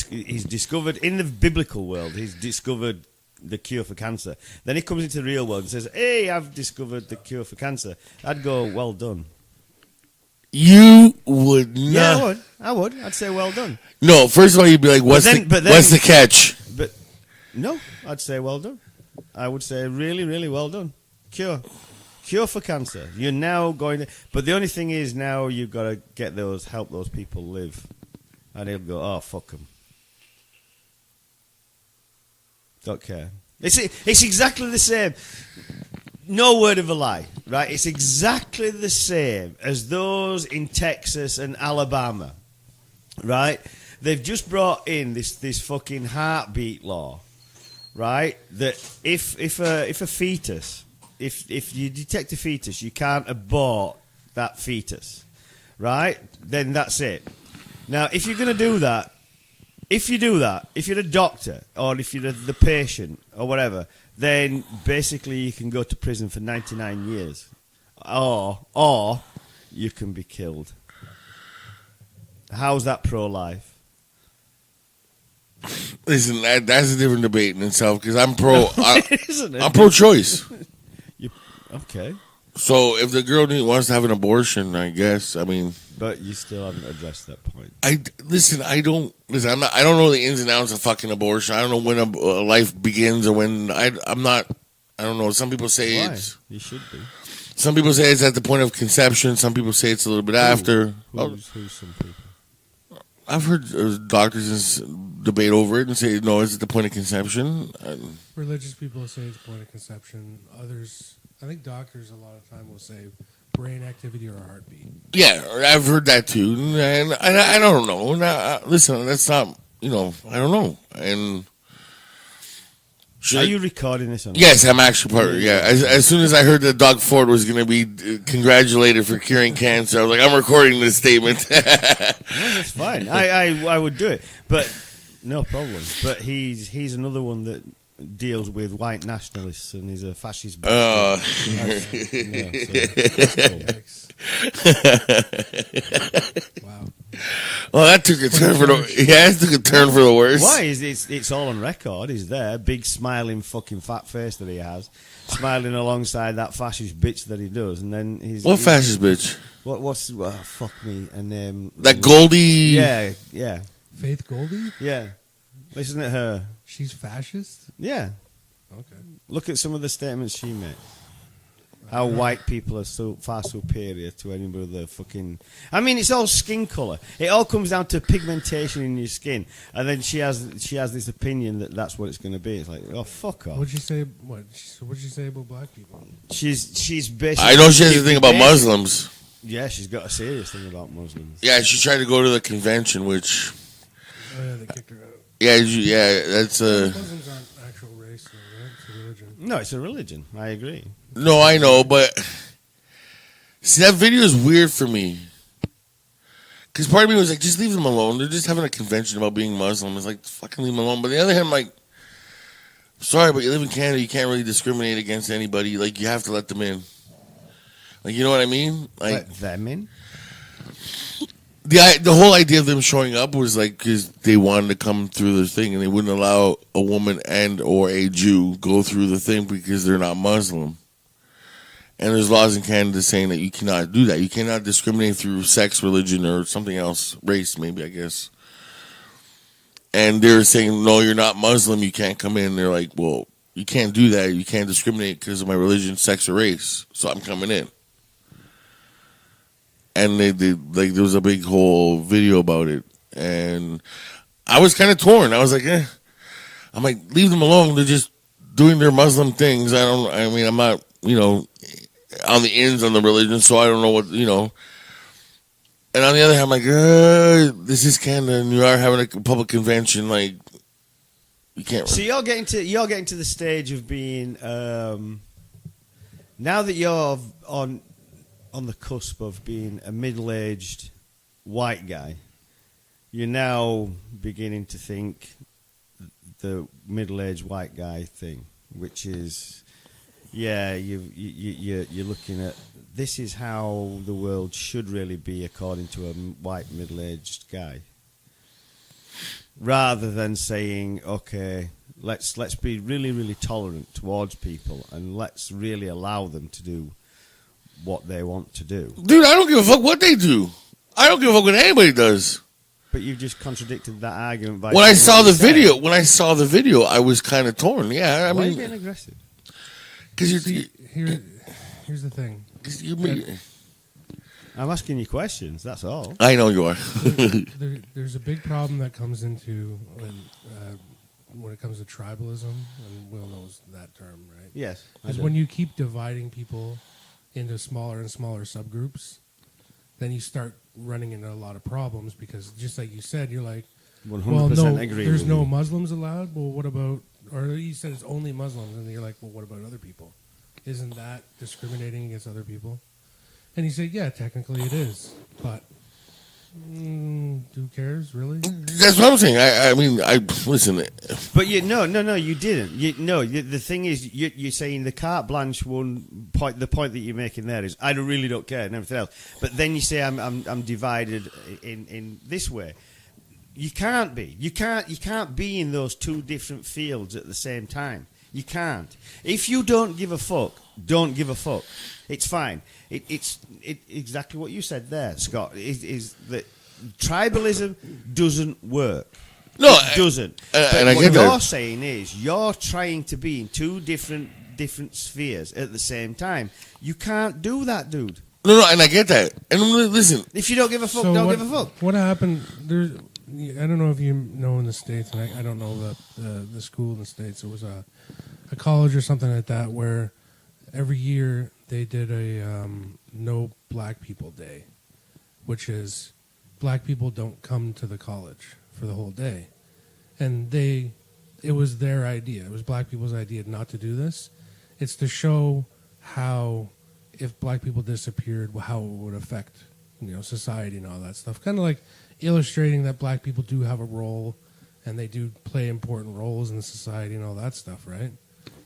he's discovered in the biblical world. He's discovered the cure for cancer. Then he comes into the real world and says, "Hey, I've discovered the cure for cancer." I'd go, "Well done." You would not. Yeah, I would. I'd say, "Well done." No, first of all, you'd be like, "What's the catch?" But no, I'd say, "Well done." I would say, "Really, really well done." Cure for cancer. You're now going to, but the only thing is now you've got to help those people live, and he'll go, "Oh, fuck them." Don't care. It's exactly the same. No word of a lie, right? It's exactly the same as those in Texas and Alabama, right? They've just brought in this fucking heartbeat law, right? That if a fetus, if you detect a fetus, you can't abort that fetus, right? Then that's it. Now, if you're going to do that, if you're a doctor or if you're the patient or whatever, then basically you can go to prison for 99 years. Or you can be killed. How's that pro-life? Listen, that's a different debate in itself because I'm pro. Isn't it? I'm pro-choice. Okay. So if the girl wants to have an abortion, I guess. I mean, but you still haven't addressed that point. I don't know the ins and outs of fucking abortion. I don't know when a life begins or when. I don't know. Some people say You should be. Some people say it's at the point of conception. Some people say it's a little bit after. Who's some people? I've heard doctors debate over it and say no, it's at the point of conception. Religious people say it's the point of conception. Others. I think doctors a lot of time will say brain activity or a heartbeat. Yeah, I've heard that too, and I don't know. Now, listen, that's not, I don't know. And are you recording this? Yes, I'm actually part of it. Yeah, as soon as I heard that Doug Ford was going to be congratulated for curing cancer, I was like, I'm recording this statement. No, that's fine. I would do it, but no problem. But he's another one that deals with white nationalists and he's a fascist. Wow. Well, that took a turn for the worse. Why? It's all on record. He's there, big smiling fucking fat face that he has, smiling alongside that fascist bitch that he does, and then what fascist bitch? What's fuck me and that Goldie? Yeah. Faith Goldie? Yeah. Listen to her. She's fascist? Yeah. Okay. Look at some of the statements she made. How white people are so far superior to any other fucking... I mean, it's all skin colour. It all comes down to pigmentation in your skin. And then she has this opinion that that's what it's going to be. It's like, oh, fuck off. What'd she say? What'd she say about black people? She's basically... I know she has a thing about Muslims. Yeah, she's got a serious thing about Muslims. Yeah, she tried to go to the convention, which... Oh, yeah, they kicked her out. Yeah, that's Muslims aren't actual race, though, right? It's a religion. No, it's a religion. I agree. No, I know, but see, that video is weird for me. Because part of me was like, just leave them alone. They're just having a convention about being Muslim. It's like, fucking leave them alone. But on the other hand, I'm like, sorry, but you live in Canada. You can't really discriminate against anybody. Like, you have to let them in. Like, you know what I mean? Like, let them in? The whole idea of them showing up was like because they wanted to come through the thing and they wouldn't allow a woman and or a Jew go through the thing because they're not Muslim. And there's laws in Canada saying that you cannot do that. You cannot discriminate through sex, religion, or something else, race maybe, I guess. And they're saying, no, you're not Muslim, you can't come in. They're like, well, you can't do that. You can't discriminate because of my religion, sex, or race. So I'm coming in. And there was a big whole video about it, and I was kind of torn. I was like, I'm like, leave them alone. They're just doing their Muslim things. I'm not, on the ends on the religion, so I don't know what, And on the other hand, I'm like, this is Canada, and you are having a public convention. Like, you can't. So you're getting to the stage of being now that you're on the cusp of being a middle-aged white guy, you're now beginning to think the middle-aged white guy thing, which is, you're looking at this is how the world should really be according to a white middle-aged guy. rather than saying, okay, let's be really, really tolerant towards people and let's really allow them to do what they want to do. Dude, I don't give a fuck what they do. I don't give a fuck what anybody does. But you've just contradicted that argument by When I saying what saw you said. the video, I was kind of torn. Yeah, I Why are you mean, being aggressive? because Here's the thing. I'm asking you questions, that's all. I know you are. There's a big problem that comes into when it comes to tribalism, and Will knows that term, right? Yes. Is when you keep dividing people into smaller and smaller subgroups, then you start running into a lot of problems because, just like you said, you're like, 100% well, no, agree there's with no you. Muslims allowed. Well, what about? Or you said it's only Muslims, and you're like, well, what about other people? Isn't that discriminating against other people? And you say, yeah, technically it is, but who cares, really? That's what I'm saying. I mean, listen. But no, you didn't. The thing is, you're saying the carte blanche one point. The point that you're making there is, I really don't care and everything else. But then you say I'm divided in this way. You can't be. You can't be in those two different fields at the same time. You can't. If you don't give a fuck, don't give a fuck. It's fine. It's exactly what you said there, Scott. Is that tribalism doesn't work. No, it doesn't. And I what get you're that. saying is you're trying to be in two different spheres at the same time. You can't do that, dude. No, and I get that. And listen, If you don't give a fuck, So don't what, give a fuck. What happened? I don't know if you know in the States, and I don't know the school in the States. It was a college or something like that where every year they did a No Black People Day, which is black people don't come to the college for the whole day. And it was their idea. It was black people's idea not to do this. It's to show how, if black people disappeared, how it would affect, society and all that stuff. Kind of like illustrating that black people do have a role and they do play important roles in society and all that stuff, right?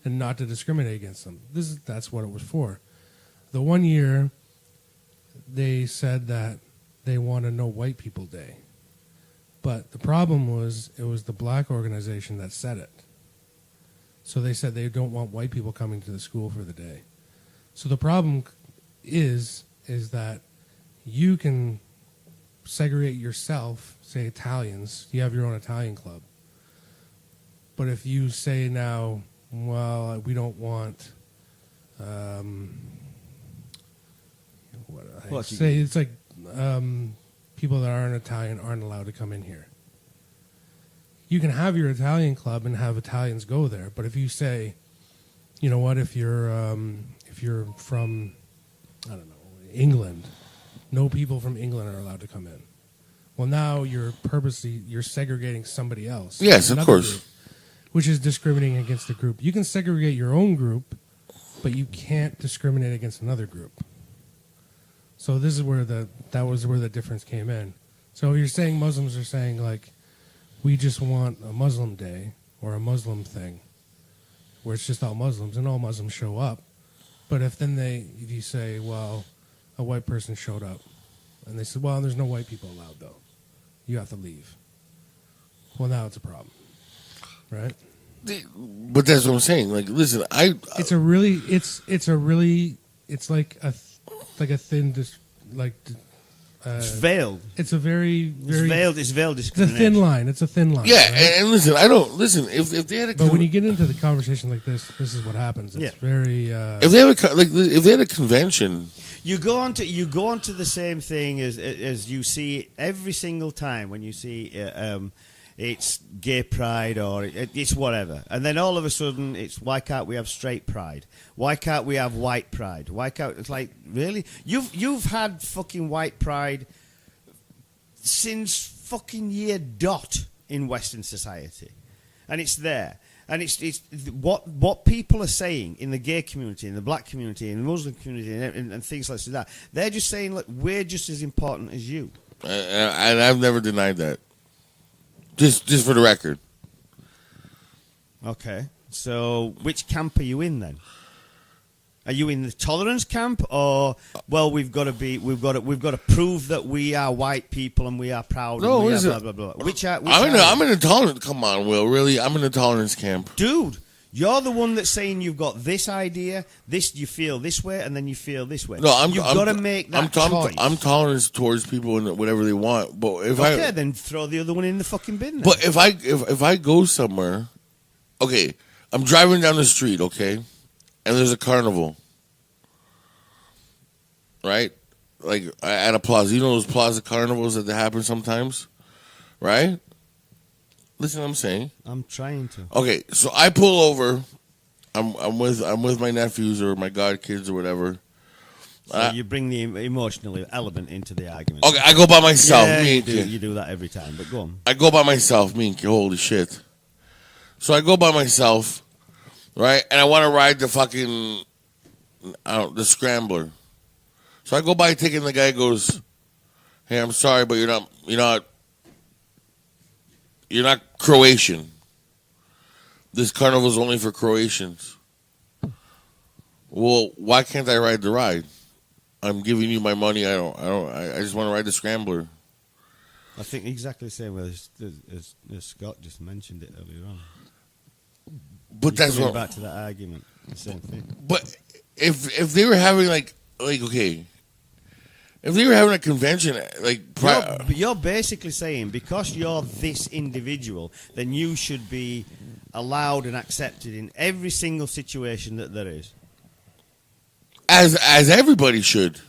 And not to discriminate against them. That's what it was for. The one year, they said that they want a No White People Day. But the problem was, it was the black organization that said it. So they said they don't want white people coming to the school for the day. So the problem is that you can segregate yourself, say Italians, you have your own Italian club. But if you say now, well, we don't want, it's like people that aren't Italian aren't allowed to come in here. You can have your Italian club and have Italians go there, but if you say, you know what, if you're from, I don't know, England, no people from England are allowed to come in. Well, now you're segregating somebody else. Yes, of course. Group, which is discriminating against the group. You can segregate your own group, but you can't discriminate against another group. So this is where that was where the difference came in. So you're saying Muslims are saying, like, we just want a Muslim day or a Muslim thing where it's just all Muslims and all Muslims show up. But if you say, well, a white person showed up and they said, well, there's no white people allowed though. You have to leave. Well, now it's a problem. Right? But that's what I'm saying. Like, listen, it's like a thin, it's veiled. It's a very It's veiled discrimination. It's a thin line. Yeah, right? and listen, I don't listen. If they had a, but when you get into the conversation like this is what happens. It's very. If they had a convention, you go on to the same thing as you see every single time when you see it's gay pride or it's whatever, and then all of a sudden it's why can't we have straight pride? Why can't we have white pride? Why can't it's like really? You've had fucking white pride since fucking year dot in Western society, and it's there. And it's what people are saying in the gay community, in the black community, in the Muslim community, and things like that. They're just saying, look, we're just as important as you. And I've never denied that. Just for the record. Okay. So which camp are you in then? Are you in the tolerance camp, or we've got to prove that we are white people and we are proud? No, and we are listen, blah blah blah. Which I'm in the tolerance. Come on, Will. Really, I'm in the tolerance camp, dude. You're the one that's saying you've got this idea, this you feel this way, and then you feel this way. No, you've got to make that choice. I'm tolerant towards people and whatever they want, but then throw the other one in the fucking bin. Then. But if I go somewhere, okay, I'm driving down the street, okay, and there's a carnival, right? Like at a plaza, you know those plaza carnivals that happen sometimes, right? Listen, what I'm saying. I'm trying to. Okay, so I pull over. I'm with my nephews or my godkids or whatever. So you bring the emotional element into the argument. Okay, I go by myself. Yeah, you do that every time. But go on. I go by myself. Holy shit. So I go by myself, right? And I want to ride the fucking, the scrambler. So I go by taking the guy goes, "Hey, I'm sorry, but you're not Croatian. This carnival's only for Croatians." Well, why can't I ride the ride? I'm giving you my money. I just want to ride the scrambler. I think exactly the same way as Scott just mentioned it earlier on. But that's what back to that argument. The same thing. But if they were having like okay. If they were having a convention, you're basically saying because you're this individual, then you should be allowed and accepted in every single situation that there is. As everybody should.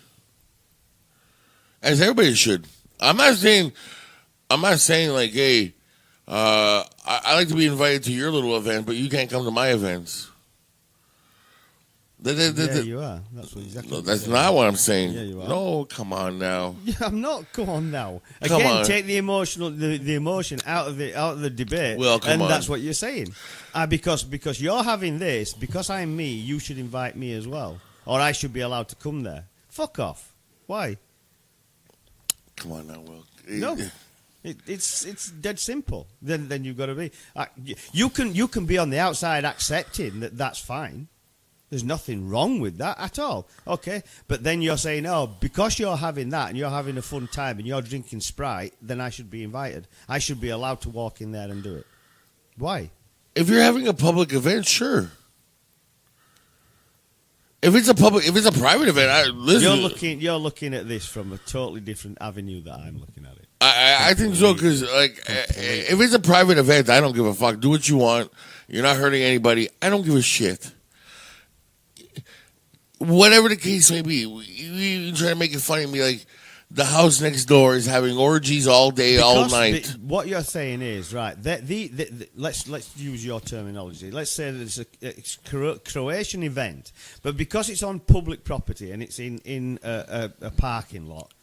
As everybody should. I'm not saying like, hey, I like to be invited to your little event, but you can't come to my events. You are. That's exactly. No, that's not what I'm saying. Yeah, you are. No, come on now. Yeah, I'm not. Come on now. Come Again, on. take the emotion out of the debate. Well, come on. That's what you're saying. Because you're having this. Because I'm me, you should invite me as well, or I should be allowed to come there. Fuck off. Why? Come on now, Will. No. It's dead simple. Then you've got to be. You can be on the outside accepting that that's fine. There's nothing wrong with that at all. Okay, but then you're saying, oh, because you're having that and you're having a fun time and you're drinking Sprite, then I should be invited. I should be allowed to walk in there and do it. Why? If you're having a public event, sure. If it's a private event, listen. You're looking at this from a totally different avenue that I'm looking at it. I think so because if it's a private event, I don't give a fuck. Do what you want. You're not hurting anybody. I don't give a shit. Whatever the case may be, you try to make it funny and be like, the house next door is having orgies all day, all night. What you're saying is, right, let's use your terminology. Let's say that it's a Croatian event, but because it's on public property and it's in a parking lot,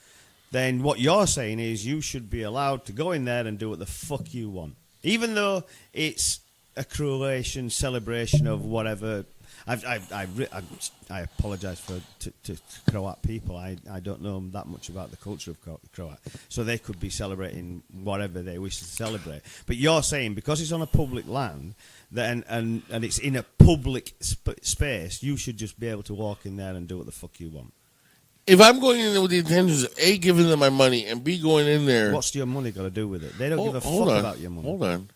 then what you're saying is you should be allowed to go in there and do what the fuck you want. Even though it's a Croatian celebration of whatever. I apologise to Croat people. I don't know that much about the culture of Croat, so they could be celebrating whatever they wish to celebrate. But you're saying because it's on a public land, then and it's in a public space, you should just be able to walk in there and do what the fuck you want. If I'm going in there with the intentions of A, giving them my money, and B, going in there, what's your money got to do with it? They don't give a fuck about your money. Hold on.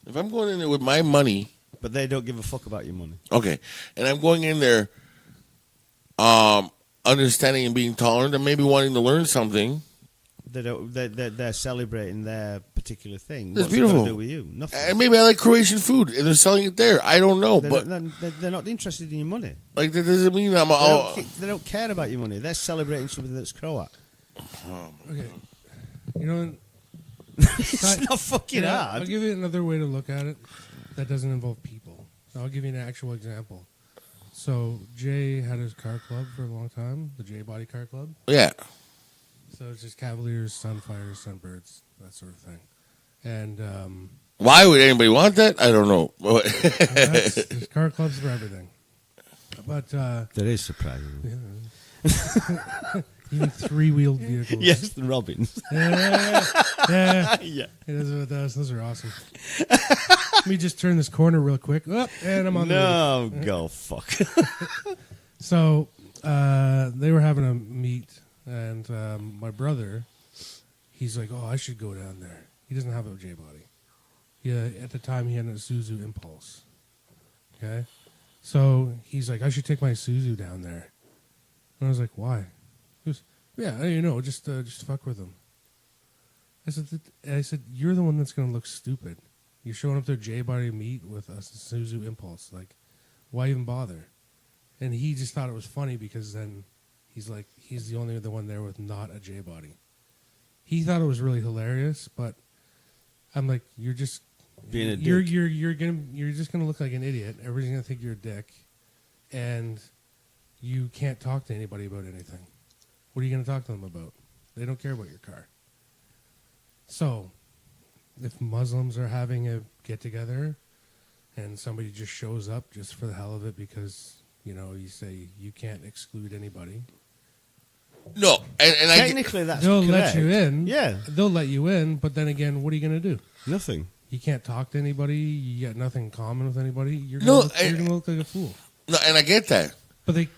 If I'm going in there with my money. But they don't give a fuck about your money. Okay. And I'm going in there understanding and being tolerant and maybe wanting to learn something. They're celebrating their particular thing. That's What's beautiful. It got to do with you? Nothing. And maybe I like Croatian food and they're selling it there. I don't know. They're not interested in your money. Like, that doesn't mean They don't care about your money. They're celebrating something that's Croat. Okay. You know... It's not fucking hard. I'll give you another way to look at it that doesn't involve people. So I'll give you an actual example. So Jay had his car club for a long time, the Jay Body Car Club. Yeah. So it's just Cavaliers, Sunfires, Sunbirds, that sort of thing. And why would anybody want that? I don't know. There's car clubs for everything. But that is surprising. Yeah. Even three-wheeled vehicles. Yes, the Robins. Yeah. Yeah. Those are awesome. Let me just turn this corner real quick. Oh, and I'm on the No, go fuck. So they were having a meet, and my brother, he's like, "Oh, I should go down there." He doesn't have a J body. Yeah, at the time he had a Isuzu Impulse. Okay, so he's like, "I should take my Isuzu down there." And I was like, "Why?" He goes, "Yeah, you know, just fuck with him." I said, "You're the one that's gonna look stupid. You're showing up to a J body meet with a Isuzu Impulse. Like, why even bother?" And he just thought it was funny because then he's like, he's the only other one there with not a J body. He thought it was really hilarious, but I'm like, you're just Being a you're dick. you're just gonna look like an idiot. Everybody's gonna think you're a dick, and you can't talk to anybody about anything. What are you gonna talk to them about? They don't care about your car. So, if Muslims are having a get together, and somebody just shows up just for the hell of it because, you know, you say you can't exclude anybody. No, and Technically, that's They'll correct. let you in. Yeah, They'll let you in, but then again, what are you going to do? nothing. You can't talk to anybody. You got nothing in common with anybody. You're No, going to look like a fool. no, and I get that. But they.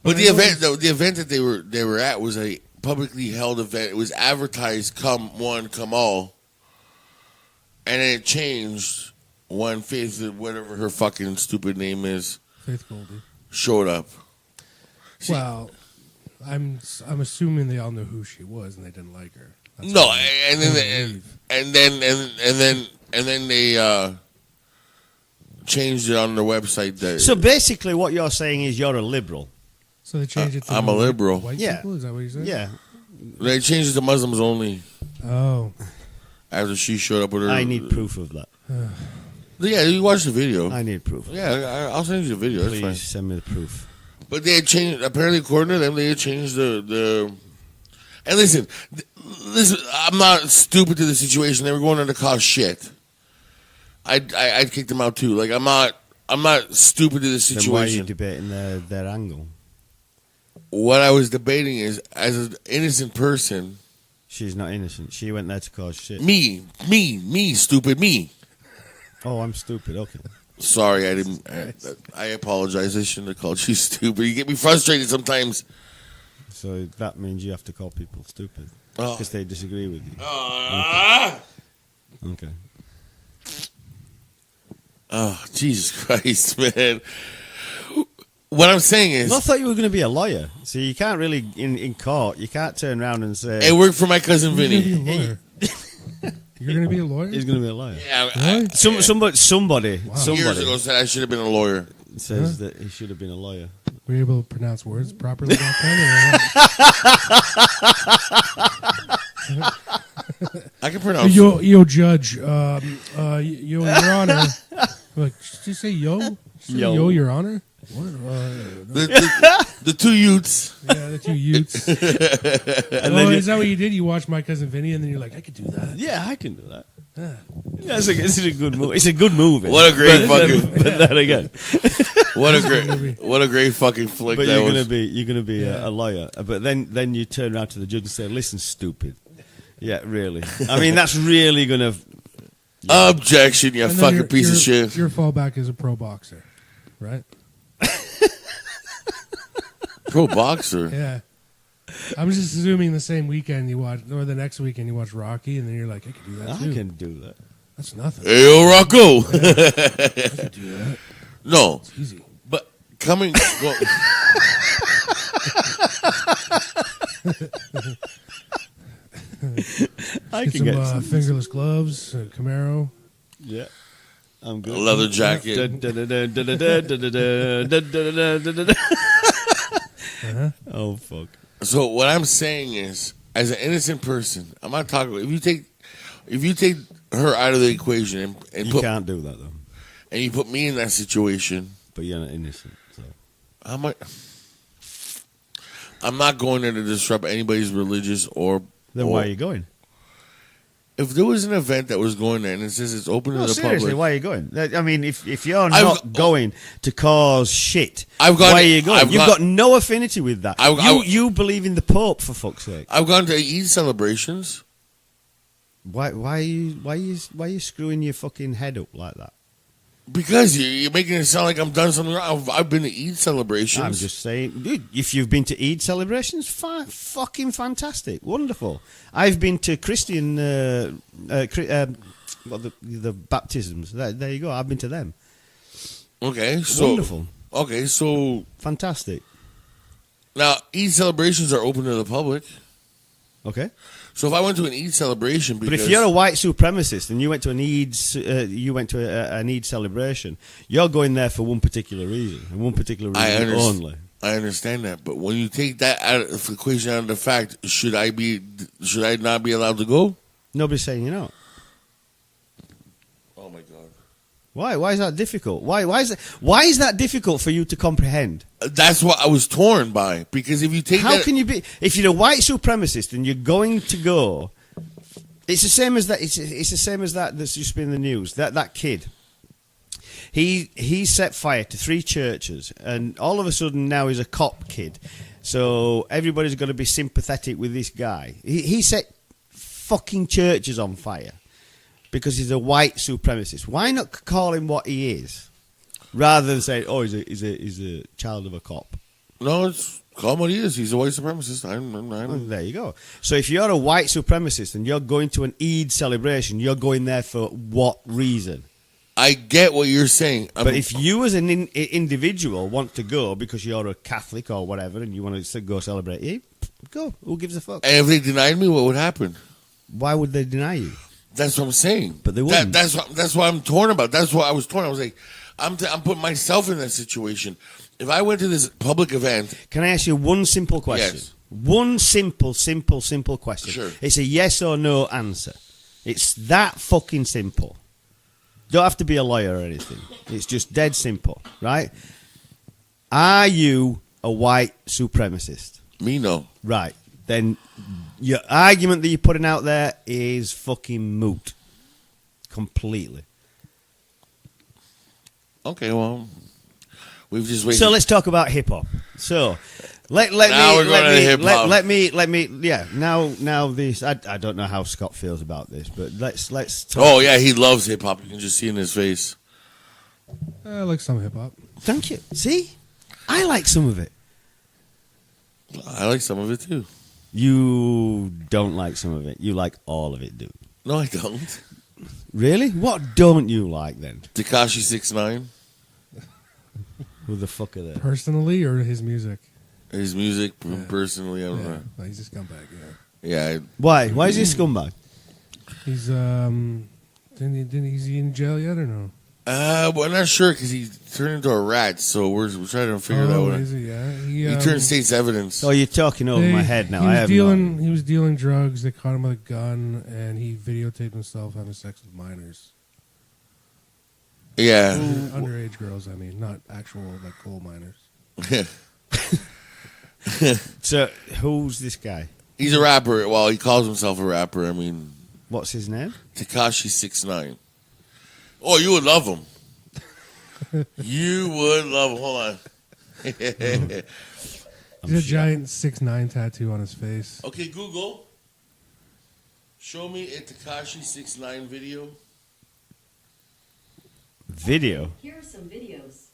But I the know event, the event that they were at was a publicly held event. It was advertised, come one, come all, and then it changed when Faith, whatever her fucking stupid name is, Faith Goldie. showed up. See- Well, I'm assuming they all knew who she was and they didn't like her. That's No, why and they then leave. and then they changed it on their website. That So basically, what you're saying is you're a liberal. So they changed it to I'm a white- liberal. White Yeah. people? Is that what you said? Yeah, they changed it to Muslims only Oh. after she showed up with her. I need proof of that. Yeah, you watch the video. I need proof. Yeah, I'll send you the video. That's Please fine. send me the proof. But they had changed. Apparently, according to them, they had changed the. And listen, I'm not stupid to the situation. They were going to cause shit. I'd kick them out too. Like I'm not stupid to the Then why are you situation. debating their angle? What I was debating is, as an innocent person, She's not innocent. She went there to cause shit. me, stupid me. Oh, I'm stupid. Okay. Sorry, I didn't. I apologize. I shouldn't have called you stupid. You get me frustrated sometimes. So that means you have to call people stupid Oh. because they disagree with you. Okay. Oh, Jesus Christ, man. What I'm saying is, Well, I thought you were going to be a lawyer. So you can't really, in court, you can't turn around and say, it worked for my cousin You're Vinny. going to be a lawyer. You're going to be a lawyer? he's going to be a lawyer. Yeah, Really? Somebody years ago said I should have been a lawyer. says that he should have been a lawyer. Were you able to pronounce words properly back then? I can Or pronounce. yo, Judge. Yo, Your Honor. Like, did you say yo? Did you say Yo. yo, Your Honor? What? The two youths. Yeah, the two Utes. And Oh, then is that what you did? You watched My Cousin Vinny, and then you're like, I could do that. yeah, I can do that. Yeah. Yeah, it's a good movie. It's a good movie. What a great fucking. But then again, What a great fucking flick but that you're was. gonna be Yeah. a lawyer. But then you turn around to the judge and say, "Listen, stupid." Yeah, really. I mean, that's really gonna. Objection, you And then fucking piece of shit. Your fallback is a pro boxer, right? Pro boxer. Yeah. I'm just assuming the same weekend you watch, or the next weekend you watch Rocky, and then you're like, I could do that I too. can do that. That's nothing. Hey, yo, Rocco. I could do that. No, It's easy. but coming. Go, I Get can some get some. fingerless gloves, Camaro. Yeah, I'm good. a leather jacket. Uh-huh. Oh fuck! So what I'm saying is, as an innocent person, I'm not talking. If you take her out of the equation and You put can't do that though. and you put me in that situation, But you're not innocent. So. I'm not going there to disrupt anybody's religious or. Then or- why are you going? If there was an event that was going there and it says it's open No, to the seriously, public, why are you going? I mean, if you're I've- not going to cause shit, I've gone- why are you going? I've You've gone- got no affinity with that. I've- You believe in the Pope, for fuck's sake. I've gone to Eid celebrations. Why are you screwing your fucking head up like that? Because you're making it sound like I'm done something wrong. I've been to Eid celebrations. I'm just saying, dude, if you've been to Eid celebrations, fucking fantastic, wonderful. I've been to Christian, the baptisms. There you go. I've been to them. Okay, so Wonderful. Okay, so Fantastic. now Eid celebrations are open to the public. Okay. So if I went to an Eid celebration, But if you're a white supremacist and you went to an Eid celebration, you're going there for one particular reason and one particular reason only. I understand that, but when you take that out of the equation, out of the fact, should I not be allowed to go? Nobody's saying you're not. Oh my God! Why? Why is that difficult? Why is that difficult for you to comprehend? That's what I was torn by, because if you take How can you be, if you're a white supremacist and you're going to go, it's the same as that. It's the same as that that's just been in the news. That kid, he set fire to 3 churches, and all of a sudden now he's a cop kid, so everybody's got to be sympathetic with this guy. He set fucking churches on fire because he's a white supremacist. Why not call him what he is? Rather than saying, "Oh, he's a child of a cop." No, it's call him what he is. He's a white supremacist. Well, there you go. So if you're a white supremacist and you're going to an Eid celebration, you're going there for what reason? I get what you're saying. But if you as an individual want to go because you're a Catholic or whatever and you want to go celebrate Eid, go. Who gives a fuck? And if they denied me, what would happen? Why would they deny you? That's what I'm saying. But they wouldn't. That's what I'm torn about. That's what I was torn. I was like, I'm putting myself in that situation. If I went to this public event, can I ask you one simple question? Yes. One simple question. Sure. It's a yes or no answer. It's that fucking simple. Don't have to be a lawyer or anything. It's just dead simple, right? Are you a white supremacist? me no. Right. Then your argument that you're putting out there is fucking moot. Completely. Okay, well, we've just waited. So let's talk about hip hop. So let Now we're going to me hip-hop. let me yeah. Now this I don't know how Scott feels about this, but let's talk. Oh yeah, he loves hip hop. You can just see in his face. I like some hip hop. Thank you. See, I like some of it. I like some of it too. You don't like some of it. You like all of it, dude. No, I don't. Really? What don't you like then? Tekashi 6ix9ine. Who the fuck are they? Personally, or his music? His music, personally, I don't know. Like, he's a scumbag. Yeah, Why? Why is he a scumbag? He's he's in jail yet or no? well, I'm not sure because he turned into a rat. So we're trying to figure it out. Is he? Yeah, He turned state's evidence. Oh, you're talking over my head now. He was dealing drugs. They caught him with a gun, and he videotaped himself having sex with minors. Yeah, Underage girls. I mean, not actual like coal minors. So, who's this guy? he's a rapper. Well, he calls himself a rapper. I mean, What's his name? Tekashi 6ix9ine. Oh, you would love him. You would love him. Hold on. He's a giant 6ix9ine tattoo on his face. Okay, Google. Show me a Tekashi 6ix9ine video. Video? Here are some videos.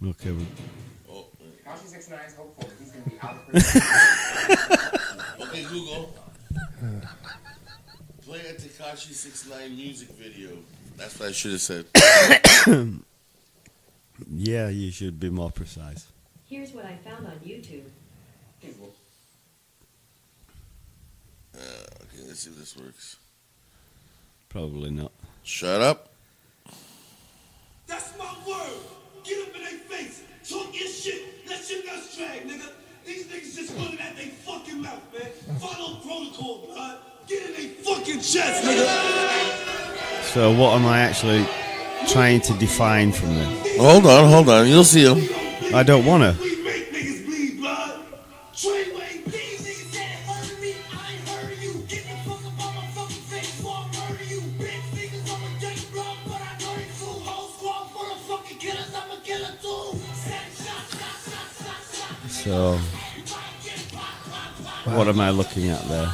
Okay. Oh, Tekashi 6ix9ine is hopeful that he's going to be out of prison. okay, Google. Play a Tekashi 6ix9ine music video. That's what I should have said. Yeah, you should be more precise. Here's what I found on YouTube. Okay, let's see if this works. Probably not. Shut up. That's my word. Get up in their face. Talk your shit. Let your nuts drag, nigga. These niggas just running at their fucking mouth, man. Follow protocol, blood. Get in their fucking chest, nigga. So, what am I actually trying to define from them? Hold on. You'll see him. I don't want to. We make niggas bleed, blood. Trainway, These niggas said heard me, I ain't heard you. Get the fuck up on my fucking face before I murder you. Big fingers on my dirty blood, but I know they true. Whole squad full of fucking killers, I'm a killer too. So, What am I looking at there?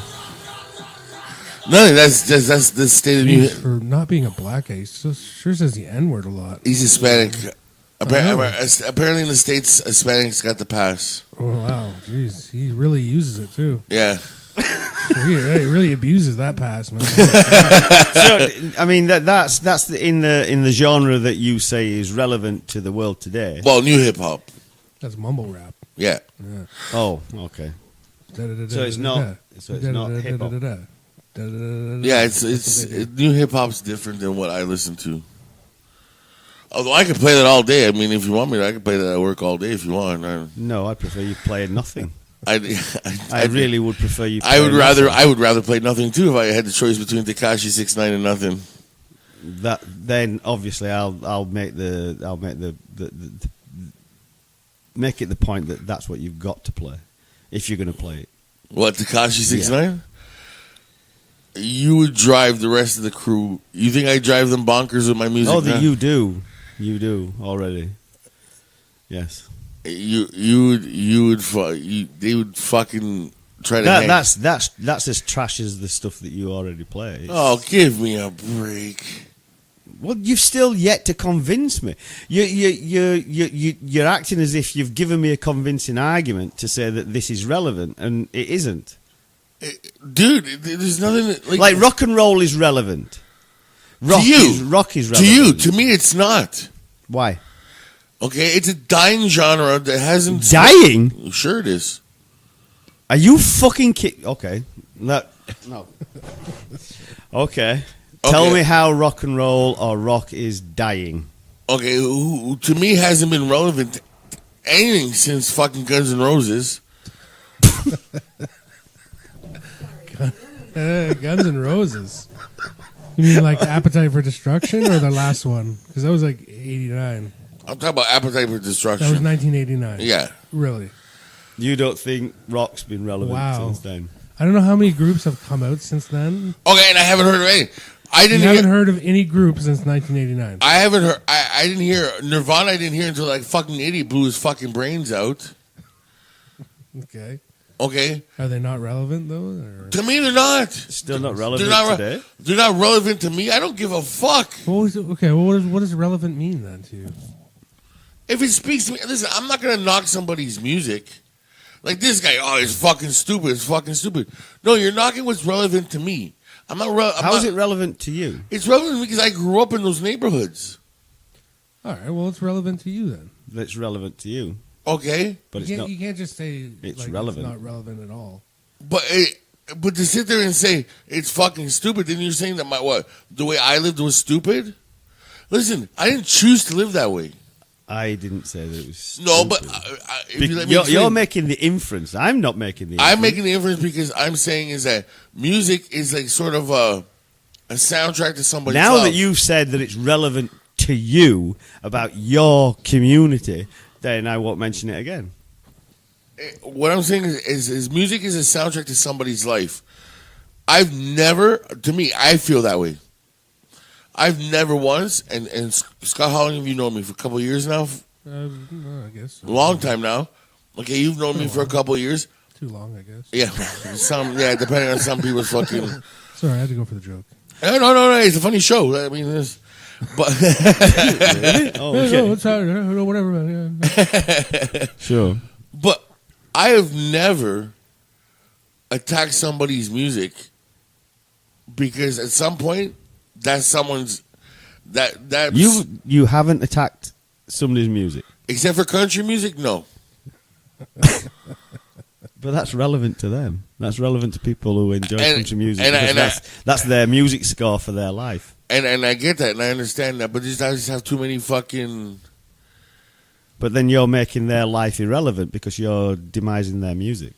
Nothing. That's the state of New. For not being a black guy, he sure says the N word a lot. He's Hispanic. know. Apparently, in the States, Hispanics got the pass. Oh wow, jeez, he really uses it too. Yeah. He really abuses that pass, man. So, I mean, that's in the genre that you say is relevant to the world today. Well, new hip hop. That's mumble rap. Yeah. Oh, okay. So it's not hip hop. Yeah, it's new hip hop's different than what I listen to. Although I could play that all day. I mean, if you want me, I could play that at work all day if you want. No, I prefer you play nothing. I really would prefer you. I would rather play nothing too if I had the choice between Tekashi 6ix9ine and nothing. Then obviously I'll make make it the point that that's what you've got to play if you're going to play it. What, Tekashi 6ix9ine? You would drive the rest of the crew. You think I drive them bonkers with my music? Oh, now? you do already. Yes. They would fucking try to. That's as trash as the stuff that you already play. Oh, give me a break. Well, you've still yet to convince me. You're acting as if you've given me a convincing argument to say that this is relevant, and it isn't. Dude, there's nothing like rock and roll is relevant. Rock is relevant. To you, to me, it's not. Why? Okay, it's a dying genre that hasn't... Dying? Sure it is. Are you fucking kidding? Okay. No. Okay. Tell me how rock and roll or rock is dying. Okay, who to me hasn't been relevant to anything since fucking Guns N' Roses. Guns N' Roses. You mean like Appetite for Destruction or the last one? Because that was like 89. I'm talking about Appetite for Destruction. That was 1989. Yeah. Really? You don't think rock's been relevant since then? I don't know how many groups have come out since then. Okay, and I haven't heard of any. I haven't heard of any group since 1989. I haven't heard. I didn't hear Nirvana. I didn't hear until like fucking idiot blew his fucking brains out. Okay. Okay. Are they not relevant though? Or? To me, they're not. Still not relevant today. They're not relevant to me. I don't give a fuck. What does relevant mean then to you? If it speaks to me, listen. I'm not gonna knock somebody's music. Like this guy, oh, he's fucking stupid. It's fucking stupid. No, you're knocking what's relevant to me. I'm not. How is it relevant to you? It's relevant because I grew up in those neighborhoods. All right. Well, it's relevant to you then. It's relevant to you. Okay, but you can't just say it's relevant. It's not relevant at all. But to sit there and say it's fucking stupid, then you're saying that the way I lived was stupid. Listen, I didn't choose to live that way. I didn't say that it was stupid. No, but you're making the inference. I'm not making the inference. I'm making the inference because I'm saying is that music is like sort of a soundtrack to somebody's Now life. that you've said that it's relevant to you about your community, then I won't mention it again. What I'm saying is music is a soundtrack to somebody's life. I've never, to me, I feel that way. I've never once, and Scott, how long have you known me? For a couple of years now? I guess. So. Long time now. Okay, you've known me for a couple of years. Too long, I guess. Yeah, depending on some people's fucking... Sorry, I had to go for the joke. No, it's a funny show. I mean, this... But really? Oh, okay. No, it's whatever, man. Yeah. Sure. But I have never attacked somebody's music because at some point that's someone's that you haven't attacked somebody's music except for country music. No. But that's relevant to them. That's relevant to people who enjoy country music. That's their music score for their life. And I get that, and I understand that, but I just have too many fucking... But then you're making their life irrelevant because you're demising their music.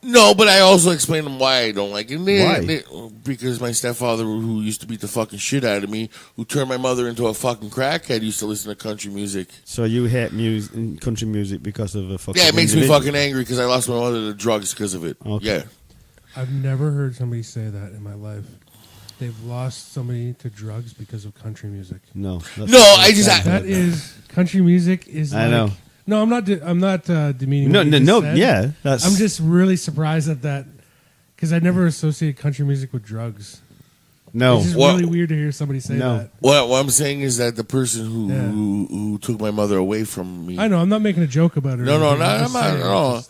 No, but I also explain them why I don't like it. Why? Because my stepfather, who used to beat the fucking shit out of me, who turned my mother into a fucking crackhead, used to listen to country music. So you hate country music because of a fucking... Yeah, it makes me fucking angry because I lost my mother to drugs because of it. Okay. Yeah. I've never heard somebody say that in my life. They've lost somebody to drugs because of country music. No. That is country music is. I know. No, I'm not. I'm not demeaning. No, what you no, just no. said. Yeah, that's. I'm just really surprised at that because I never associate country music with drugs. no. It's just Well, really weird to hear somebody say No. that. What I'm saying is that the person Yeah. who took my mother away from me. I know. I'm not making a joke about it. or No, no, anything, no, I'm just not saying, at all. it's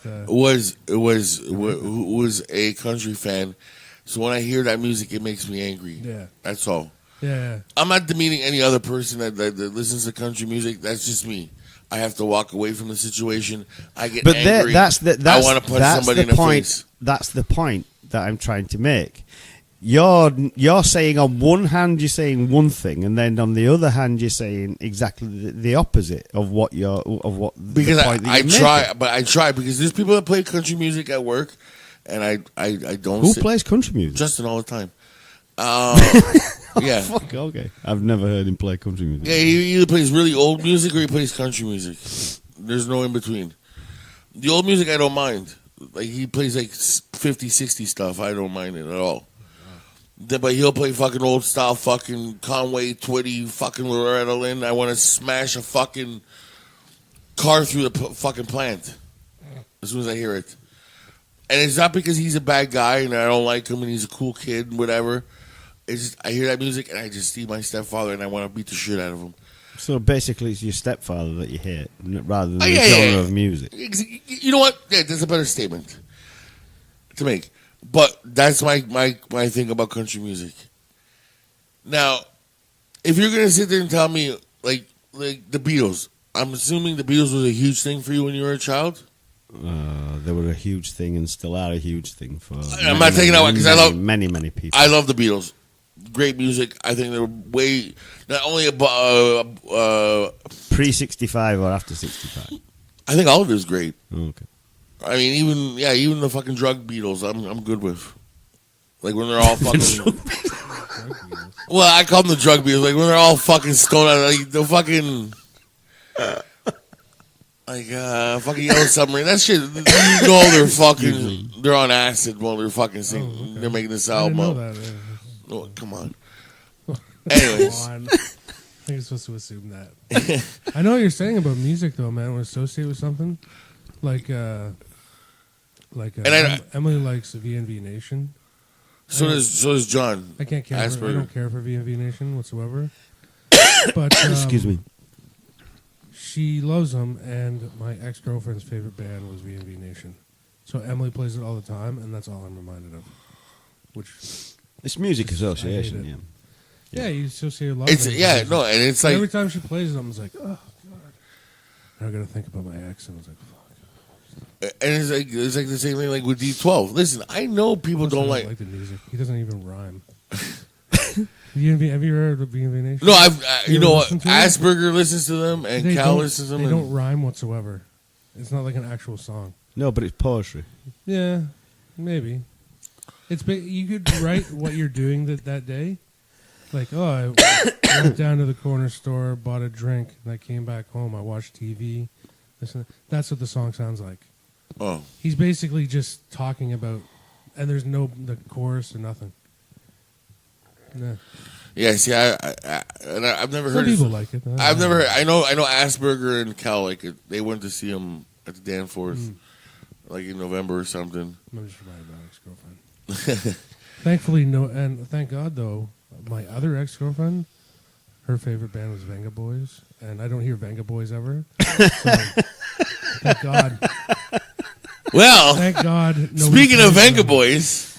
just, Was a country fan. So when I hear that music, it makes me angry. Yeah. That's all. yeah. I'm not demeaning any other person that listens to country music. That's just me. I have to walk away from the situation. I get But angry. that's I want to punch somebody in the point. face. That's the point that I'm trying to make. You're saying on one hand you're saying one thing, and then on the other hand you're saying exactly the opposite of what Because the point that I you're try, making. but I try because there's people that play country music at work, and I don't. Who sit- plays country music? Justin all the time. Yeah. Fuck, okay. I've never heard him play country music. Yeah, he either plays really old music or he plays country music. There's no in between. The old music I don't mind. Like he plays like 50, 60 stuff. I don't mind it at all. But he'll play fucking old style fucking Conway, Twitty, fucking Loretta Lynn. I want to smash a fucking car through the fucking plant as soon as I hear it. And it's not because he's a bad guy and I don't like him and he's a cool kid and whatever. It's just I hear that music and I just see my stepfather and I want to beat the shit out of him. So basically, it's your stepfather that you hate, rather than the yeah, genre yeah. of music. You know what? Yeah, that's a better statement to make. But that's my thing about country music. Now, if you're gonna sit there and tell me like the Beatles, I'm assuming the Beatles was a huge thing for you when you were a child. They were a huge thing and still are a huge thing for. I'm not taking that one because I love many people. I love the Beatles. Great music. I think they're way not only Pre-65 or after 65. I think all of it is great. Okay. I mean, even the fucking drug Beatles, I'm good with. Like when they're all fucking. Well, I call them the drug Beatles. Like when they're all fucking stoned out, like the fucking. Fucking Yellow Submarine. That shit. You know they're fucking. They're on acid while they're fucking singing. Oh, okay. They're making this I didn't album. know that. Oh, come on. Anyways. Come on. I think you're supposed to assume that. I know what you're saying about music, though, man. When associated with something like Emily likes VNV Nation. So does John. I can't care. I Asperger. don't care for VNV Nation whatsoever. But Excuse me. she loves them, and my ex-girlfriend's favorite band was VNV Nation. So Emily plays it all the time, and that's all I'm reminded of. Which It's music I hate association, it. yeah. yeah, you associate a lot. It's of yeah, no, and it's like every time she plays it, I'm just like, oh god. And I got to think about my ex, and I was like, fuck. and it's like the same thing like with D12. Listen, I know people I don't like. the music. He doesn't even rhyme. Have you heard of BNV Nation? No, you You know ever what? listen to it? Asperger listens to them and They Cal don't- listens to them. They and- don't rhyme whatsoever. It's not like an actual song. No, but it's poetry. Yeah, maybe. You could write what you're doing that day. Like, oh, I went down to the corner store, bought a drink, and I came back home. I watched TV. That's what the song sounds like. Oh, He's basically just talking about, and there's no the chorus or nothing. Nah. yeah. See, I've never Some heard. people like it. I've never heard. I know Asperger and Cal like it. They went to see him at the Danforth, like in November or something. I'm just reminded of my ex-girlfriend. Thankfully, no, and thank God though, my other ex-girlfriend, her favorite band was Venga Boys, and I don't hear Venga Boys ever. So, thank God. Well, Thank God. speaking of plays Venga them. Boys,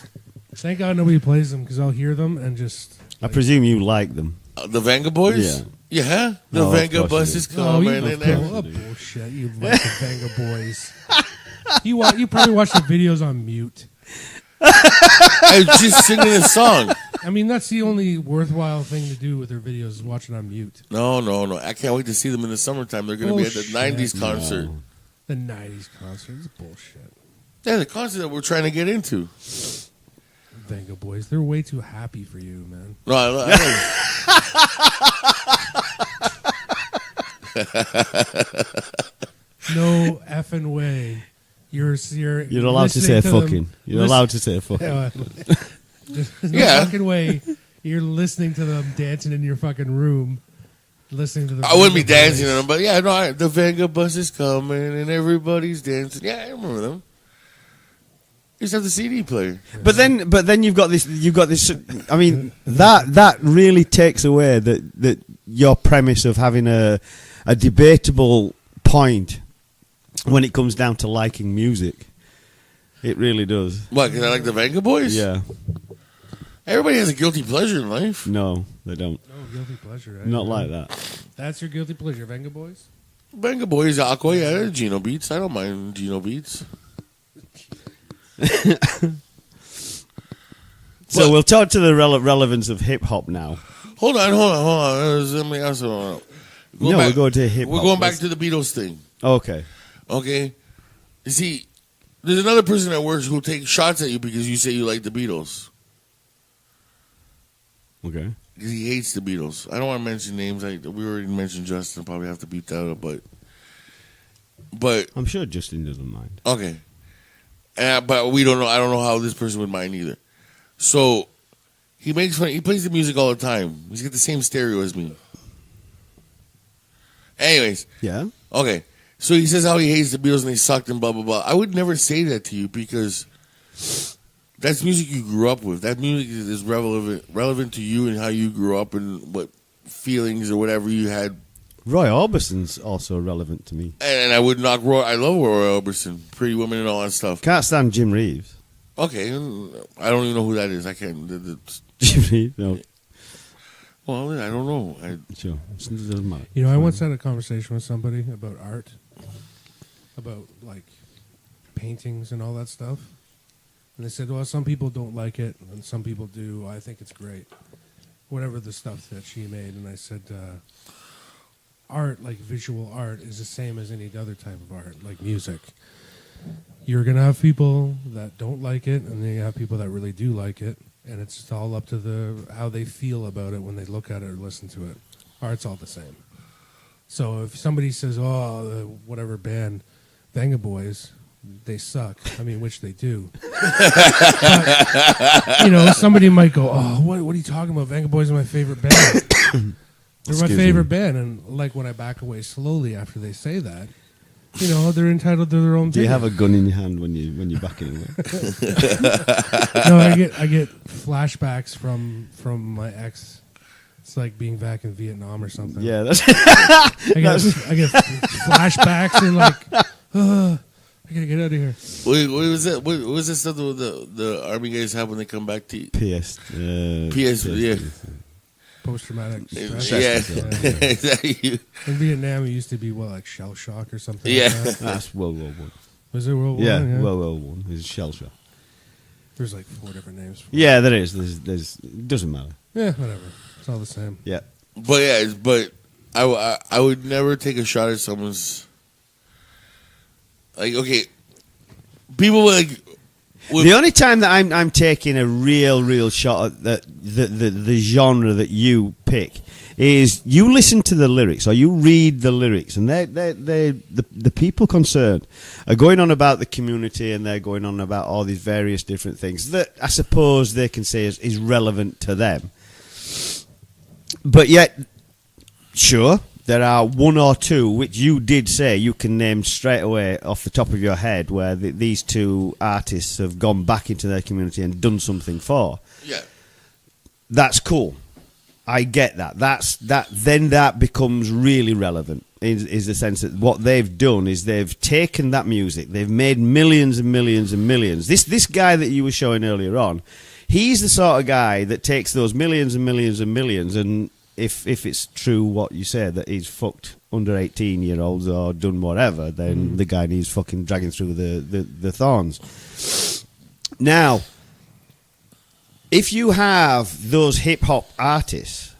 Thank God nobody plays them because I'll hear them and just. I presume you like them. the Venga Boys. Yeah, the No, of Venga course you bus do. is Oh, you coming in there. oh, bullshit! You like the Venga Boys. You probably watch the videos on mute. I was just singing a song. I mean, that's the only worthwhile thing to do with their videos is watching on mute. No. I can't wait to see them in the summertime. They're going to be at the Bullshit. 90s concert. No. The '90s concert is bullshit. Yeah, the concert that we're trying to get into. Venga Boys, they're way too happy for you, man. No, No effing way. You're allowed to say listening them- fucking. You're allowed to say fucking. Yeah, There's no Yeah. fucking way you're listening to them dancing in your fucking room. listening to the. I wouldn't be Venga dancing Boys. on them, but yeah, no, the Venga bus is coming and everybody's dancing. Yeah, I remember them. You just have the CD player. But then you've got this. I mean, that really takes away that your premise of having a debatable point when it comes down to liking music. It really does. What? Because I like the Venga Boys. Yeah. Everybody has a guilty pleasure in life. No, they don't. No guilty pleasure. Right? Not like that. That's your guilty pleasure, Venga Boys. Venga Boys, Aqua, yeah, Gino Beats. I don't mind Gino Beats. So we'll talk to the relevance of hip hop now. Hold on. There's something else. We're going to hip hop. We're going back to the Beatles thing. Okay. Okay. You see, there's another person at work who'll take shots at you because you say you like the Beatles. Okay. Because he hates the Beatles. I don't want to mention names. We already mentioned Justin. Probably have to beat that up, but I'm sure Justin doesn't mind. okay. But we don't know. I don't know how this person would mind either. So he makes fun. He plays the music all the time. He's got the same stereo as me. Anyways, Yeah. okay. So he says how he hates the Beatles and they sucked and blah blah blah. I would never say that to you because that's music you grew up with. That music is relevant to you and how you grew up and what feelings or whatever you had. Roy Orbison's also relevant to me. And I would knock Roy. I love Roy Orbison, Pretty Woman and all that stuff. Can't stand Jim Reeves. Okay, I don't even know who that is. I can't. Jim Reeves? No. Well, I don't know. Sure. It doesn't matter. You know, I once had a conversation with somebody about art, about like paintings and all that stuff. And they said, well, some people don't like it, and some people do. I think it's great. Whatever the stuff that she made. And I said, art, like visual art, is the same as any other type of art, like music. You're going to have people that don't like it, and then you have people that really do like it. And it's just all up to how they feel about it when they look at it or listen to it. Art's all the same. So if somebody says, oh, whatever band, Venga Boys, they suck. I mean, which they do. But, somebody might go, oh, what are you talking about? Venga Boys are my favorite band. They're my favorite band. And like when I back away slowly after they say that, they're entitled to their own Do you thing. have a gun in your hand when you're backing away? No, I get flashbacks from my ex. It's like being back in Vietnam or something. Yeah, that's I get flashbacks and like, I gotta get out of here. What was that? What was that stuff that the army guys have when they come back to PS. PS? Yeah. Post-traumatic stress. Yeah. Exactly. In Vietnam, it used to be like shell shock or something. Yeah. Like that. That's World War One. Was it World War Yeah, I? World War One. It's shell shock. There's like 4 different names. For Yeah, there is. There's. It doesn't matter. it. Yeah, whatever. It's all the same. Yeah. But I would never take a shot at someone's. Like, okay, people like. The only time that I'm taking a real shot at the genre that you pick is you listen to the lyrics or you read the lyrics, and the people concerned are going on about the community and they're going on about all these various different things that I suppose they can say is relevant to them. But yet, sure, there are 1 or 2 which you did say you can name straight away off the top of your head where these 2 artists have gone back into their community and done something for. Yeah. That's cool. I get that. Then that becomes really relevant. Is the sense that what they've done is they've taken that music, they've made millions and millions and millions. This guy that you were showing earlier on, he's the sort of guy that takes those millions and millions and millions and if it's true what you said that he's fucked under 18-year-olds or done whatever, then the guy needs fucking dragging through the thorns. Now, if you have those hip-hop artists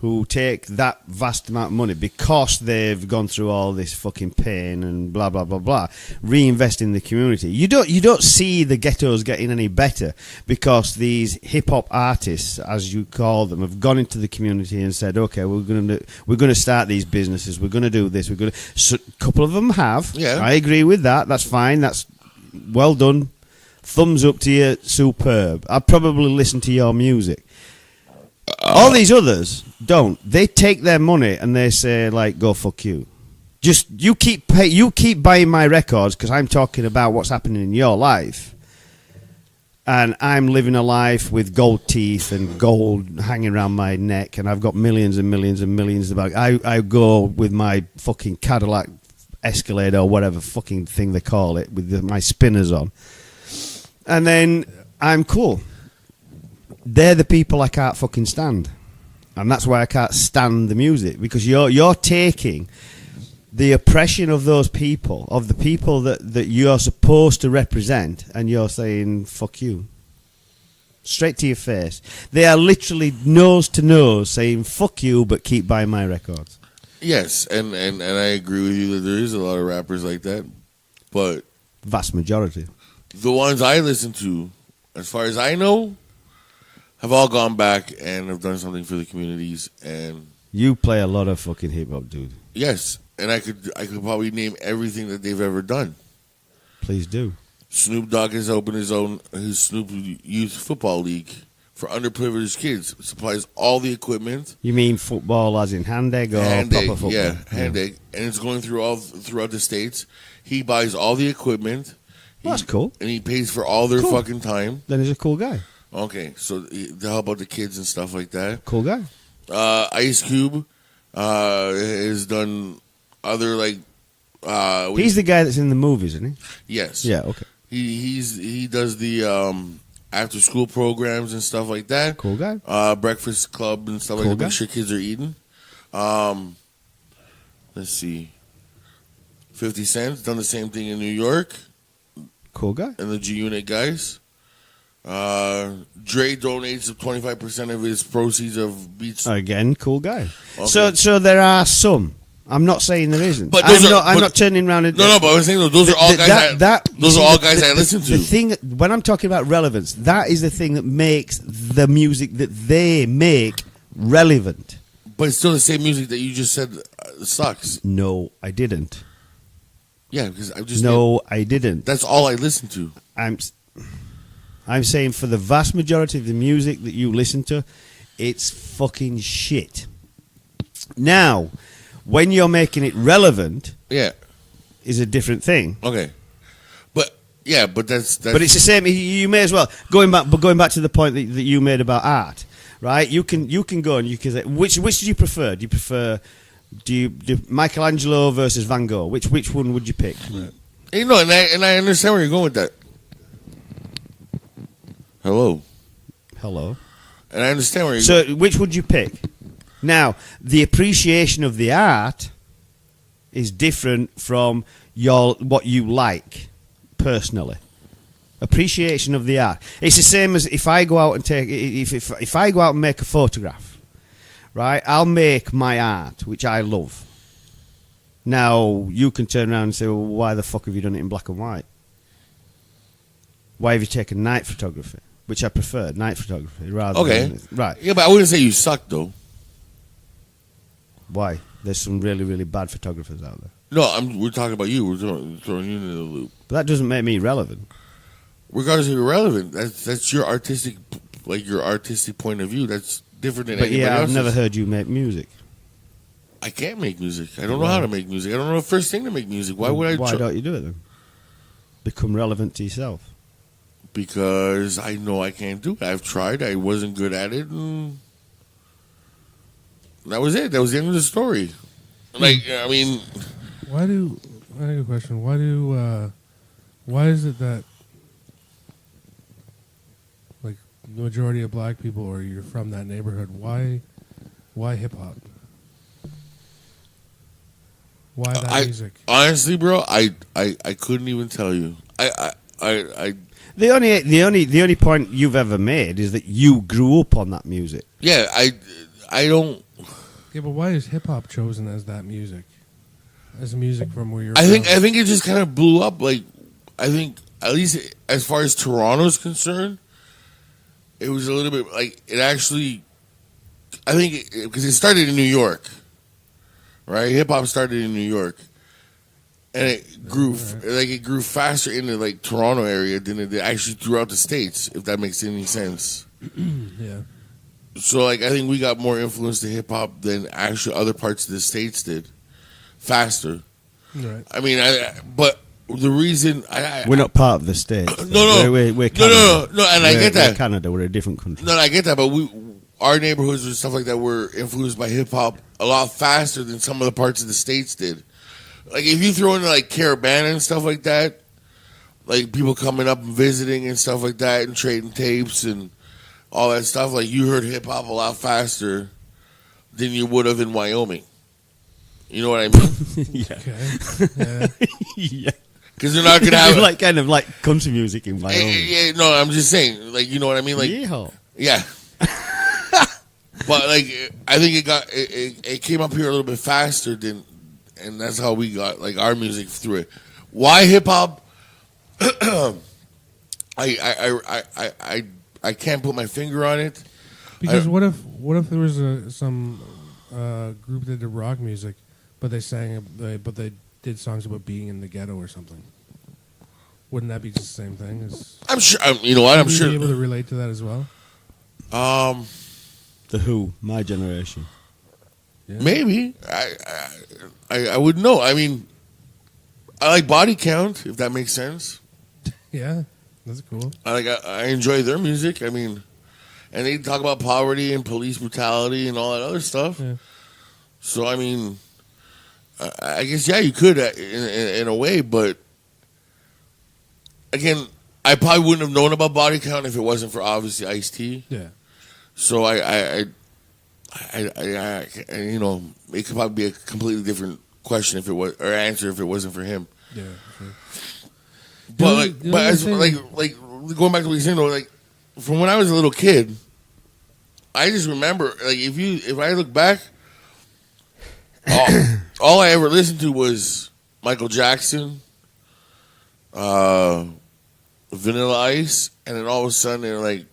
who take that vast amount of money because they've gone through all this fucking pain and blah blah blah blah, reinvest in the community. You don't see the ghettos getting any better because these hip hop artists, as you call them, have gone into the community and said, okay, we're gonna start these businesses, we're gonna do this, So, a couple of them have. Yeah. I agree with that. That's fine. That's well done. Thumbs up to you. Superb. I'd probably listen to your music. All these others don't. They take their money and they say, like, go fuck you. Just, you keep buying my records because I'm talking about what's happening in your life. And I'm living a life with gold teeth and gold hanging around my neck, and I've got millions and millions and millions of bags. I go with my fucking Cadillac Escalade or whatever fucking thing they call it, with my spinners on. And then I'm cool. They're the people I can't fucking stand. And that's why I can't stand the music, because you're taking the oppression of those people, of the people that you're supposed to represent, and you're saying, fuck you. Straight to your face. They are literally nose to nose saying, fuck you, but keep buying my records. Yes, and I agree with you that there is a lot of rappers like that. But Vast majority. the ones I listen to, as far as I know, have all gone back and have done something for the communities. And You play a lot of fucking hip-hop, dude. yes, and I could probably name everything that they've ever done. Please do. Snoop Dogg has opened his Snoop Youth Football League for underprivileged kids. Supplies all the equipment. You mean football as in hand egg or Hand proper egg, football? yeah, hand egg, and it's going throughout the states. He buys all the equipment. Well, that's cool. And he pays for all their Cool. fucking time. Then he's a cool guy. Okay, so to help out the kids and stuff like that. Cool guy. Ice Cube has done other like. He's the guy that's in the movies, isn't he? Yes. Yeah, okay. He does the after school programs and stuff like that. Cool guy. Breakfast club and stuff Cool like that. guy. Make sure kids are eating. Let's see. 50 Cent done the same thing in New York. Cool guy. And the G Unit guys. Dre donates 25% of his proceeds of beats. Again, cool guy. Okay. So there are some. I'm not saying there isn't. But I'm not turning around and No, but I was saying those are all guys. I listen to. The thing when I'm talking about relevance, that is the thing that makes the music that they make relevant. But it's still the same music that you just said sucks. No, I didn't. Yeah, because I just I didn't. That's all I listen to. I'm saying for the vast majority of the music that you listen to, it's fucking shit. Now, when you're making it relevant, yeah, is a different thing. Okay, but that's. But it's the same. You may as well going back to the point that you made about art, right? You can go and you can say which do you prefer? Do you Michelangelo versus Van Gogh? Which one would you pick? Right. You know, and I understand where you're going with that. Hello. And I understand where you're going. So, which would you pick? Now, the appreciation of the art is different from what you like personally. Appreciation of the art. It's the same as if I go out and if I go out and make a photograph, right? I'll make my art, which I love. Now, you can turn around and say, well, why the fuck have you done it in black and white? Why have you taken night photography? Which I prefer, night photography, rather than... Right. Yeah, but I wouldn't say you suck, though. Why? There's some really, really bad photographers out there. No, we're talking about you. We're throwing you into the loop. But that doesn't make me relevant. Regardless of irrelevant, that's your artistic point of view. That's different than anybody else's. I've never heard you make music. I can't make music. I don't know how to make music. I don't know the first thing to make music. Why would I? Why don't you do it then? Become relevant to yourself. Because I know I can't do it. I've tried. I wasn't good at it. And that was it. That was the end of the story. Like, I mean... I have a question. Why is it that, like, the majority of black people, or you're from that neighborhood, why hip-hop? Why that music? Honestly, bro, I couldn't even tell you. The only point you've ever made is that you grew up on that music. Yeah, I don't. Yeah, but why is hip hop chosen as that music? As music from where you're I from? think it just kind of blew up. Like, I think at least as far as Toronto's concerned, it was a little bit like it actually. I think because it started in New York, right? Hip hop started in New York. And it grew it grew faster in the like Toronto area than it did actually throughout the states, if that makes any sense. Yeah. So, like, I think we got more influence to hip hop than actually other parts of the states did, faster. Right. I mean, but the reason We're not part of the States. No, We're Canada. no, and I get that. We're Canada. We're a different country. No, I get that, but our neighborhoods and stuff like that were influenced by hip hop a lot faster than some of the parts of the states did. Like, if you throw in like Caravana and stuff like that, like people coming up and visiting and stuff like that, and trading tapes and all that stuff, like you heard hip hop a lot faster than you would have in Wyoming. You know what I mean? Yeah. Okay. Yeah. Yeah. Because they're not gonna have like kind of like country music in Wyoming. Yeah, no, I'm just saying, like, you know what I mean? Like, Yeehaw. yeah. But like, I think it came up here a little bit faster than, and that's how we got like our music through it. Why hip hop? I can't put my finger on it. Because what if there was some group that did rock music, but they did songs about being in the ghetto or something? Wouldn't that be just the same thing? I'm sure. You know what? I'm Would you sure. be able to relate to that as well? The Who, My Generation. Yeah. Maybe. I wouldn't know. I mean, I like Body Count, if that makes sense. Yeah, that's cool. I enjoy their music. I mean, and they talk about poverty and police brutality and all that other stuff. Yeah. So I mean, I guess yeah, you could in a way, but again, I probably wouldn't have known about Body Count if it wasn't for obviously Ice-T. Yeah. So I you know, it could probably be a completely different question if it was, or answer if it wasn't for him. Yeah. Sure. But like going back to what you're saying though, like from when I was a little kid, I just remember like if I look back, all I ever listened to was Michael Jackson, Vanilla Ice, and then all of a sudden they're like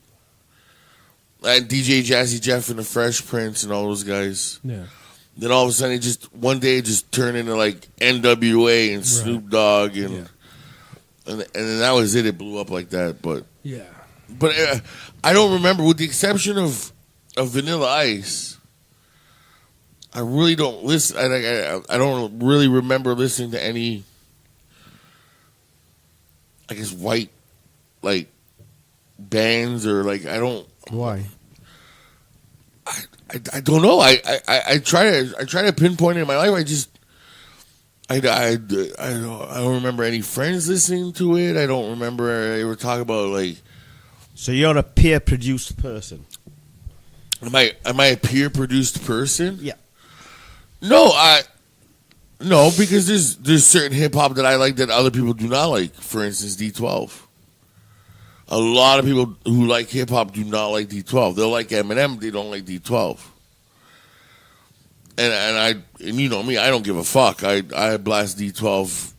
DJ Jazzy Jeff and the Fresh Prince and all those guys. Yeah. Then all of a sudden one day it just turned into like NWA and Snoop Dogg and then that was it. It blew up like that. But I don't remember, with the exception of Vanilla Ice. I really don't listen. I don't really remember listening to any, I guess, white like bands or like I don't. Why? I don't know. I try to pinpoint it in my life. I don't remember any friends listening to it. I don't remember they were talking about like. So you're a peer produced person. Am I a peer produced person? Yeah. No, because there's certain hip hop that I like that other people do not like. For instance, D12. A lot of people who like hip hop do not like D12. They'll like Eminem, they don't like D12. And you know me, I don't give a fuck. I blast D12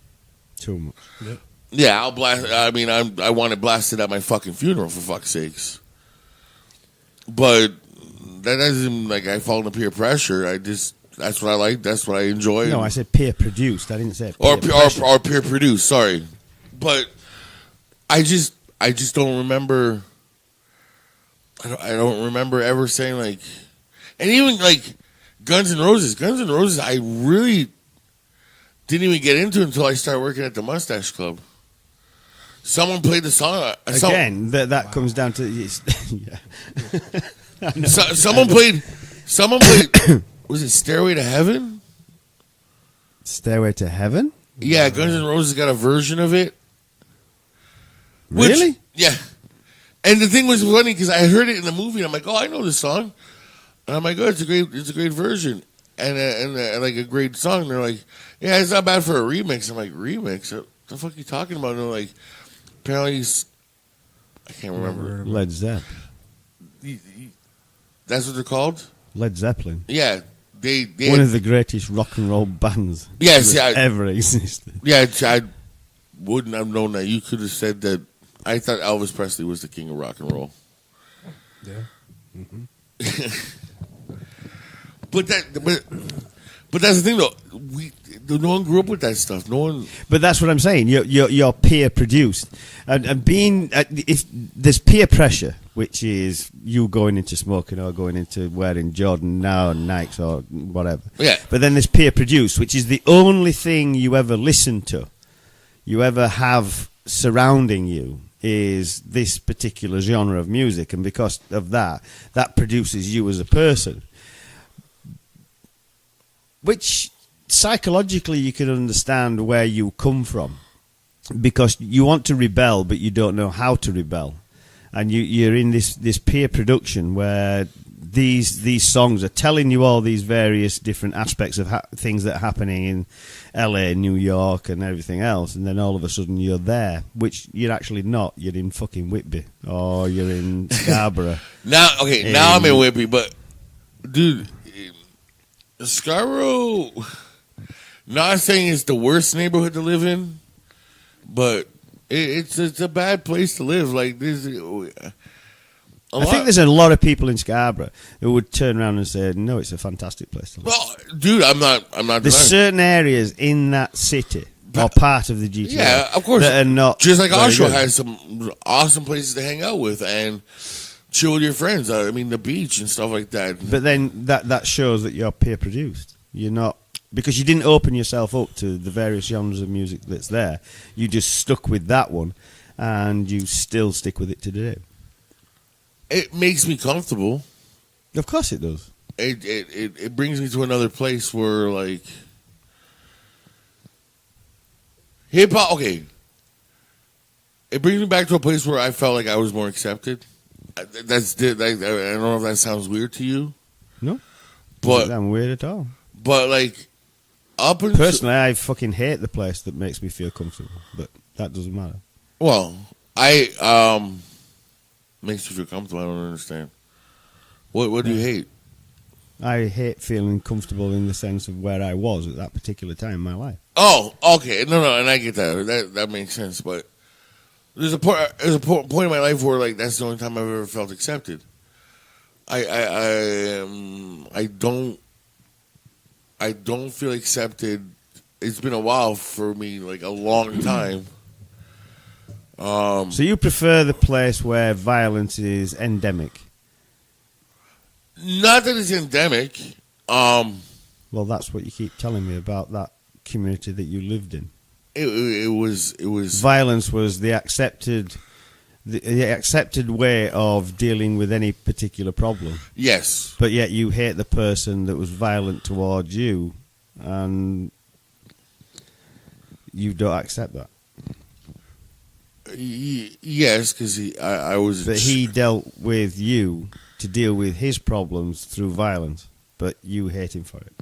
Too much. Yep. Yeah, I'll blast. I mean, I want it blasted at my fucking funeral, for fuck's sakes. But that doesn't like I fall into peer pressure. That's what I like. That's what I enjoy. No, I said peer produced. I didn't say or peer peer produced. Sorry, but I just don't remember. I don't remember ever saying like, and even like Guns N' Roses. Guns N' Roses, I really didn't even get into until I started working at the Mustache Club. Someone played the song again. That comes down to yeah. Someone played. Was it Stairway to Heaven? Stairway to Heaven? Yeah, Guns N' Roses got a version of it. Really? Yeah. And the thing was funny because I heard it in the movie and I'm like, oh, I know this song. And I'm like, oh, it's a great version and like a great song. And they're like, yeah, it's not bad for a remix. I'm like, remix? What the fuck are you talking about? And they're like, apparently, I can't remember. Led Zeppelin. That's what they're called? Led Zeppelin. Yeah. They one of the greatest rock and roll bands ever existed. Yeah, I wouldn't have known that. You could have said that. I thought Elvis Presley was the king of rock and roll. Yeah. Mm-hmm. But that's the thing, though. No one grew up with that stuff. No one. But that's what I'm saying. You're peer produced, and being if there's peer pressure, which is you going into smoking or going into wearing Jordan now and Nikes or whatever. Yeah. But then there's peer produced, which is the only thing you ever listen to, you ever have surrounding you, is this particular genre of music, and because of that, that produces you as a person. Which psychologically you can understand where you come from, because you want to rebel but you don't know how to rebel, and you're in this peer production where these songs are telling you all these various different aspects of things that are happening in LA, New York and everything else, and then all of a sudden you're there, which you're actually not. You're in fucking Whitby or you're in Scarborough. Now I'm in Whitby, but dude, Scarborough, not saying it's the worst neighborhood to live in, but it's a bad place to live. Like this, I think there's a lot of people in Scarborough who would turn around and say, "No, it's a fantastic place to live." Well, dude, I'm not. There's certain areas in that city or part of the GTA, yeah, of course, that are not just like very Oshawa good. has some awesome places to hang out with and chill with your friends. I mean, the beach and stuff like that. But then that shows that you're peer produced. You're not, because you didn't open yourself up to the various genres of music that's there. You just stuck with that one, and you still stick with it today. It makes me comfortable. Of course it does. It brings me to another place where, like, hip hop. Okay, it brings me back to a place where I felt like I was more accepted. I don't know if that sounds weird to you. No, but I'm weird at all. But like, up until Personally, I fucking hate the place that makes me feel comfortable, but that doesn't matter. well, makes you feel comfortable. I don't understand. What do you hate? I hate feeling comfortable in the sense of where I was at that particular time in my life. Oh, okay. No, and I get that. That makes sense. But there's a point in my life where, like, that's the only time I've ever felt accepted. I don't feel accepted. It's been a while for me, like a long time. So you prefer the place where violence is endemic? Not that it's endemic. Well, that's what you keep telling me about that community that you lived in. It was Violence was the accepted way of dealing with any particular problem. Yes. But yet you hate the person that was violent towards you, and you don't accept that. Yes, because I was. But he dealt with you to deal with his problems through violence, but you hate him for it.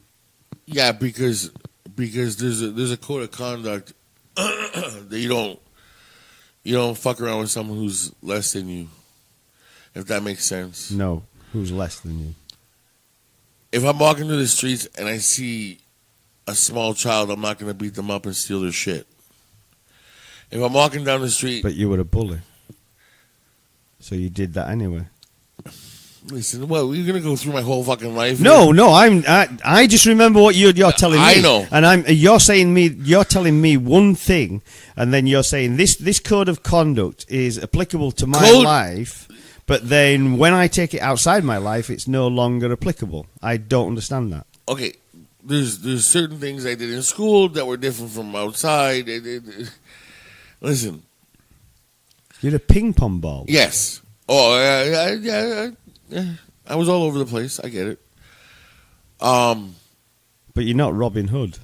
Yeah, because there's a code of conduct that you don't fuck around with someone who's less than you, if that makes sense. No, who's less than you? If I'm walking through the streets and I see a small child, I'm not going to beat them up and steal their shit. If I'm walking down the street... But you were a bully. So you did that anyway. Listen, what, you're going to go through my whole fucking life? No, I just remember what you're telling me. I know. And you're telling me one thing, and then you're saying this code of conduct is applicable to my life, but then when I take it outside my life, it's no longer applicable. I don't understand that. Okay, there's certain things I did in school that were different from outside. Listen. You're a ping pong ball. Yes. Oh, yeah. I was all over the place. I get it. But you're not Robin Hood.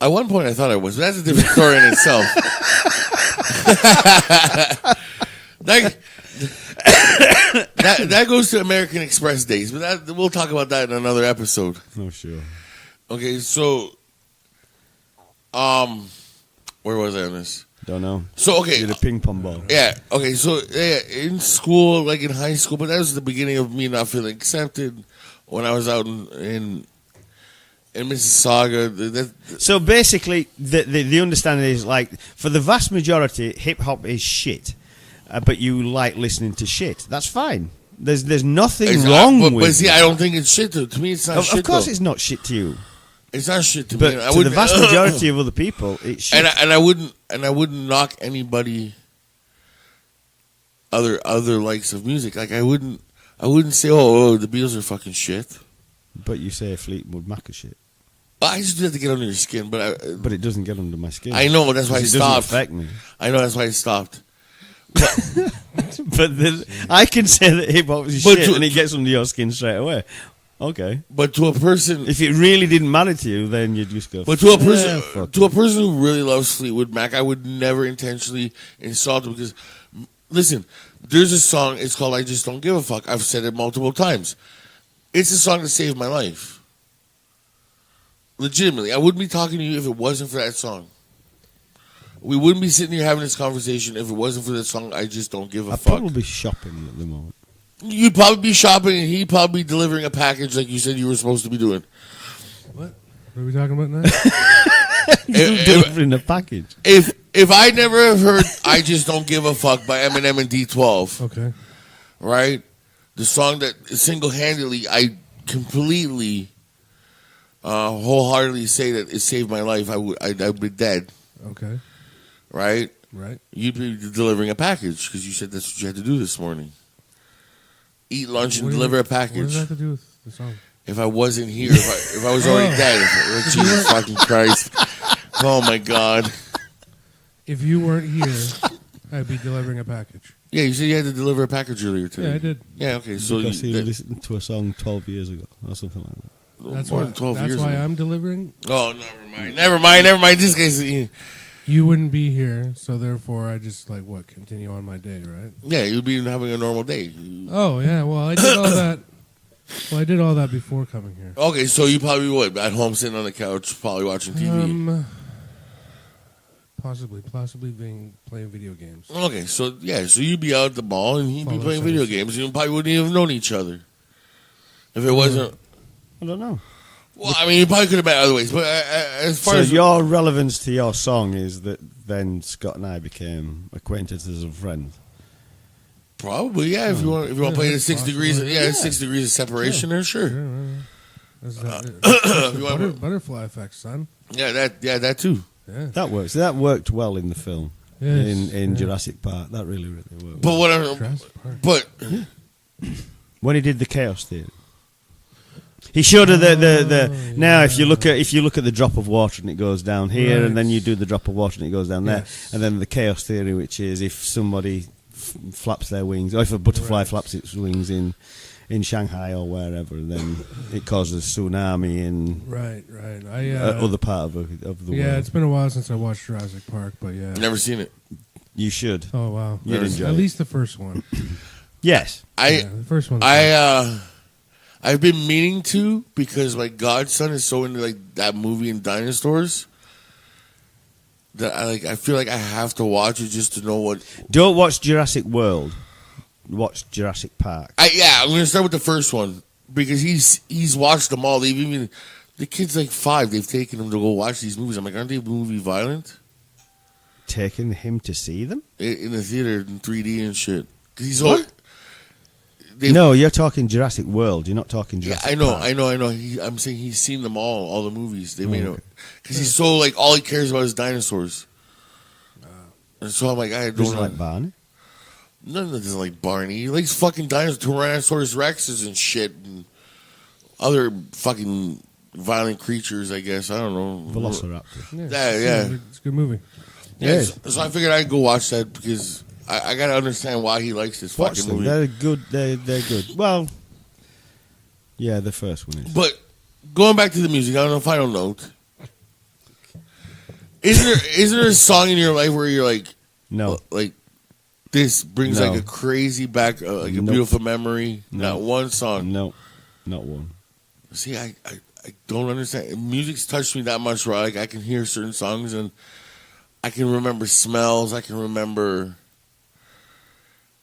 At one point, I thought I was. But that's a different story in itself. That goes to American Express days, but we'll talk about that in another episode. Oh, sure. Okay, so, where was I on this? Don't know. So, okay. You're a ping pong ball. Yeah, okay, so, yeah, in school, like in high school, but that was the beginning of me not feeling accepted when I was out in Mississauga. So basically, the understanding is, like, for the vast majority, hip-hop is shit. But you like listening to shit. That's fine. There's nothing wrong with it. But see, I don't think it's shit, though. To me, it's not shit, Of course though. It's not shit to you. It's not shit to But me. to the vast majority of other people, it's shit. And I wouldn't knock anybody other likes of music. Like I wouldn't say, oh, the Beatles are fucking shit. But you say Fleetwood Mac is shit. I just do that to get under your skin, but it doesn't get under my skin. I know, that's why I It doesn't stopped. affect me. I know, that's why I stopped. But I can say that hip hop is shit and it gets under your skin straight away. Okay. But to a person, if it really didn't matter to you, then you'd just go. But to a person who really loves Fleetwood Mac, I would never intentionally insult him because, listen, there's a song. It's called "I Just Don't Give a Fuck." I've said it multiple times. It's a song that saved my life. Legitimately, I wouldn't be talking to you if it wasn't for that song. We wouldn't be sitting here having this conversation if it wasn't for that song. I just don't give a I'd fuck. probably be shopping at the moment. You'd probably be shopping, and he'd probably be delivering a package like you said you were supposed to be doing. What are we talking about now? You're delivering a package. If I never have heard "I Just Don't Give a Fuck" by Eminem and D12, okay, right, the song that single-handedly I completely, wholeheartedly say that it saved my life, I'd be dead. Okay, right. You'd be delivering a package because you said that's what you had to do this morning. Eat lunch and deliver a package. What does that have to do with the song? If I wasn't here, if I was already dead, Jesus fucking Christ! Oh my God! If you weren't here, I'd be delivering a package. Yeah, you said you had to deliver a package earlier today. Yeah, I did. Yeah, okay. So because you listened to a song 12 years ago or something like that. That's more why. than 12 That's years why ago. I'm delivering. Oh, never mind. This guy's. You wouldn't be here, so therefore I just continue on my day, right? Yeah, you'd be having a normal day. Oh yeah, well I did all that. Well, I did all that before coming here. Okay, so you probably would at home sitting on the couch, probably watching TV. Possibly playing video games. Okay, so you'd be out at the mall and he'd be playing video games. You probably wouldn't even have known each other if it wasn't. I don't know. Well, I mean, you probably could have met other ways, but as far as your relevance to your song is that then Scott and I became acquaintances and friends. Probably, yeah. If you want to play the 6 degrees, 6 degrees of separation there, sure. Butterfly effect, son. Yeah, that too. Yeah. That works. That worked well in the film. Yes, in Jurassic Park, that really worked. But when he did the Chaos Theory, he showed her the now if you look at the drop of water and it goes down here, and then you do the drop of water and it goes down there, and then the Chaos Theory, which is if somebody flaps their wings, or if a butterfly flaps its wings in Shanghai or wherever, then it causes a tsunami in other part of the world. Yeah, it's been a while since I watched Jurassic Park, but yeah, never seen it. You should. Oh wow, you'd enjoy at it. least the first one. Yes, the first one. I've been meaning to because my godson is so into that movie and dinosaurs that I feel like I have to watch it just to know what. Don't watch Jurassic World. Watch Jurassic Park. I'm going to start with the first one because he's watched them all. They've even the kid's 5. They've taken him to go watch these movies. I'm like, aren't they movie violent? Taking him to see them in the theater in 3D and shit. Cause he's what? No, you're talking Jurassic World. You're not talking Jurassic Park. I know. I'm saying he's seen them all the movies. They made it. Because he's so, all he cares about is dinosaurs. And so I'm like, I don't Doesn't like Barney? None of them doesn't like Barney. He likes fucking dinosaurs, Tyrannosaurus Rexes and shit. And other fucking violent creatures, I guess. I don't know. Velociraptor. Yeah. It's a good movie. Yeah, so I figured I'd go watch that because I got to understand why he likes this fucking movie. They're good. They're good. Well, yeah, the first one is. But going back to the music, I don't know if I don't note. Is there a song in your life where you're like, no, this brings a crazy back, a beautiful memory? No. Not one song. No, not one. See, I don't understand. Music's touched me that much where I can hear certain songs and I can remember smells. I can remember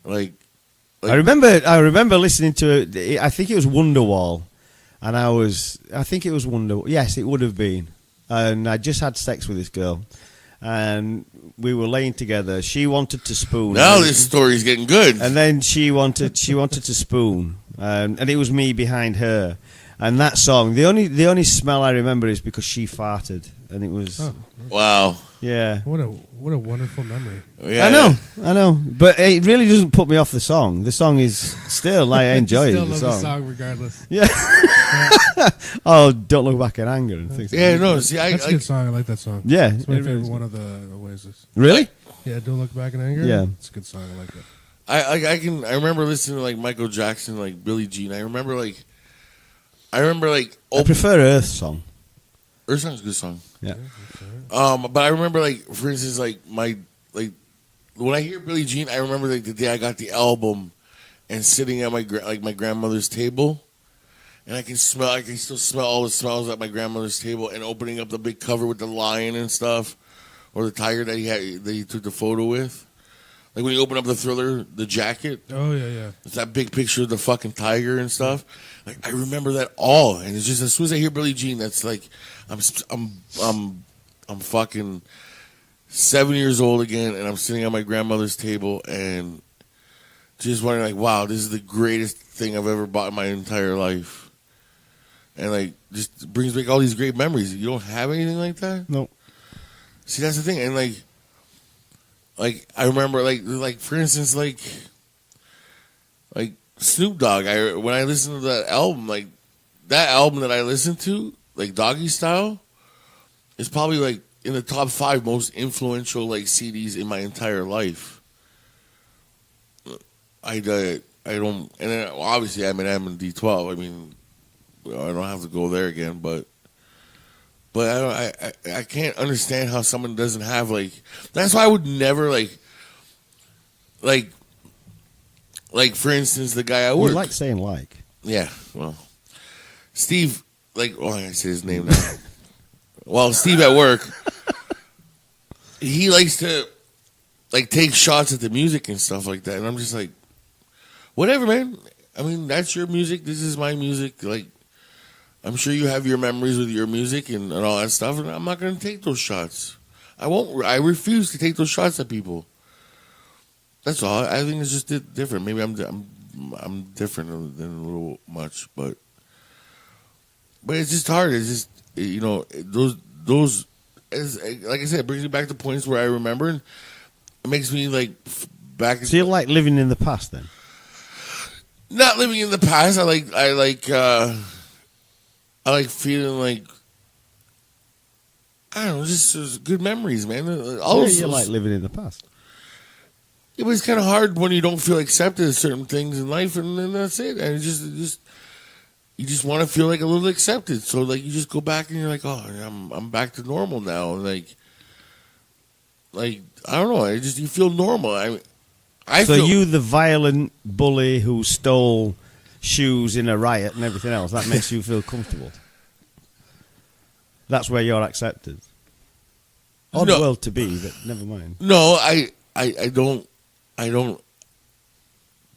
I remember listening to it. I think it was Wonderwall, and I think it was Wonderwall. Yes, it would have been. And I just had sex with this girl, and we were laying together. She wanted to spoon. Now this story's getting good. And then she wanted to spoon, and it was me behind her. And that song, the only smell I remember is because she farted, and it was Wow. yeah. What a wonderful memory. Yeah. I know, but it really doesn't put me off the song. The song is still like, I enjoy Still the love song. the song regardless. Yeah. Oh, don't look back in anger and things. Yeah, like that. no, see, That's a good song. I like that song. Yeah, It's my it really favorite is. one of the Oasis. Really? Yeah, Don't Look Back in Anger. Yeah. It's a good song. I like it. I remember listening to like Michael Jackson, like Billie Jean. I remember like I prefer Earth song. Earth Song's a good song. Yeah. But I remember like, for instance, like when I hear Billie Jean, I remember like the day I got the album and sitting at my grandmother's table, and I can still smell all the smells at my grandmother's table, and opening up the big cover with the lion and stuff, or the tiger that he took the photo with. Like when you open up the Thriller, the jacket. Oh yeah. It's that big picture of the fucking tiger and stuff. Like I remember that all, and it's just as soon as I hear Billie Jean, that's like I'm fucking 7 years old again, and I'm sitting at my grandmother's table and just wondering like, wow, this is the greatest thing I've ever bought in my entire life, and like just brings back all these great memories. You don't have anything like that? No. See, that's the thing, and like I remember like for instance like Snoop Dogg. When I listened to that album that I listened to, like Doggy Style, is probably like in the top 5 most influential like CDs in my entire life. I don't, and then obviously Eminem and D12. I mean, I don't have to go there again, but I can't understand how someone doesn't have like. That's why I would never like for instance the guy I We work. like saying like. Yeah, well, Steve, like, oh, I say his name now. Well, Steve at work, he likes to like take shots at the music and stuff like that, and I'm just like, whatever, man. I mean, that's your music. This is my music. Like, I'm sure you have your memories with your music and all that stuff, and I'm not going to take those shots. I won't. I refuse to take those shots at people. That's all. I think it's just different. Maybe I'm different than a little much, but it's just hard. It's just those like I said, it brings me back to points where I remember, and it makes me like back. So you like living in the past then? Not living in the past. I like feeling like, I don't know, just good memories, man. You like living in the past. It was kind of hard when you don't feel accepted at certain things in life, and then that's it. And you just want to feel like a little accepted. So like you just go back and you're like, oh, I'm back to normal now. And like I don't know. You feel normal. So you, the violent bully who stole shoes in a riot and everything else, that makes you feel comfortable. That's where you're accepted. Odd world to be, but never mind. No, I don't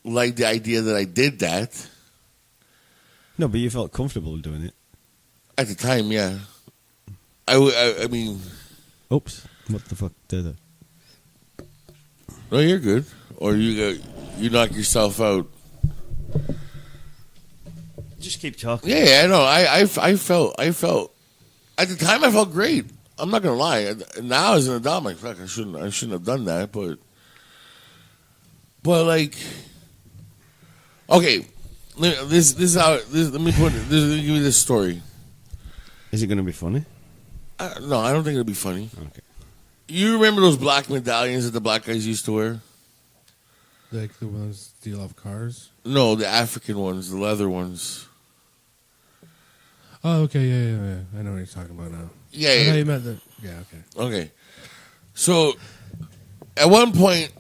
like the idea that I did that. No, but you felt comfortable doing it. At the time, yeah. I mean... Oops. What the fuck did I? No, you're good. Or you knock yourself out. Just keep talking. Yeah, I know. I felt... At the time, I felt great. I'm not going to lie. Now, as an adult, I'm like, fuck, I shouldn't have done that, but like... Okay. This is how. Let me give you this story. Is it going to be funny? No, I don't think it'll be funny. Okay. You remember those black medallions that the black guys used to wear? Like the ones steal off cars? No, the African ones, the leather ones. Oh, okay, yeah. I know what you're talking about now. Yeah, I yeah. thought you meant the. Yeah, okay. Okay. So, at one point,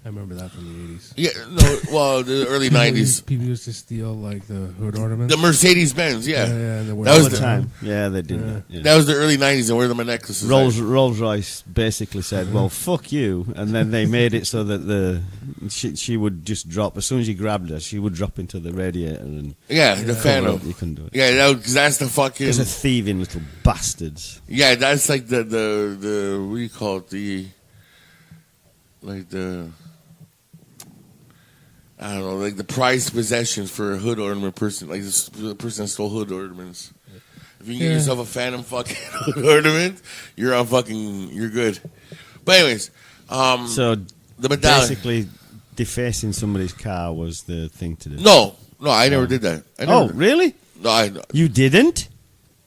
I remember that from the 80s. yeah, no, well, the early 90s. People used to steal like the hood ornaments. The Mercedes Benz, yeah. and That was All the the time. Yeah, they did that. Yeah. That was the early 90s, and wear them in necklaces. Rolls Royce basically said, "Well, fuck you," and then they made it so that she would just drop as soon as you grabbed her, she would drop into the radiator and Yeah, the Phantom. You couldn't do it. Yeah, that's the fucking. Those are thieving little bastards. Yeah, that's like the what do you call it? I don't know, like the prized possessions for a hood ornament person, like the person that stole hood ornaments. If you can get yourself a Phantom fucking ornament, you're good. But anyways, So the medallion. basically, defacing somebody's car was the thing to do. No, I never did that. Really? No, You didn't?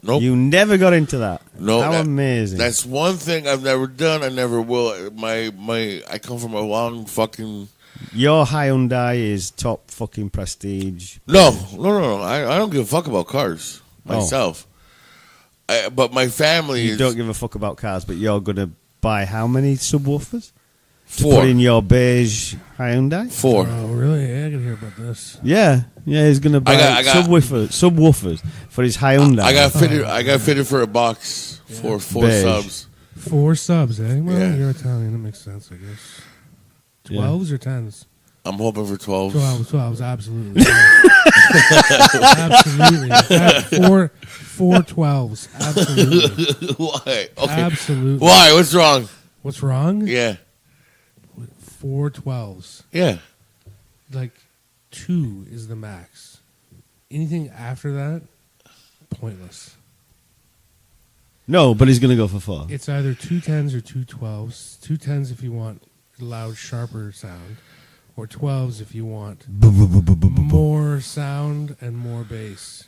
nope. You never got into that? No, How amazing. That's one thing I've never done. I never will. I come from a long fucking. Your Hyundai is top fucking prestige. No. I don't give a fuck about cars myself. But my family You is don't give a fuck about cars, but you're going to buy how many subwoofers? To 4. put in your beige Hyundai? 4. Oh, really? Yeah, I can hear about this. Yeah, he's going to buy I got- subwoofers for his Hyundai. I got fitted for a box for 4 Beige. subs. 4 subs, eh? Well, Yeah. you're Italian. That makes sense, I guess. 12s or 10s? I'm hoping for 12. 12s, absolutely. Absolutely. 4 12s, absolutely. Why? Okay. Absolutely. Why? What's wrong? What's wrong? Yeah. 4 12s. Yeah. Like 2 is the max. Anything after that, pointless. No, but he's going to go for 4. It's either 2 10s or 2 12s. 2 10s if you want loud, sharper sound, or 12s if you want more sound and more bass,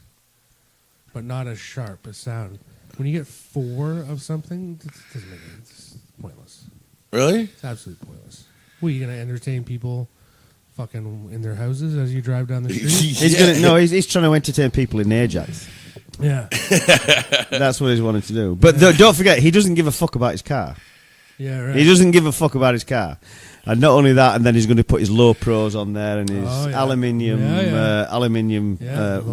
but not as sharp a sound. When you get 4 of something, it doesn't make it. It's pointless. Really? It's absolutely pointless. What, are you going to entertain people fucking in their houses as you drive down the street? He's trying to entertain people in Ajax. Yeah. That's what he's wanting to do. But don't forget, he doesn't give a fuck about his car. Yeah, right. He doesn't give a fuck about his car. And not only that, and then he's going to put his low pros on there and his aluminium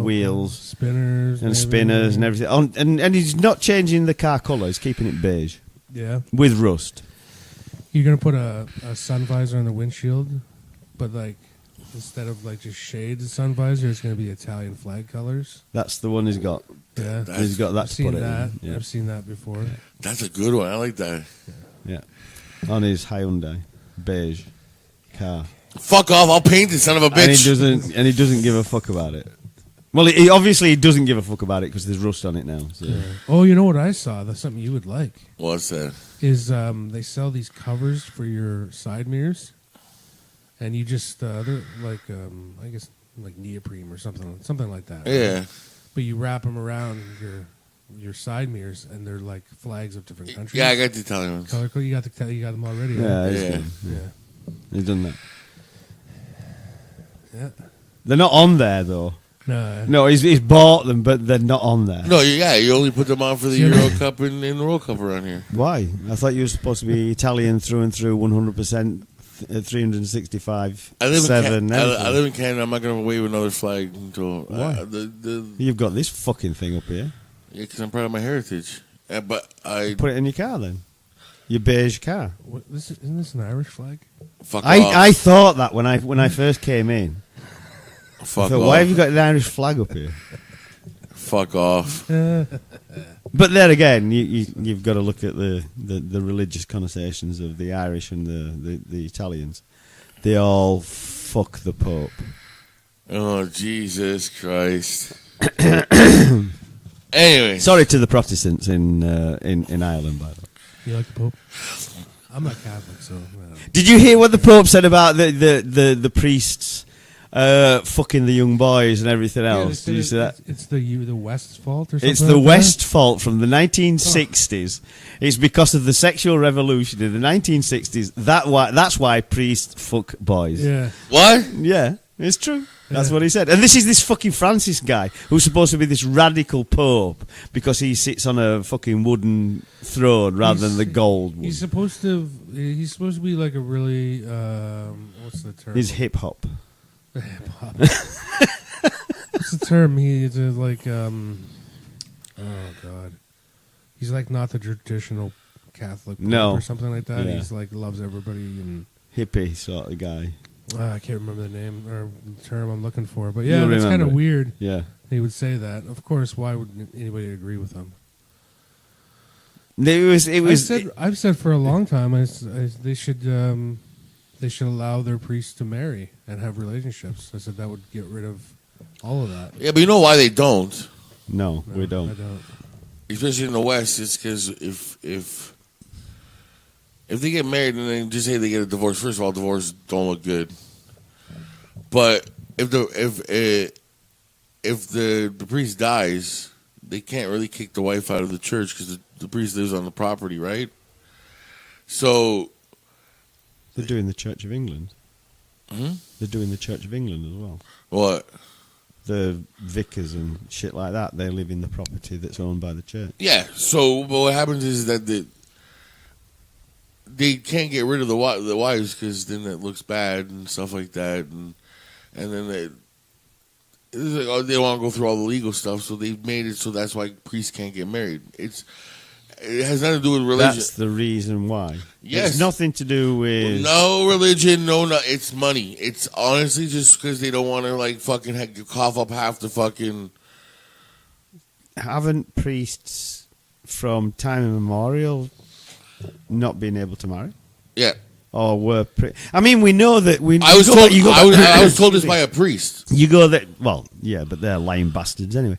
wheels, spinners, and spinners and everything. And he's not changing the car colour. He's keeping it beige Yeah. with rust. You're going to put a sun visor on the windshield, but like instead of like just shades sun visor, it's going to be Italian flag colors. That's the one he's got. Yeah. He's got that I've to seen put it that. in. Yeah. I've seen that before. That's a good one. I like that. Yeah. On his Hyundai beige car. Fuck off! I'll paint it, son of a bitch. And he doesn't give a fuck about it. Well, he obviously doesn't give a fuck about it because there's rust on it now. So. Yeah. Oh, you know what I saw? That's something you would like. What's that? Is they sell these covers for your side mirrors, and you just they're like I guess like neoprene or something like that. Yeah. But you wrap them around your side mirrors, and they're like flags of different countries. Yeah, I got the Italian ones. Color code. You got them already. Yeah, right? he's Yeah. good. Yeah. He's done that. Yeah. They're not on there though. No. No, he's bought them, but they're not on there. No, you only put them on for the Euro Cup and the World Cup around here. Why? I thought you were supposed to be Italian through and through, 100%, 365, I live 7. in I everything. live in Canada. I'm not going to wave another flag until Why? You've got this fucking thing up here. because I'm proud of my heritage. But I Put it in your car then. Your beige car. What, isn't this an Irish flag? fuck off. I thought that when I first came in. Fuck I thought, off. why have you got an Irish flag up here? Fuck off. But then again, you've got to look at the religious connotations of the Irish and the Italians. They all fuck the Pope. Oh Jesus Christ. Anyway, Sorry to the Protestants in Ireland, by the way. You like the Pope? I'm not Catholic, so. Did you hear what the Pope said about the priests fucking the young boys and everything else? Did you see that? It's the West's fault or something? It's the like West fault from the 1960s. It's because of the sexual revolution in the 1960s. That's why priests fuck boys. That? Yeah. what? Yeah, it's true. That's Yeah. what he said. And this is this fucking Francis guy who's supposed to be this radical pope because he sits on a fucking wooden throne rather than the gold one. He's supposed to be like a really what's the term? He's hip hop. Hip hop. What's the term? He's like oh god, he's like not the traditional Catholic pope No. or something like that. Yeah. He's like loves everybody and Hippie sort of guy. I can't remember the name or the term I'm looking for. But yeah, You'll that's kind remember of it. weird. Yeah. He would say that. Of course, why would anybody agree with him? It was. I've said for a long time they should allow their priests to marry and have relationships. I said that would get rid of all of that. Yeah, but you know why they don't? no, we I don't. don't. especially in the West, it's because if they get married and then just say they get a divorce, first of all, divorces don't look good. But if the priest dies, they can't really kick the wife out of the church because the priest lives on the property, right? So They're doing the Church of England. Hmm? They're doing the Church of England as well. what? The vicars and shit like that, they live in the property that's owned by the church. Yeah. So but what happens is that they can't get rid of the wives because then it looks bad and stuff like that, and then it's like, oh, they want to go through all the legal stuff, so they've made it so that's why priests can't get married. It has nothing to do with religion. That's the reason why. Yes. It's nothing to do with... No religion, no, it's money. It's honestly just because they don't want to like fucking cough up half the fucking. Haven't priests from time immemorial not been able to marry? Yeah, Or were... I mean, we know that... I was told. I was told this by a priest. You go that... Well, yeah, but they're lying bastards anyway.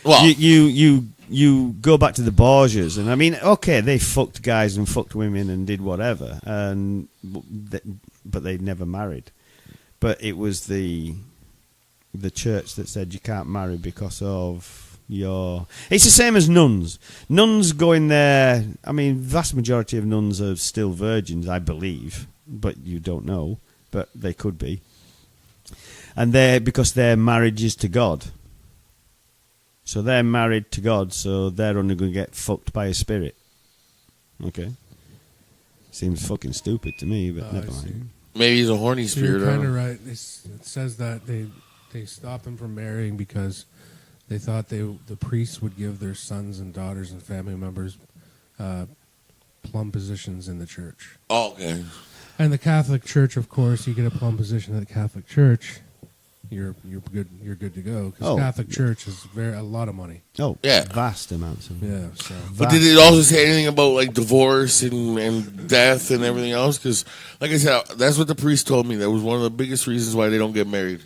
Well, You go back to the Borgias, and I mean, okay, they fucked guys and fucked women and did whatever, but they never married. But it was the church that said you can't marry because of your... It's the same as nuns. Nuns go in there... I mean, vast majority of nuns are still virgins, I believe, but you don't know, but they could be. And because their marriage is to God. So they're married to God, so they're only going to get fucked by a spirit. Okay. Seems fucking stupid to me, but never mind. maybe he's a horny So spirit. you're I kind don't of know. right. It says that they stopped him from marrying because they thought the priests would give their sons and daughters and family members plum positions in the church. Oh, okay. And the Catholic Church, of course, you get a plum position at the Catholic Church, you're good to go, because Oh. Catholic Church is a lot of money. Oh, Yeah. vast amounts of Yeah, so But did it also say anything about like divorce and death and everything else? Because, like I said, that's what the priest told me. That was one of the biggest reasons why they don't get married.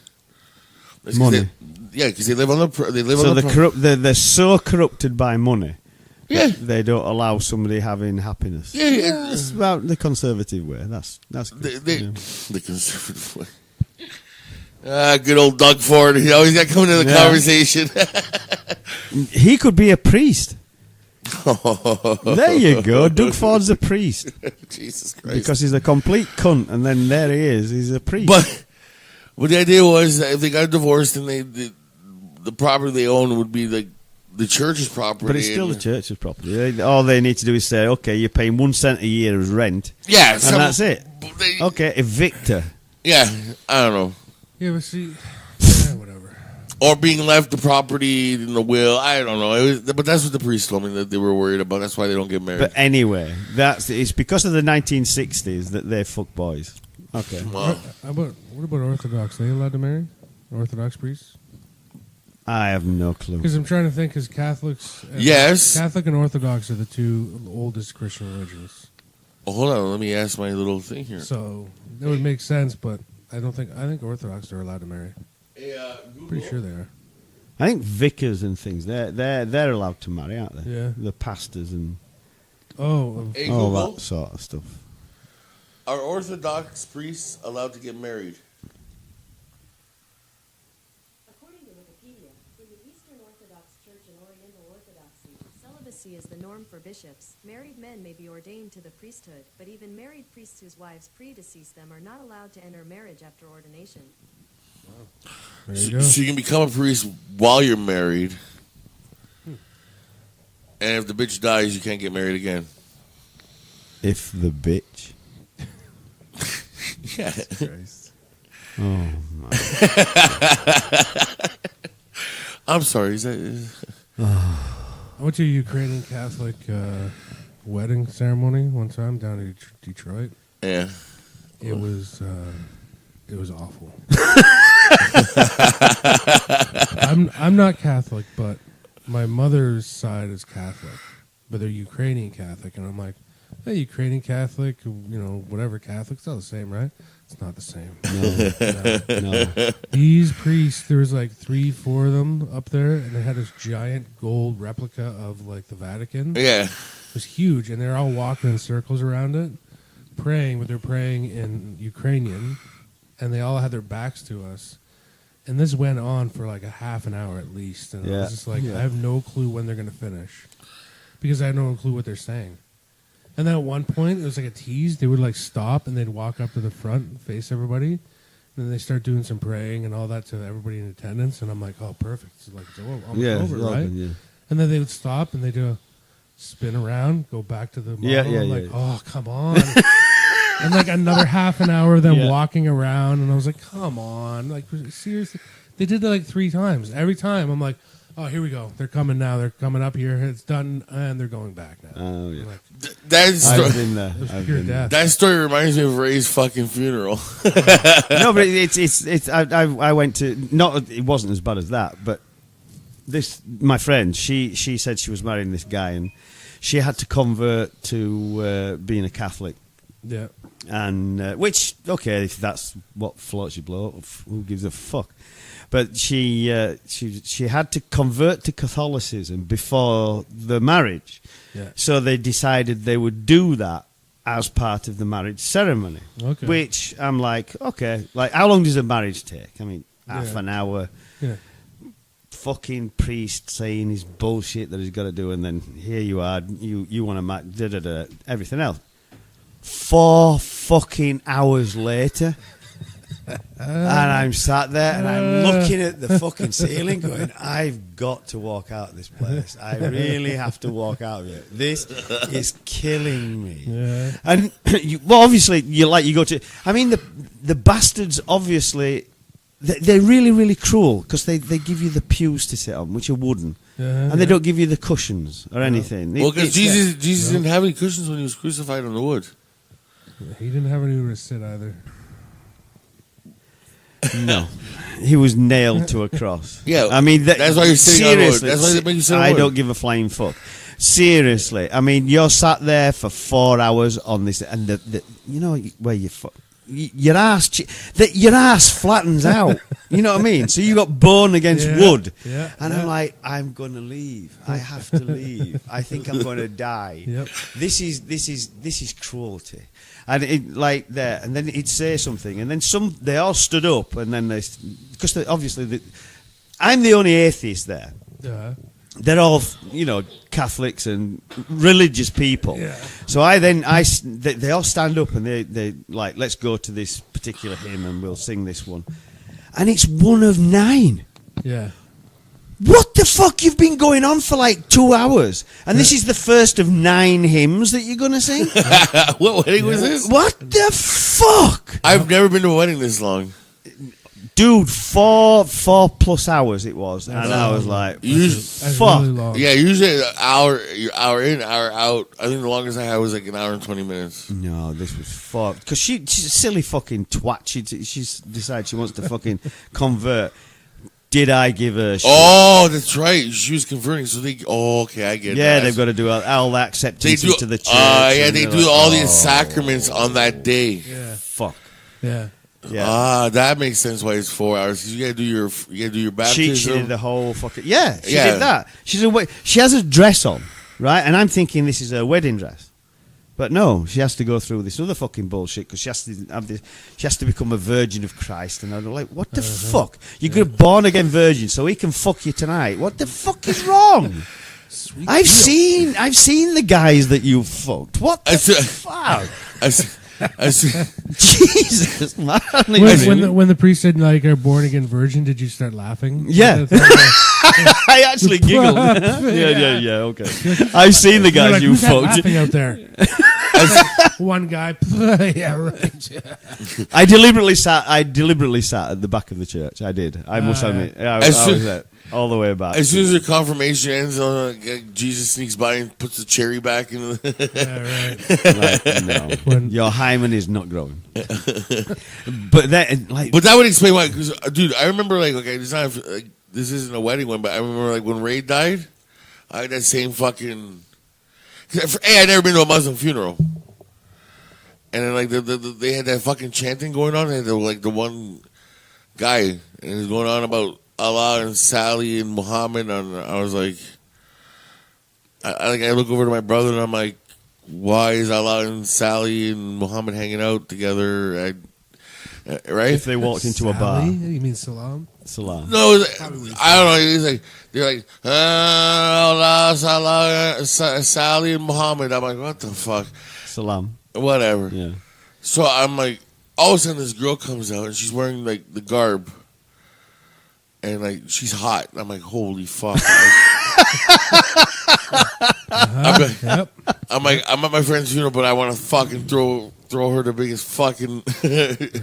It's 'cause Money. because they live on the. So they're so corrupted by money. Yeah. They don't allow somebody having happiness. Yeah. That's about the conservative way. That's good. Yeah. The conservative way. Good old Doug Ford. He always got coming to the Yeah. conversation. He could be a priest. There you go. Doug Ford's a priest Jesus Christ. because he's a complete cunt, and then there he is. He's a priest. But the idea was that if they got divorced, then the property they own would be like the church's property. But it's still the church's property. All they need to do is say, okay, you're paying 1 cent a year as rent, Yeah, and that's it. They, Okay, evictor. Yeah, I don't know. yeah, but see, yeah, whatever. Or being left the property in the will. I don't know. But that's what the priest told me that they were worried about. That's why they don't get married. But anyway, it's because of the 1960s that they fuck boys. Okay. Wow. What about Orthodox? Are they allowed to marry? Orthodox priests? I have no clue. Because I'm trying to think, because Catholics, Yes. Catholic and Orthodox are the two oldest Christian religions. Oh, hold on. Let me ask my little thing here. So that would make sense, but I think Orthodox are allowed to marry. Pretty sure they are. I think vicars and things they're allowed to marry, aren't they? Yeah. The pastors and Oh, Hey, all Google, that sort of stuff. are Orthodox priests allowed to get married? According to Wikipedia, in the Eastern Orthodox Church and Oriental Orthodoxy, celibacy is the norm for bishops. Married men may be ordained to the priesthood, but even married priests whose wives predeceased them are not allowed to enter marriage after ordination. there you go. So you can become a priest while you're married. And if the bitch dies, you can't get married again. If the bitch. Yeah. Oh my. I'm sorry. Is that? I went to a Ukrainian Catholic wedding ceremony one time down in Detroit. Yeah. It was awful. I'm not Catholic, but my mother's side is Catholic, but they're Ukrainian Catholic, and I'm like, a Ukrainian Catholic, whatever Catholic, it's all the same, right? It's not the same. No. These priests, there was like 3-4 of them up there, and they had this giant gold replica of like the Vatican. Yeah. It was huge, and they're all walking in circles around it, praying, but they're praying in Ukrainian, and they all had their backs to us. And this went on for like a half an hour at least, and I was just like, I have no clue when they're going to finish, because I have no clue what they're saying. And then at one point, it was like a tease. They would like stop, and they'd walk up to the front and face everybody, and then they start doing some praying and all that to everybody in attendance, and I'm like, oh, perfect. It's like, it's almost over, right? Yeah. And then they would stop, and they do a spin around, go back to the model. I'm like, oh, come on. And like another half an hour of them walking around, and I was like, come on. Like, seriously? They did that like 3 times. Every time, I'm like, oh, here we go. They're coming now. They're coming up here. It's done, and they're going back now. Oh, yeah. Like, I've been there. it was pure death. That story reminds me of Ray's fucking funeral. No, but it's. I went to. Not. It wasn't as bad as that, but my friend, she said she was marrying this guy, and she had to convert to being a Catholic. Yeah. And which, okay, if that's what floats your boat, who gives a fuck? But she had to convert to Catholicism before the marriage. Yeah. So they decided they would do that as part of the marriage ceremony. Okay. Which I'm like, okay, like how long does a marriage take? I mean, half an hour. Yeah. Fucking priest saying his bullshit that he's got to do, and then here you are, you want to everything else. 4 fucking hours later, and I'm sat there and I'm looking at the fucking ceiling going, I've got to walk out of this place. I really have to walk out of it. This is killing me. Yeah. And obviously you go to, I mean, the bastards obviously, they're really, really cruel, because they give you the pews to sit on, which are wooden. And they don't give you the cushions or anything. Well, because Jesus didn't have any cushions when he was crucified on the wood. He didn't have anywhere to sit either. No, he was nailed to a cross. Yeah, I mean that's why you're sitting on the wood. seriously. That's why they make you sit on I wood. don't give a flying fuck. Seriously, I mean, you're sat there for 4 hours on this, and the you know where your ass flattens out. You know what I mean? So you got bone against wood, and I'm like, I'm gonna leave. I have to leave. I think I'm gonna die. Yep. This is cruelty. And it like there, and then he'd say something, and then they all stood up, and then because obviously I'm the only atheist there. Yeah. They're all, Catholics and religious people. Yeah. So they all stand up and they like, let's go to this particular hymn and we'll sing this one, and it's one of 9. Yeah. What the fuck? You've been going on for like 2 hours, and this is the first of 9 hymns that you're gonna sing. What wedding was this? What the fuck? I've never been to a wedding this long. Dude, 4+ hours it was, and I was like, That's fuck. really long. Yeah, usually an hour in, hour out. I think the longest I had was like an hour and 20 minutes. No, this was fucked. Because she's a silly fucking twat. She's decided she wants to fucking convert. Did I give her shit? Oh, that's right. She was converting, so okay, I get it. Yeah, they've got to do all that acceptance into the church. Yeah, they and do they're all like, these sacraments on that day. Yeah. Fuck. Yeah. Yeah. That makes sense why it's 4 hours. 'Cause you gotta do your baptism. She did the whole fucking... Yeah, she Yeah. did that. She has a dress on, right? And I'm thinking this is her wedding dress. But no, she has to go through this other fucking bullshit, because she has to become a virgin of Christ. And I'm like, what the fuck? You're a born-again virgin, so he can fuck you tonight. What the fuck is wrong? I've seen the guys that you fucked. What the fuck? Jesus, man. When the priest said, like, a born again virgin, did you start laughing? Yeah. I actually giggled. yeah, okay. I've seen the guys like, you who's that fucked. laughing out there? One guy. Yeah, right. I deliberately sat at the back of the church. I did. I must admit. I was there all the way back. As soon as the confirmation ends, Jesus sneaks by and puts the cherry back in the... Yeah, right. No, your hymen is not growing. But that would explain why. Because, dude, I remember this isn't a wedding one, but I remember when Ray died, I had that same fucking. I'd never been to a Muslim funeral. And then like they had that fucking chanting going on. They had like the one guy and he's going on about Allah and Sally and Muhammad. And I was like, I look over to my brother and I'm like, why is Allah and Sally and Muhammad hanging out together? Right? If they walked into a bar. Sally? You mean Salam? Salam. No, I don't know. He's like, they're like, Allah, Salah, Sally and Muhammad. I'm like, what the fuck? Salam. Whatever. Yeah. So I'm like, all of a sudden this girl comes out and she's wearing like the garb. And like, she's hot. I'm like, holy fuck. Yep. I'm like, I'm at my friend's funeral, but I want to fucking throw her the biggest fucking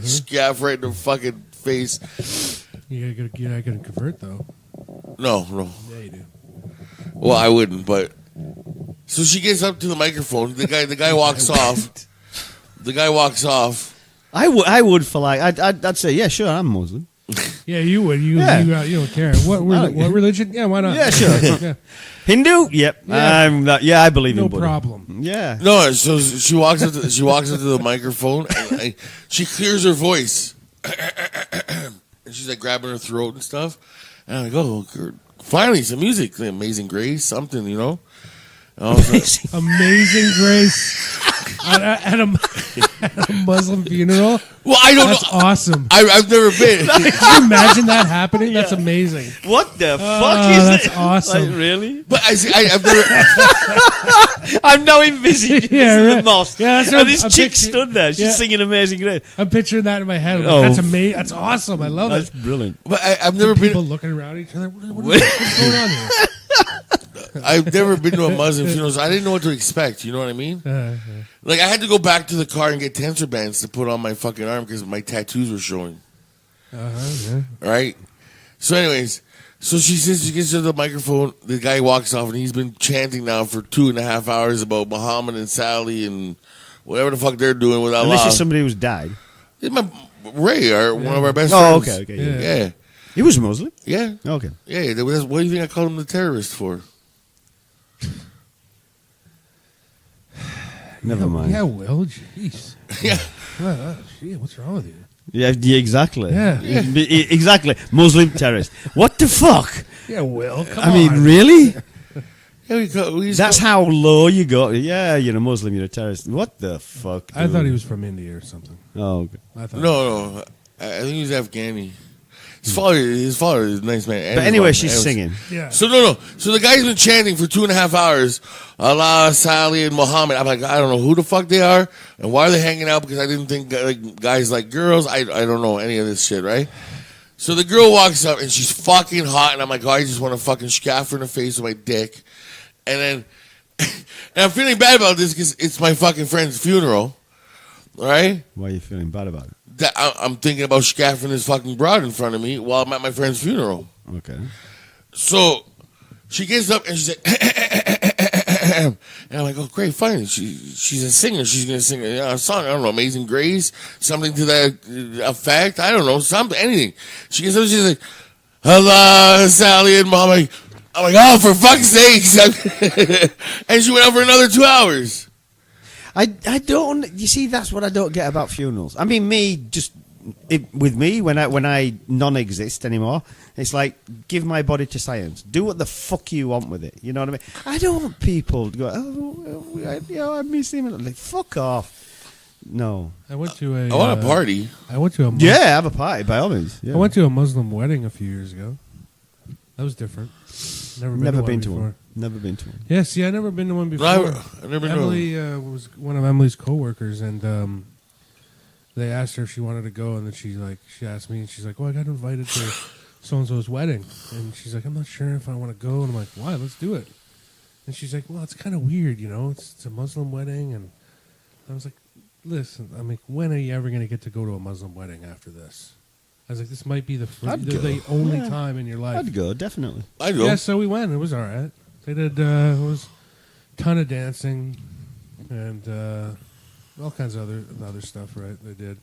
scaff right in her fucking face. You're not gonna convert though. No. Yeah, you do. Well, I wouldn't, but so she gets up to the microphone. The guy walks off. The guy walks off. I would for like I'd say yeah, sure, I'm Muslim. Yeah, you would. You don't care. What religion? Yeah, why not? Yeah, sure. Yeah. Hindu? Yep. Yeah. I believe No in Buddha. problem. Yeah. No, so she walks into the microphone and she clears her voice, and she's like grabbing her throat and stuff. And I'm like, oh, finally some music, the Amazing Grace, something, you know. And I was like, Amazing Grace at a Muslim funeral. well, I don't That's know. awesome. I've never been. Can you imagine that happening? That's amazing. What the fuck is That's it? awesome. Like, really? But I've never. I'm now envisaging Yeah, this in right. the mosque. Yeah, that's and what this I'm chick picturing. stood there. She's Yeah. singing Amazing Grace. I'm picturing that in my head. I'm like, Oh. that's amazing. That's awesome. I love That's it. brilliant. But I've never People been. looking around at each other. What's going on here? I've never been to a Muslim funeral, so I didn't know what to expect. You know what I mean? Like I had to go back to the car and get tensor bands to put on my fucking arm because my tattoos were showing. Yeah. Right? So anyways, so she says she gets to the microphone, the guy walks off and he's been chanting now for 2.5 hours about Muhammad and Sally and whatever the fuck they're doing with Allah. And this is somebody who's died. It's my Ray, one of our best Oh, friends. okay. Yeah. He was Muslim. Yeah. Okay. Yeah. What do you think I called him the terrorist for? Never mind. Yeah, Will. Jeez. Yeah. Shit, what's wrong with you? Yeah, exactly. Yeah. Exactly. Muslim terrorist. What the fuck? Yeah, Will. Come I mean, on. really? Yeah, That's how low you go. Yeah, you're a Muslim, you're a terrorist. What the fuck? I dude? thought he was from India or something. Oh, okay. I thought. No. I think he's Afghani. His father is a nice man. And But his anyway, mom. she's singing. Yeah. So no. So the guy's been chanting for 2.5 hours, Allah, Sally, and Muhammad. I'm like, I don't know who the fuck they are and why are they hanging out because I didn't think like guys like girls. I don't know any of this shit, right? So the girl walks up and she's fucking hot, and I'm like, oh, I just want to fucking scaff her in the face with my dick, and then and I'm feeling bad about this because it's my fucking friend's funeral, all right? Why are you feeling bad about it? That I'm thinking about scaffing this fucking broad in front of me while I'm at my friend's funeral. Okay. So she gets up and she's like, and I'm like, oh, great, fine. She's a singer. She's going to sing a song. I don't know, Amazing Grace, something to that effect. I don't know, something, anything. She gets up and she's like, hello, Sally and Mom. I'm like, oh, for fuck's sakes. And she went on for another 2 hours. I don't. You see, that's what I don't get about funerals. I mean, with me when I non-exist anymore, it's like give my body to science. Do what the fuck you want with it. You know what I mean? I don't want people to go. I miss him. Like, fuck off. No. I went to a. I want a party. I went to a. Yeah, have a party by all means. Yeah. I went to a Muslim wedding a few years ago. That was different. Never been to one before. Never been to one. Yeah, see, I never been to one before. I've never known. Emily was one of Emily's coworkers, and they asked her if she wanted to go, and then she asked me, and she's like, "Oh, I got invited to so and so's wedding," and she's like, "I'm not sure if I want to go," and I'm like, "Why? Let's do it." And she's like, "Well, it's kind of weird, you know. It's a Muslim wedding," and I was like, "Listen, I'm like, when are you ever going to get to go to a Muslim wedding after this?" I was like, "This might be the only time in your life." I'd go, definitely. I'd go. Yeah, so we went. It was all right. They did. It was a ton of dancing and all kinds of other stuff. Right? They did.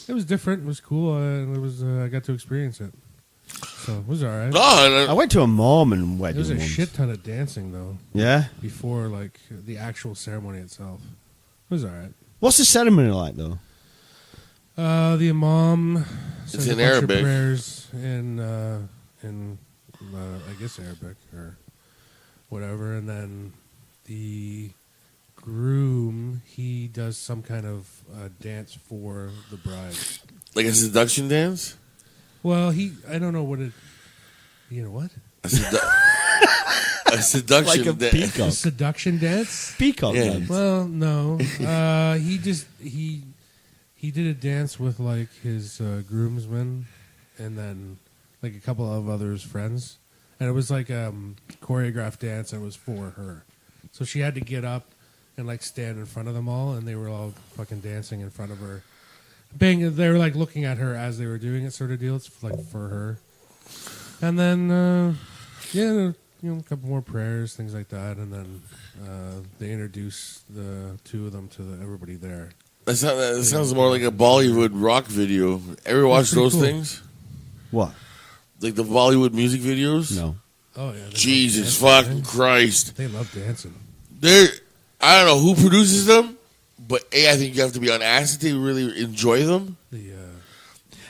It was different. It was cool. And it was. I got to experience it. So it was all right. I went to a Mormon There wedding. was a once. shit ton of dancing though Yeah. before like the actual ceremony itself. It was all right. What's the ceremony like, though? The imam It's says in a bunch Arabic. of prayers in I guess Arabic or whatever, and then the groom, he does some kind of dance for the bride. Like a seduction dance? Well, I don't know what it. You know what? A seduction Like a dance. A peacock. seduction dance? Peacock Yeah. dance. Well, no. He did a dance with like his groomsmen, and then like a couple of others friends, and it was like choreographed dance, and it was for her. So she had to get up and like stand in front of them all, and they were all fucking dancing in front of her. They were like looking at her as they were doing it, sort of deal. It's like for her. And then, a couple more prayers, things like that, and then they introduce the two of them to everybody there. That sounds more like a Bollywood rock video. Ever watch pretty those cool. things? What? Like the Bollywood music videos? No. Oh yeah, they Jesus love fucking dancing, Christ. man. They love dancing. I don't know who produces them, but I think you have to be on acid to really enjoy them. The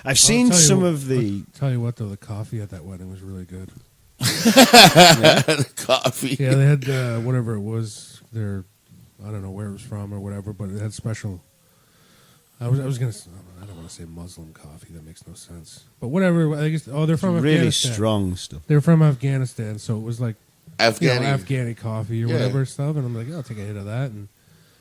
I've seen tell you some what- of the. tell you what though, the coffee at that wedding was really good. The coffee. Yeah, they had whatever it was. I don't know where it was from or whatever, but it had special. I was gonna. I don't want to say Muslim coffee. That makes no sense. But whatever. I guess. Oh, they're from Really Afghanistan. strong stuff. They're from Afghanistan, so it was like Afghani. Afghani coffee or Yeah. whatever stuff. And I'm like, I'll take a hit of that. And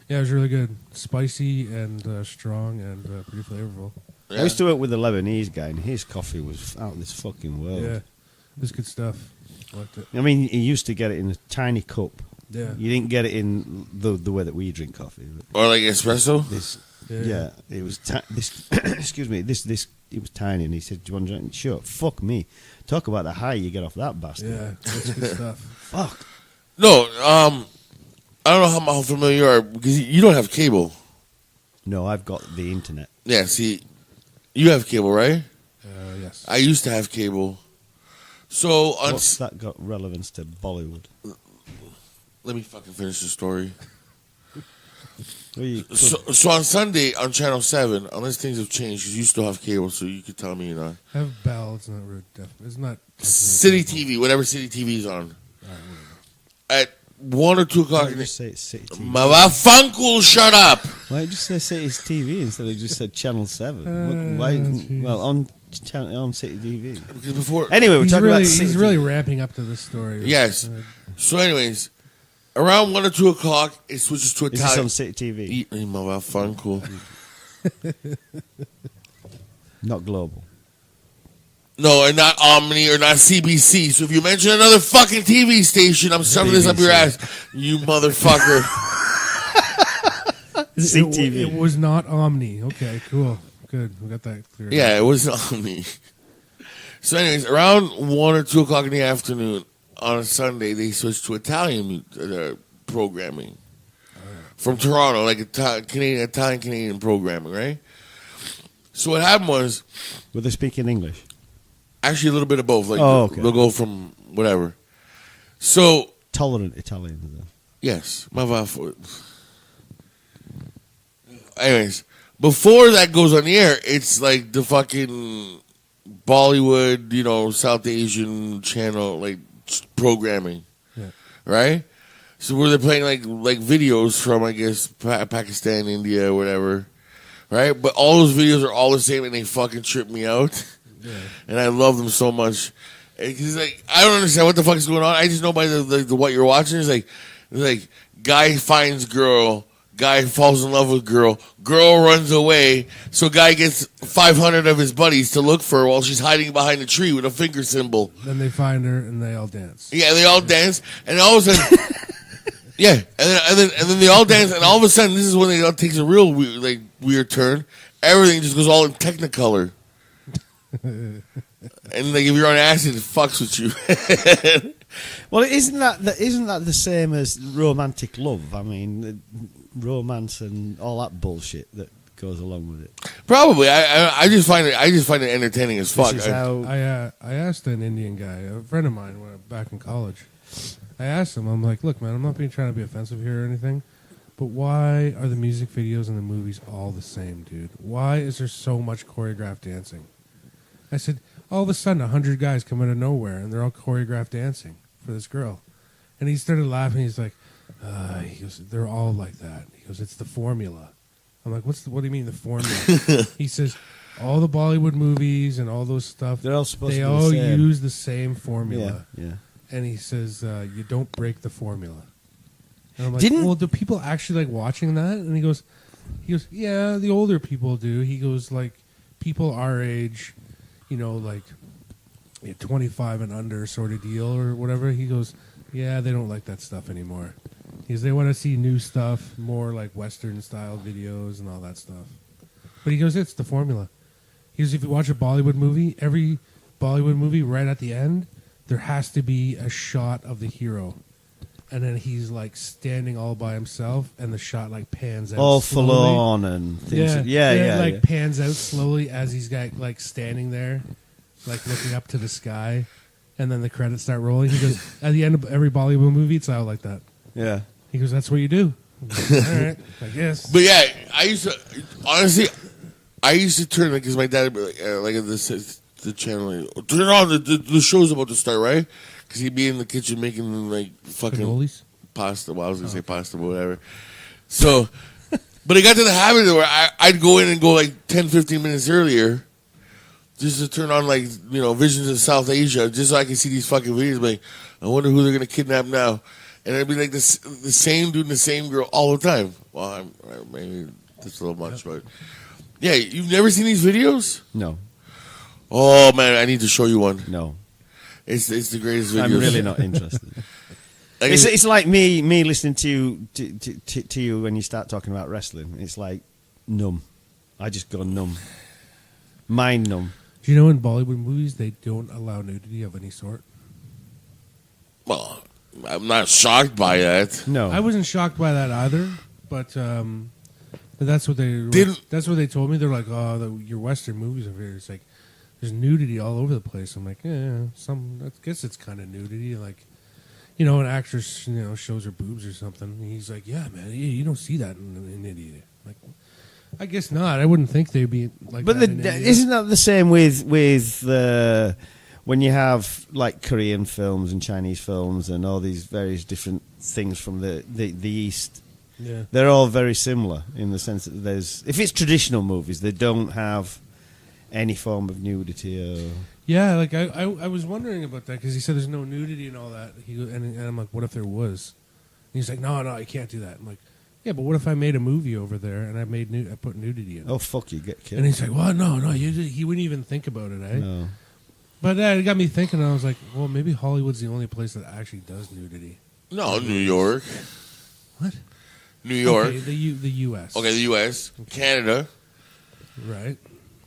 yeah, it was really good, spicy and strong and pretty flavorful. I used to work with a Lebanese guy, and his coffee was out of this fucking world. Yeah, it was good stuff. Liked it. I mean, he used to get it in a tiny cup. Yeah. You didn't get it in the way that we drink coffee. Or like espresso. This, Yeah. it was this. Excuse me, this. It was tiny, and he said, "Do you want to drink?" Sure. Fuck me. Talk about the high you get off that bastard. Yeah, that's good stuff. Fuck. No, I don't know how familiar you are because you don't have cable. No, I've got the internet. Yeah, see, you have cable, right? Yes. I used to have cable. So on What's that got relevance to Bollywood? let me fucking finish the story. Well, you could- So on Sunday on Channel 7, unless things have changed, because you still have cable, so you could tell me, I have Bell. It's not really it's not City TV, whatever City TV is on. At 1 or 2 Why o'clock don't in you the... say it's City TV? Mavafunkul, shut up! Why did you say it's TV instead of just said Channel 7? Why? jeez. Well, on City TV. Because before... Anyway, we're talking about City he's really TV. ramping up to this story. Yes. So anyways, around 1 or 2 o'clock, it switches to Is this Italian... on City TV? Mavafunkul. Not global. No, and not Omni or not CBC. So if you mention another fucking TV station, I'm shoving this up your ass, you motherfucker. CTV. It was not Omni. Okay, cool. Good. We got that clear. Yeah, it was Omni. So anyways, around 1 or 2 o'clock in the afternoon on a Sunday, they switched to Italian programming. From Toronto, like Italian Canadian programming, right? So what happened was, Were they speaking English? actually a little bit of both. Like Oh, okay. they'll go from whatever. So Tolerant Italians, though. yes, my for. Anyways, before that goes on the air, it's like the fucking Bollywood, South Asian channel like programming, Yeah. right? So where they're playing like videos from I guess Pakistan, India, whatever, right? But all those videos are all the same, and they fucking trip me out. Yeah. And I love them so much. Because like I don't understand what the fuck is going on. I just know by the what you're watching is like guy finds girl, guy falls in love with girl runs away, so guy gets 500 of his buddies to look for her while she's hiding behind a tree with a finger symbol. Then they find her and they all dance. Yeah, they all dance, and all of a sudden, yeah, and then they all dance, and all of a sudden, this is when it all takes a real weird turn. Everything just goes all in Technicolor. And like if you're on acid, it fucks with you. Well, isn't that the same as romantic love? I mean, romance and all that bullshit that goes along with it. Probably. I just find it entertaining as fuck. This is how I asked an Indian guy, a friend of mine, when back in college. I asked him, I'm like, look, man, I'm not trying to be offensive here or anything, but why are the music videos and the movies all the same, dude? Why is there so much choreographed dancing? I said, all of a sudden, 100 guys come out of nowhere, and they're all choreographed dancing for this girl. And he started laughing. He's like, he goes, they're all like that. He goes, it's the formula. I'm like, what do you mean the formula? He says, all the Bollywood movies and all those stuff, They're all supposed they to be the all same. use the same formula. Yeah. And he says, you don't break the formula. And I'm like, Didn't- well, do people actually like watching that? And he goes, yeah, the older people do. He goes, like, people our age, you know, like 25 and under sort of deal or whatever. He goes, yeah, they don't like that stuff anymore. Because they want to see new stuff, more like Western style videos and all that stuff. But he goes, it's the formula. He goes, if you watch a Bollywood movie, every Bollywood movie right at the end, there has to be a shot of the hero. And then he's like standing all by himself, and the shot like pans out All slowly. forlorn and things. Yeah. Like pans out slowly as he's got like standing there, like looking up to the sky, and then the credits start rolling. He goes, at the end of every Bollywood movie, it's out like that. Yeah. He goes, that's what you do. I'm like, all right, I guess. But yeah, I used to turn because my dad would be like at the channel, like, turn on the show's about to start, right? Because he'd be in the kitchen making like fucking Cannolis? pasta. Well, I was gonna say pasta, but whatever. So, but it got to the habit where I'd go in and go like 10, 15 minutes earlier, just to turn on like Visions of South Asia, just so I can see these fucking videos. Like, I wonder who they're gonna kidnap now, and it'd be like the same dude and the same girl all the time. Well, maybe that's a little much, but yeah, you've never seen these videos? No. Oh man, I need to show you one. No. It's the greatest video. I'm really not interested. Like, It's like me listening to you when you start talking about wrestling. It's like numb. I just go numb. Mind numb. Do you know in Bollywood movies they don't allow nudity of any sort? well, I'm not shocked by that. No. I wasn't shocked by that either, but that's what they that's what they told me. They're like, oh, your Western movies are very. It's like there's nudity all over the place. I'm like, yeah, I guess it's kind of nudity, like. An actress, shows her boobs or something. And he's like, yeah, man, you don't see that in India. Like, I guess not. I wouldn't think they'd be like But that in India. isn't that the same with when you have like Korean films and Chinese films and all these various different things from the East? Yeah. They're all very similar in the sense that if it's traditional movies, they don't have any form of nudity or... Yeah, like I was wondering about that because he said there's no nudity and all that. And I'm like, what if there was? And he's like, no, you can't do that. I'm like, yeah, but what if I made a movie over there and I put nudity in it? Oh, fuck, you get killed. And he's like, well, no, he wouldn't even think about it, eh? No. But it got me thinking. I was like, well, maybe Hollywood's the only place that actually does nudity. No, New York. What? New York. Okay, the U.S. Okay, the U.S., Canada. Right.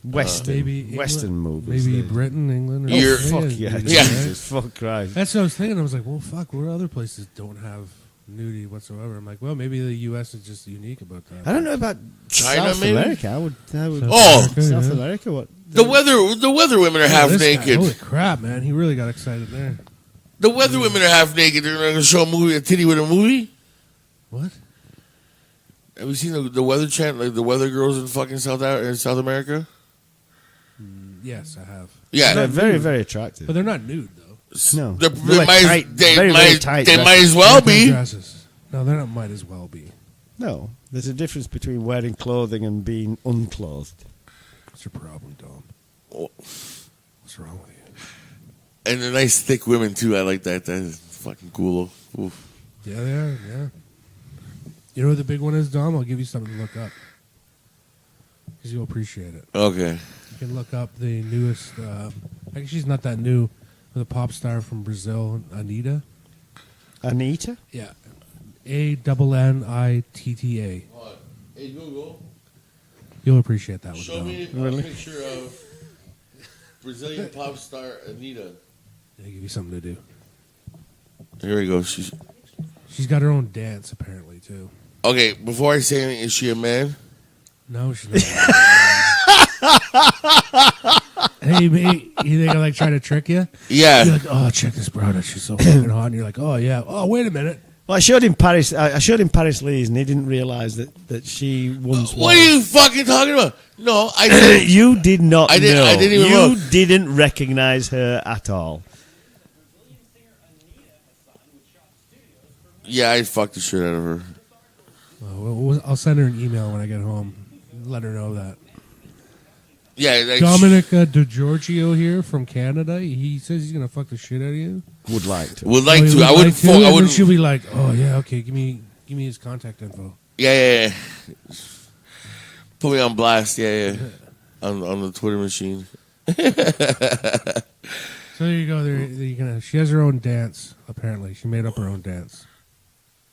Western, maybe England, Western movies. Maybe they- Britain, England. Or You're- Fuck yeah, nudity, Yeah. right? Jesus, fuck Christ. That's what I was thinking. I was like, well, fuck, what other places don't have nudity whatsoever? I'm like, well, maybe the U.S. is just unique about that. I don't know about China, South maybe? America. I would Oh! America, South yeah. America. What? The weather women are half This guy, naked. holy crap, man. He really got excited there. The weather women are half naked. They're going to show a titty with a movie. What? Have you seen the weather chant, like the weather girls in fucking South America? Yes, I have. Yeah, They're very, very attractive. But they're not nude, though. No. They They're might, tight, they very, might, very tight they dresses. might as well They're be. dresses. No, they're not. Might as well be. No, there's a difference between wearing clothing and being unclothed. What's your problem, Dom? Oh. What's wrong with you? And the nice thick women too. I like that. That's fucking cool. Oof. Yeah, they are. Yeah. You know what the big one is, Dom? I'll give you something to look up because you'll appreciate it. Okay. You can look up the newest. Actually, she's not that new. The pop star from Brazil, Anitta. Anita? Yeah. ANNITTA. Hey Google, You'll appreciate that one. show Dom. me Really? a picture of Brazilian pop star Anita. I'll give you something to do. Here we go. She's She's got her own dance, apparently, too. okay. Before I say anything, is she a man? No, she's not. Hey, mate, you think I like trying to trick you? Yeah. You're like, oh, check this broad out. She's so fucking hot. And you're like, oh, yeah. Oh, wait a minute. Well, I showed him Paris. I showed him Paris Lee's, and he didn't realise that she once. What are you fucking talking about? No, I didn't. You did not. I didn't. Know. I didn't even You look. didn't recognise her at all. Yeah, I fucked the shit out of her. I'll send her an email when I get home. Let her know that. Yeah, like, Domenic DiGiorgio here from Canada. He says he's gonna fuck the shit out of you. Would like to. would like Oh, he to. would I wouldn't. like to, I and then wouldn't. she'll be like, "Oh yeah, okay, give me his contact info." Yeah. Put me on blast. Yeah. On the Twitter machine. So there you go. She has her own dance. Apparently, she made up her own dance.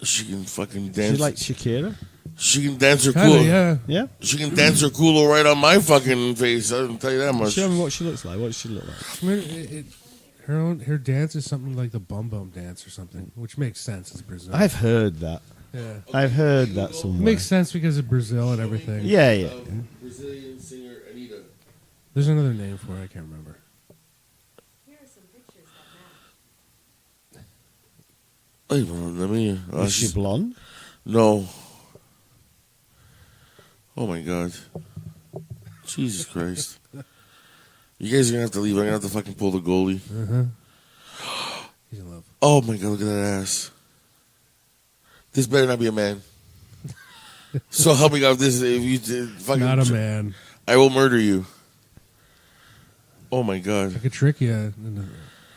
She can fucking She dance. like Shakira. She can dance her Kinda, cool. yeah. Yeah. She can dance her cooler right on my fucking face. I can tell you that much. Show me what she looks like. What does she look like? Her dance is something like the bum bum dance or something, which makes sense. It's Brazil. I've heard that. Yeah. I've heard that somewhere. Makes sense because of Brazil and everything. Yeah. Brazilian singer Anita. There's another name for it. I can't remember. Here are some pictures that match. Wait, well, let me. Is she blonde? No. Oh my god. Jesus Christ. You guys are gonna have to leave. I'm gonna have to fucking pull the goalie. He's in love. Oh my god, look at that ass. This better not be a man. So help me God, if you did fucking Not a man. I will murder you. Oh my god. I could trick you.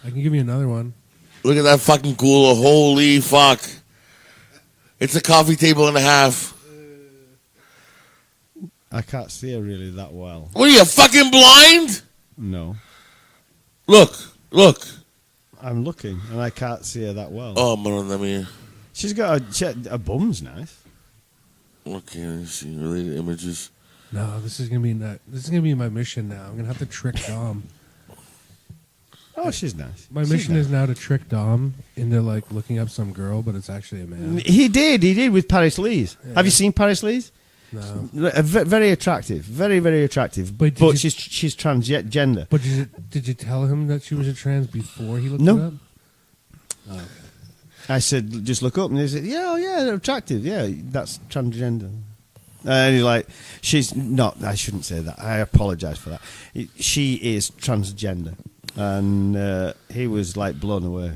I can give you another one. Look at that fucking cooler. Holy fuck. It's a coffee table and a half. I can't see her really that well. What are you, fucking blind? No. Look. I'm looking, and I can't see her that well. Oh man, let me. She's got a bum's nice. Okay, let me see related images. No, this is gonna be my mission now. I'm gonna have to trick Dom. Oh, she's nice. My She's mission nice. is now to trick Dom into like looking up some girl, but it's actually a man. He did with Paris Lee's. Yeah. Have you seen Paris Lee's? No, Very attractive, very very attractive. But But, did you- she's transgender. but did you tell him that she was a trans before he looked No. it up? Oh, okay. I said, just look up, and he said, yeah, they're attractive. Yeah, that's transgender. And he's like, she's not. I shouldn't say that. I apologise for that. She is transgender, and he was like blown away.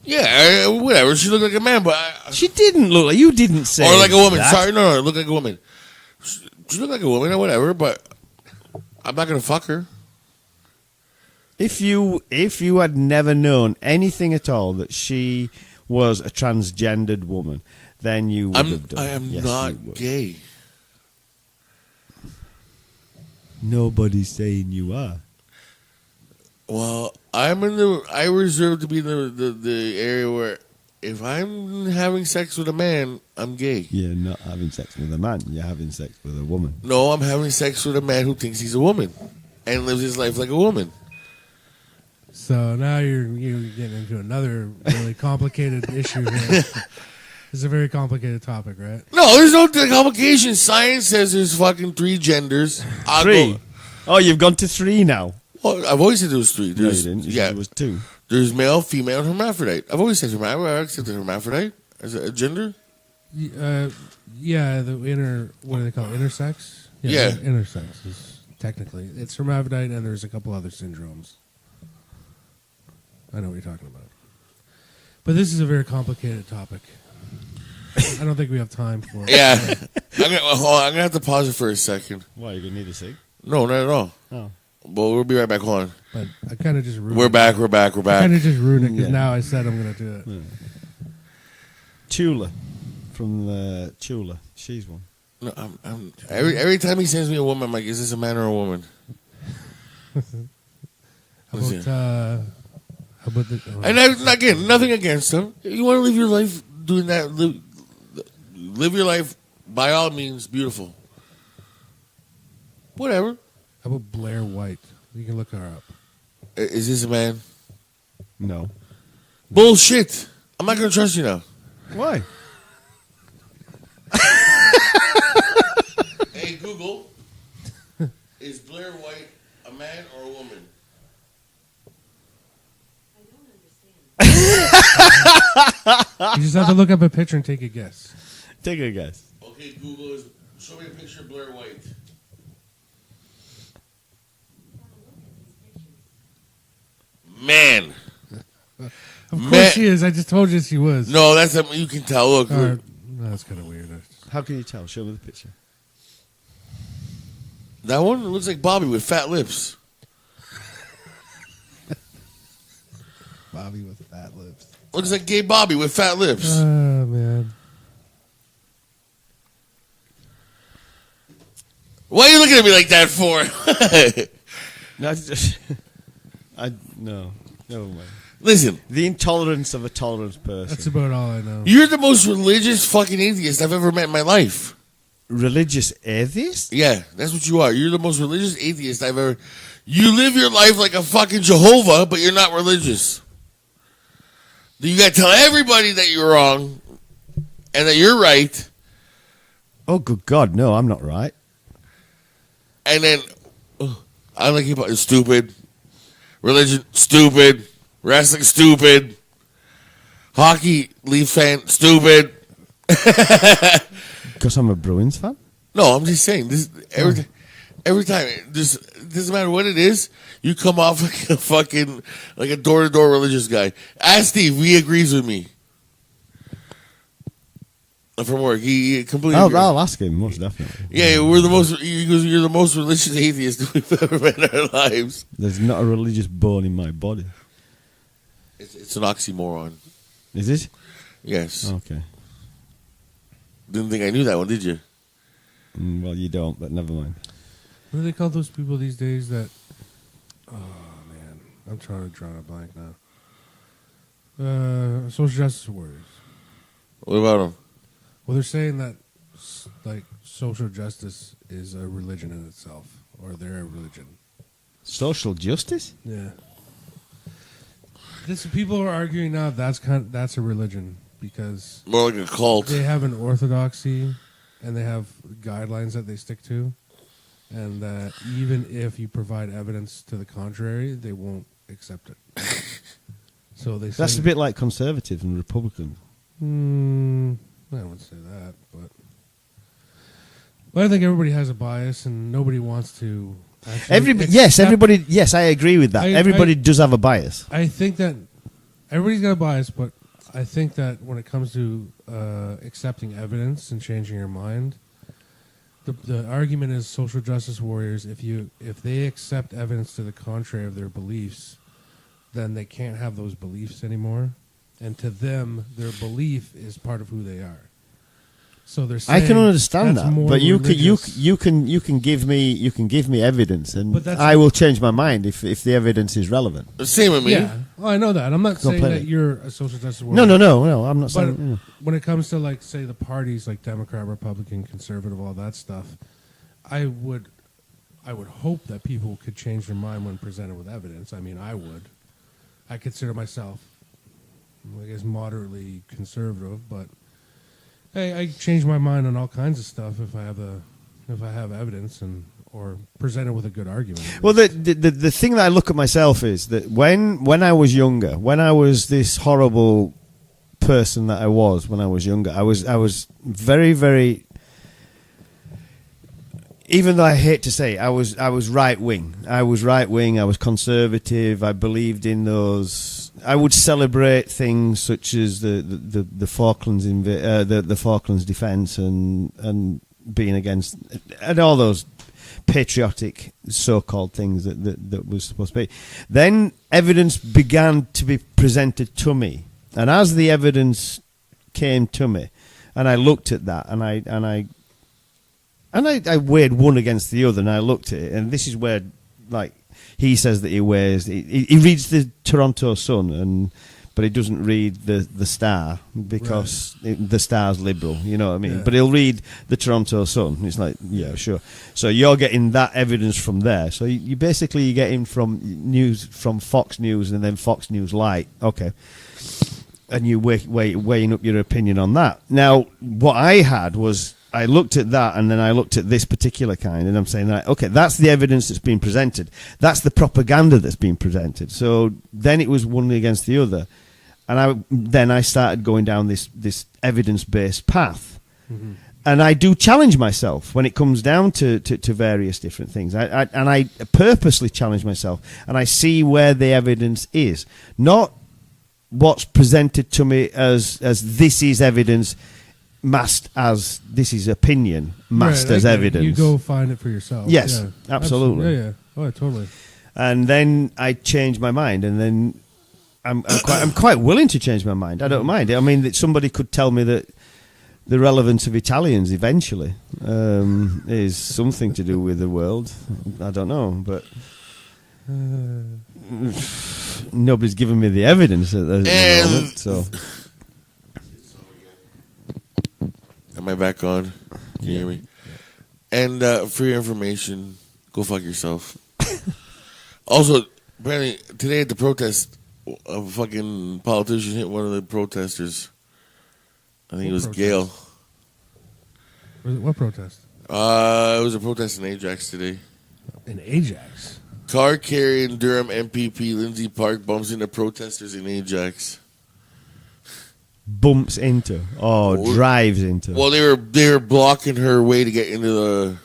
Yeah, whatever. She looked like a man, but She didn't look like you. Didn't say or like a woman. that. Sorry, no, look like a woman. She looked like a woman or whatever, but I'm not gonna fuck her. If you had never known anything at all that she was a transgendered woman, then you would have done. I am Yes, not you would. gay. Nobody's saying you are. Well, I reserve to be the area where if I'm having sex with a man, I'm gay. You're not having sex with a man. You're having sex with a woman. No, I'm having sex with a man who thinks he's a woman and lives his life like a woman. So now you're getting into another really complicated issue here. It's a very complicated topic, right? No, there's no complication. Science says there's fucking 3 genders. I'll 3. go- Oh, you've gone to 3 now. Well, I've always said there was 3. No, you There's, didn't. You yeah, said it was 2. there's male, female, and hermaphrodite. I've always said hermaphrodite. I accepted hermaphrodite as a gender. Yeah, the inner, what do they call it? Intersex? Yeah. Intersex is technically. It's hermaphrodite, and there's a couple other syndromes. I know what you're talking about. But this is a very complicated topic. I don't think we have time for it. Yeah, I'm gonna have to pause it for a second. Why, you going to need a cig? No, not at all. Oh. Well, we'll be right back. Hold on. But I kind of just ruined We're it. back. I kind of just ruined it because Yeah. now I said I'm going to do it. Chula. From Chula. She's one. No, every time he sends me a woman, I'm like, is this a man or a woman? How about the... oh. And again, nothing against him. You want to live your life doing that. Live your life by all means. Beautiful. Whatever. How about Blair White? You can look her up. Is this a man? No. Bullshit. I'm not gonna trust you now. Why? Hey Google, is Blair White a man or a woman? I don't understand. You just have to look up a picture and take a guess. Take a guess. Okay, Google show me a picture of Blair White. Man. Of course she is. I just told you she was. No, that's something you can tell. Look, No, that's kind of weird. How can you tell? Show me the picture. that one looks like Bobby with fat lips. Bobby with fat lips. Looks like gay Bobby with fat lips. Oh, man. Why are you looking at me like that for? No, it's just, no, never mind. Listen, The intolerance of a tolerant person. That's about all I know. you're the most religious fucking atheist I've ever met in my life. Religious atheist? Yeah, that's what you are. You're the most religious atheist I've ever. You live your life like a fucking Jehovah, but you're not religious. You got to tell everybody that you're wrong and that you're right, Oh, good God, no, I'm not right. and then I like hip hop. It's stupid. Religion, stupid. Wrestling, stupid. Hockey, Leaf fan, stupid. Because I'm a Bruins fan? No, I'm just saying this every time. This doesn't matter what it is. You come off like a fucking like a door to door religious guy. Ask Steve. He agrees with me. From work, he completely. agrees. I'll ask him, most definitely. Yeah, we're the most. He goes, you're the most religious atheist we've ever met in our lives. There's not a religious bone in my body. It's an oxymoron. Is it? Yes. Okay. Didn't think I knew that one, did you? Well, you don't, but never mind. What do they call those people these days that... Oh, man. I'm trying to draw a blank now. Social justice warriors. What about him? Well, they're saying that, like, social justice is a religion in itself. Or they're a religion. Social justice? Yeah. People are arguing now that's a religion because More like a cult. they have an orthodoxy and they have guidelines that they stick to, and that even if you provide evidence to the contrary, they won't accept it. So they say, That's a bit like conservative and Republican. I wouldn't say that, but I think everybody has a bias and nobody wants to. Everybody. Yes, I agree with that. Everybody does have a bias. I think that everybody's got a bias, but I think that when it comes to accepting evidence and changing your mind, the argument is social justice warriors. If they accept evidence to the contrary of their beliefs, then they can't have those beliefs anymore, and to them, their belief is part of who they are. So they're saying I can understand that's that, more but you religious. can give me evidence, and But that's- I will change my mind if the evidence is relevant. Same with me. Yeah, well, I know that. I'm not saying Completely. that you're a social justice warrior. No. I'm not But saying. when it comes to, like, say, the parties like Democrat, Republican, Conservative, all that stuff, I would hope that people could change their mind when presented with evidence. I mean, I would. I consider myself, I guess, moderately conservative, but hey, I change my mind on all kinds of stuff if I have evidence or presented with a good argument. Well, the thing that I look at myself is that when I was younger, when I was this horrible person that I was when I was younger, I was very, very. Even though I hate to say it, I was right wing. I was right wing. I was conservative. I believed in those. I would celebrate things such as the Falklands the Falklands defence and being against and all those patriotic so-called things that was supposed to be. Then evidence began to be presented to me, and as the evidence came to me, and I looked at that, and I weighed one against the other, and I looked at it, and this is where, like, he says that he weighs. He reads the Toronto Sun, but he doesn't read the Star because the Star's liberal. You know what I mean? Yeah. But he'll read the Toronto Sun. It's like, yeah, sure. So you're getting that evidence from there. So you basically you're getting from news from Fox News and then Fox News Light. Okay. And you weighing up your opinion on that. Now, what I had was I looked at that, and then I looked at this particular kind, and I'm saying, right, okay, that's the evidence that's been presented. That's the propaganda that's been presented. So then it was one against the other. And then I started going down this evidence-based path. And I do challenge myself when it comes down to various different things. I purposely challenge myself, and I see where the evidence is, not what's presented to me as this is evidence, masked as this is opinion, masked as evidence. You go find it for yourself. Yes, Yeah. absolutely. Yeah. Oh, totally. And then I change my mind, and then I'm quite willing to change my mind. I don't mind it. I mean, that somebody could tell me that the relevance of Italians eventually is something to do with the world. I don't know, but nobody's given me the evidence at the moment. So, am I back on? Can you hear me? And for your information, go fuck yourself. Also, apparently today at the protest, a fucking politician hit one of the protesters. I think it was Gail. What protest? It was a protest in Ajax today. In Ajax? Car carrying Durham MPP Lindsay Park bumps into protesters in Ajax. bumps into or drives into. Well, they were blocking her way to get into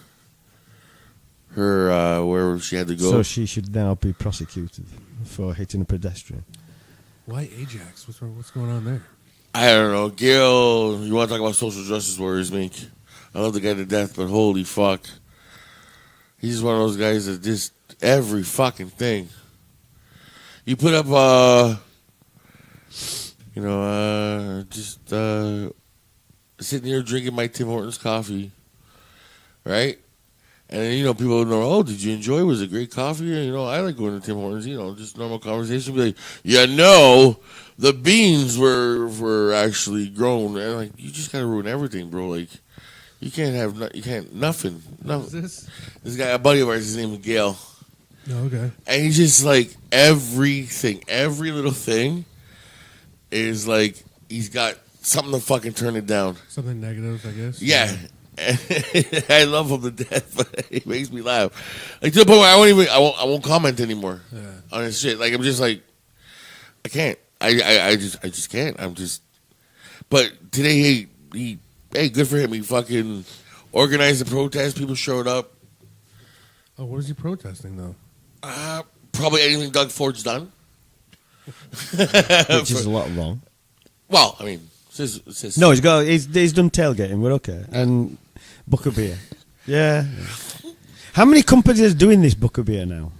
her where she had to go. So she should now be prosecuted for hitting a pedestrian. Why Ajax? What's going on there? I don't know. Gail, you want to talk about social justice warriors, Mink? I love the guy to death, but holy fuck. He's just one of those guys that just every fucking thing. You put up, just sitting here drinking my Tim Hortons coffee, right? And then, people know, oh, did you enjoy? Was it great coffee? And, I like going to Tim Hortons, just normal conversation. Be like, the beans were actually grown. And, like, you just got to ruin everything, bro. Like, you can't have, nothing. Who's this? This guy, a buddy of ours, his name is Gail. Oh, okay. And he's just like, everything, every little thing is like, he's got something to fucking turn it down. Something negative, I guess. Yeah. I love him to death, but it makes me laugh. Like to the point where I won't comment anymore on his shit. Like I'm just like, I can't. I just can't. But today he good for him. He fucking organized the protest. People showed up. Oh, what is he protesting though? Probably anything Doug Ford's done, which is a lot wrong. Well, I mean, no, he's done tailgating. We're okay, and book of beer. Yeah. How many companies are doing this book of beer now?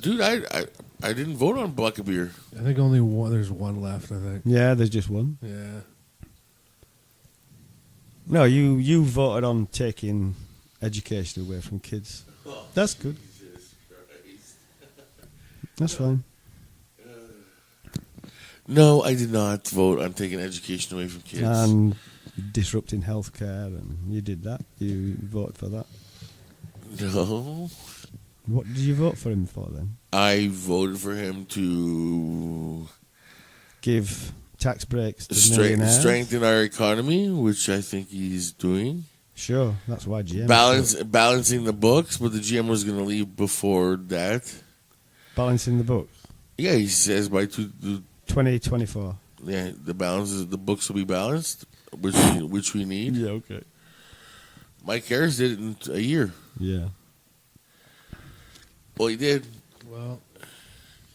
Dude, I didn't vote on Buck of Beer. I think only one. There's one left. I think. Yeah, there's just one. Yeah. No, you voted on taking education away from kids. That's good. That's fine. No, I did not vote on taking education away from kids. And disrupting healthcare, and you did that. You voted for that. No. What did you vote for him for then? I voted for him to give tax breaks to millionaires. Strengthen our economy, which I think he's doing. Sure, that's why GM. Balancing the books, but the GM was going to leave before that. Balancing the books? Yeah, he says by 2024. Yeah, the books will be balanced, which we need. Yeah, okay. Mike Harris did it in a year. Yeah. Well, he did. Well,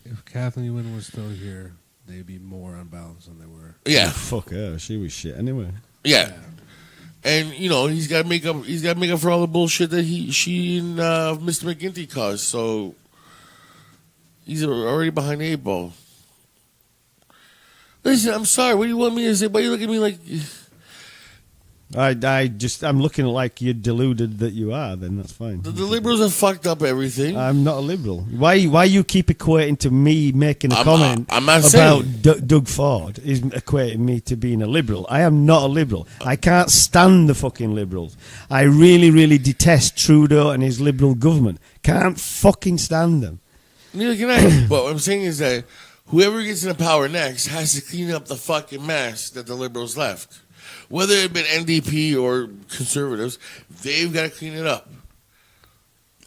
if Kathleen Wynne was still here, they'd be more unbalanced than they were. Yeah. Oh, fuck her. She was shit anyway. Yeah. And he's got to make up. He's got to make up for all the bullshit that she and Mr. McGinty caused. So he's already behind the 8 ball. Listen, I'm sorry. What do you want me to say? Why you look at me like? I'm looking like you're deluded that you are. Then that's fine. The liberals have fucked up everything. I'm not a liberal. Why you keep equating to me making a comment I'm not about saying. Doug Ford is equating me to being a liberal? I am not a liberal. I can't stand the fucking liberals. I really, really detest Trudeau and his liberal government. Can't fucking stand them. Neither can I. But what I'm saying is that whoever gets into power next has to clean up the fucking mess that the liberals left. Whether it be NDP or conservatives, they've got to clean it up.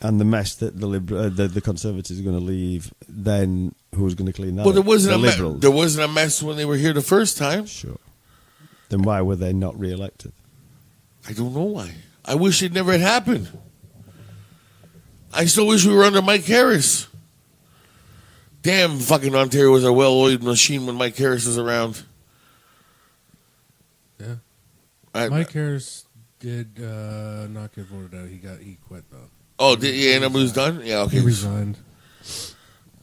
And the mess that the Conservatives are going to leave, then who's going to clean that Well, there up? wasn't The a Liberals. there wasn't a mess when they were here the first time. Sure. Then why were they not re-elected? I don't know why. I wish it never had happened. I still wish we were under Mike Harris. Damn, fucking Ontario was a well-oiled machine when Mike Harris was around. Yeah. I- Mike Harris did not get voted out. He quit though. Oh, did he end up was done? Yeah, okay. He resigned.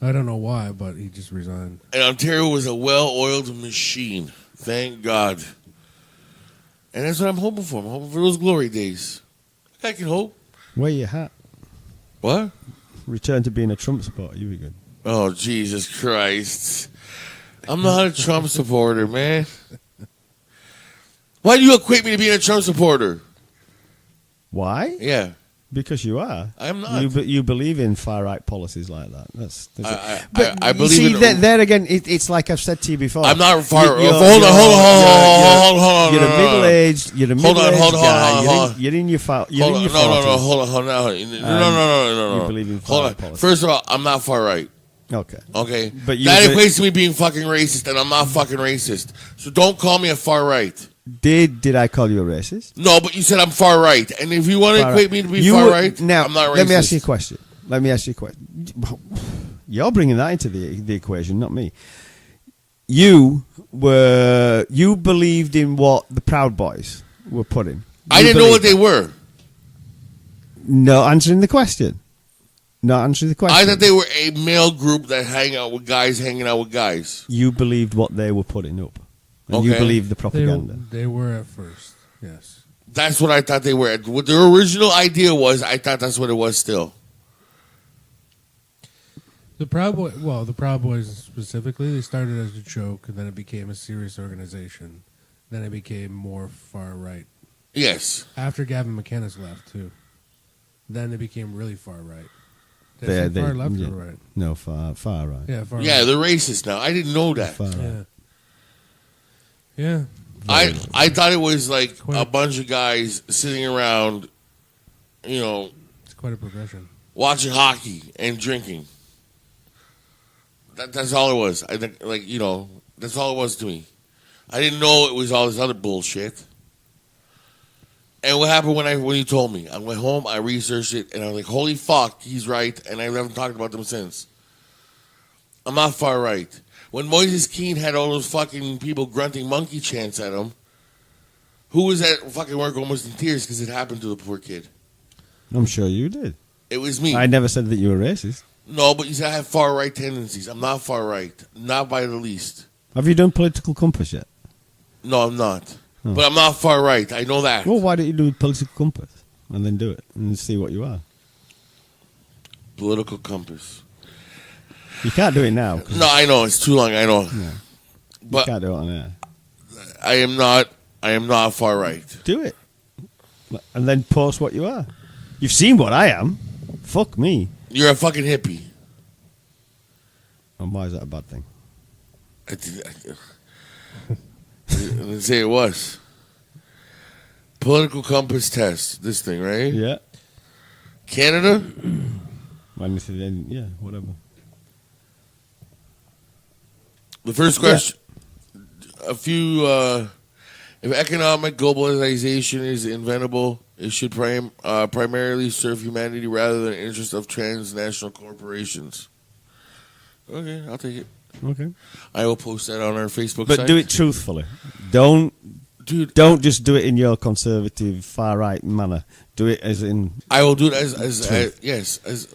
I don't know why, but he just resigned. And Ontario was a well-oiled machine. Thank God. And that's what I'm hoping for. I'm hoping for those glory days. I can hope. Wear your hat. What? Return to being a Trump supporter. You be good. Oh, Jesus Christ. I'm not a Trump supporter, man. Why do you equate me to being a Trump supporter? Why? Yeah. Because you are. I'm not. You believe in far right policies like that. That's I you believe see, in... there again, it's like I've said to you before. I'm not far... You're- Hold on. You're a middle-aged. You're a Hold on, middle-aged guy. hold on. You're in your Hold on, You're in your no, 40s. hold on. No. You believe in Hold far on. right policies. First of all, I'm not far right. Okay. Okay? But you- that equates to me being fucking racist, and I'm not fucking racist. So don't call me a far right. Did I call you a racist? No, but you said I'm far right. And if you want to Far equate right. me to be You far were- right, now, I'm not racist. Let me ask you a question. You're bringing that into the equation, not me. You believed in what the Proud Boys were putting. I didn't know what they were. No, answering the question. Not answering the question. I thought they were a male group that hang out with guys hanging out with guys. You believed what they were putting up. And you Okay. believed the propaganda. They were at first, yes. That's what I thought they were. What their original idea was, I thought that's what it was still. The Proud Boys specifically, they started as a joke, and then it became a serious organization. Then it became more far right. Yes. After Gavin McInnes left, too. Then it became really far right. Did I say far left yeah. or right? No, far right. Yeah, far Yeah, right. they're racist now. I didn't know that. Far right. Yeah. I thought it was like Quite- a bunch of guys sitting around, It's quite a progression. watching hockey and drinking. That's all it was. I think, that's all it was to me. I didn't know it was all this other bullshit. And what happened when you told me? I went home, I researched it, and I was like, holy fuck, he's right, and I haven't talked about them since. I'm not far right. When Moises Keane had all those fucking people grunting monkey chants at him, who was at fucking work almost in tears because it happened to the poor kid? I'm sure you did. It was me. I never said that you were racist. No, but you said I have far right tendencies. I'm not far right. Not by the least. Have you done Political Compass yet? No, I'm not. Oh. But I'm not far right. I know that. Well, why don't you do Political Compass and then do it and see what you are? Political compass. You can't do it now. 'cause No, I know. It's too long. I know. you But can't do it on air. I am not far right. Do it. And then post what you are. You've seen what I am. Fuck me. You're a fucking hippie. And why is that a bad thing? I didn't say it was. Political compass test. This thing, right? Yeah. Canada? When you say then, yeah, whatever. The first question. If economic globalization is inventable, it should primarily serve humanity rather than the interest of transnational corporations. Okay, I'll take it. Okay. I will post that on our Facebook But site. do it truthfully. Don't just do it in your conservative far right manner. Do it as in I will do it as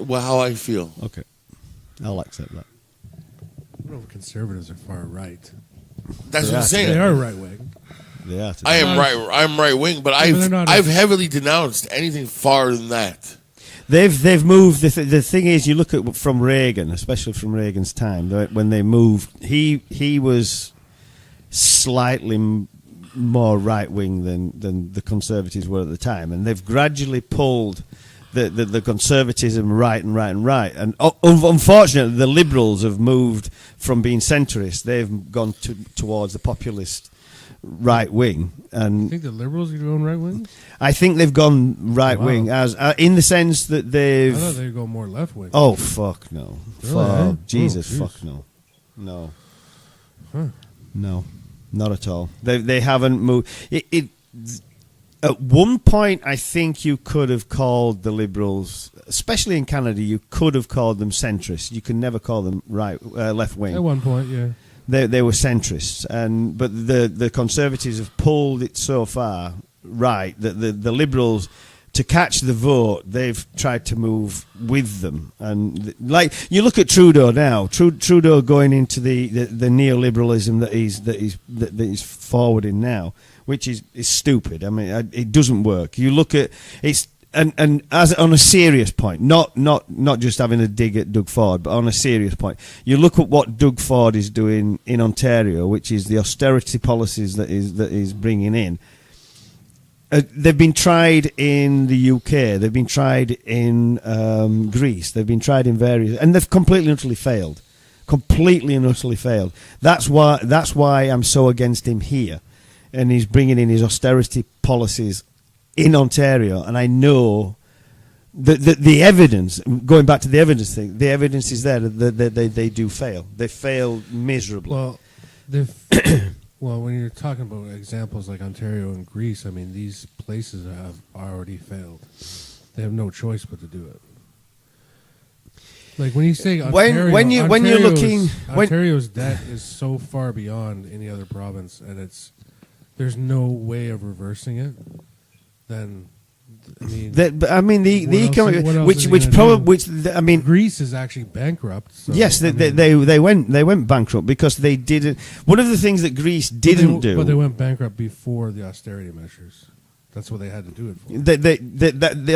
how I feel. okay. I'll accept that. I don't know if conservatives are far right. That's what I'm saying. They are right wing. They are. I am right. I'm right wing, but they're not I've heavily denounced anything far than that. They've moved. The thing is, you look at from Reagan, especially from Reagan's time, when they moved, he was slightly more right wing than the Conservatives were at the time, and they've gradually pulled the conservatism right. And unfortunately, the Liberals have moved from being centrist; they've gone towards the populist right wing. And You think the Liberals are going right wing? I think they've gone right wing as in the sense that I they've. thought they'd go more left wing. Oh fuck no! Really, Fuck eh? Jesus, Oh, fuck jeez. no! No. Huh. No, not at all. They haven't moved. At one point, I think you could have called the Liberals, especially in Canada, you could have called them centrists. You can never call them left wing. At one point, yeah. They were centrists, but the Conservatives have pulled it so far right that the Liberals, to catch the vote, they've tried to move with them. And like you look at Trudeau now, Trudeau going into the neoliberalism that he's forwarding now, which is stupid. I mean, it doesn't work. You look at it's. And as on a serious point, not just having a dig at Doug Ford, but on a serious point, you look at what Doug Ford is doing in Ontario, which is the austerity policies that is bringing in. They've been tried in the UK, they've been tried in Greece, they've been tried in various, and they've completely and utterly failed. Completely and utterly failed. That's why I'm so against him here, and he's bringing in his austerity policies in Ontario, and I know that the evidence, going back to the evidence thing, the evidence is there that they do fail. They fail miserably. Well, well, when you're talking about examples like Ontario and Greece, I mean, these places have already failed. They have no choice but to do it. Like when you say Ontario, when you're looking, Ontario's debt is so far beyond any other province, and there's no way of reversing it. Then, I mean, the economic, I mean, Greece is actually bankrupt. So, yes, they went bankrupt because they didn't. One of the things that Greece didn't do, but they went bankrupt before the austerity measures. That's what they had to do it for.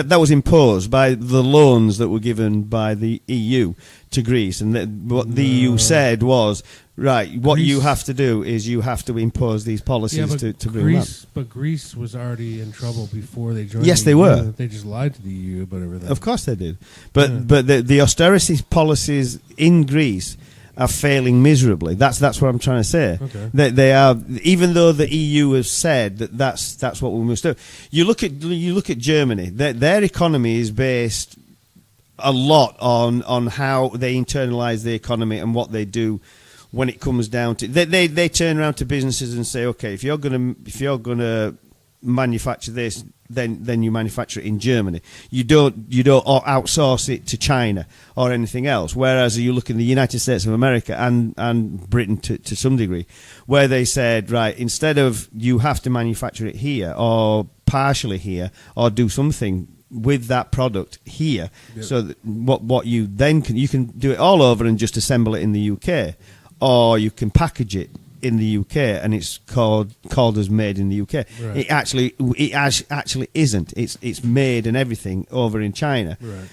That was imposed by the loans that were given by the EU to Greece, and what the EU said was, right, what you have to do is you have to impose these policies to bring Greece, but Greece was already in trouble before they joined. Yes, the they EU. were. They just lied to the EU about everything. Of course they did, but the austerity policies in Greece are failing miserably. That's what I'm trying to say. Okay. They are, even though the EU has said that's what we must do. You look at Germany. Their economy is based a lot on how they internalize the economy and what they do when it comes down to they turn around to businesses and say, okay, if you're gonna manufacture this, then you manufacture it in Germany. You don't outsource it to China or anything else. Whereas you look in the United States of America and Britain to some degree, where they said, right, instead of you have to manufacture it here or partially here or do something with that product here, so that what you then you can do it all over and just assemble it in the UK, or you can package it in the UK and it's called as made in the UK. Right. It actually isn't. It's made and everything over in China. Right.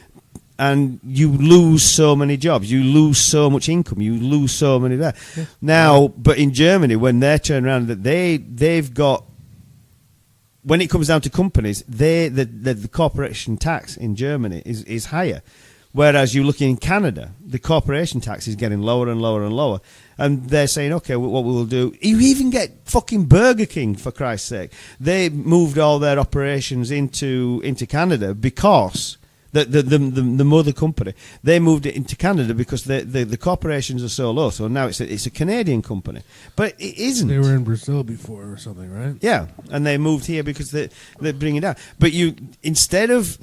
And you lose so many jobs, you lose so much income, you lose so many there. Yeah. Now, but in Germany, when they're turned around, that they've got, when it comes down to companies, the corporation tax in Germany is higher. Whereas you look in Canada, the corporation tax is getting lower and lower and lower. And they're saying, okay, what we will do... You even get fucking Burger King, for Christ's sake. They moved all their operations into Canada because... The mother company, they moved it into Canada because the corporations are so low. So now it's a Canadian company, but it isn't. They were in Brazil before or something, right? Yeah, and they moved here because they're bringing it down. But you instead of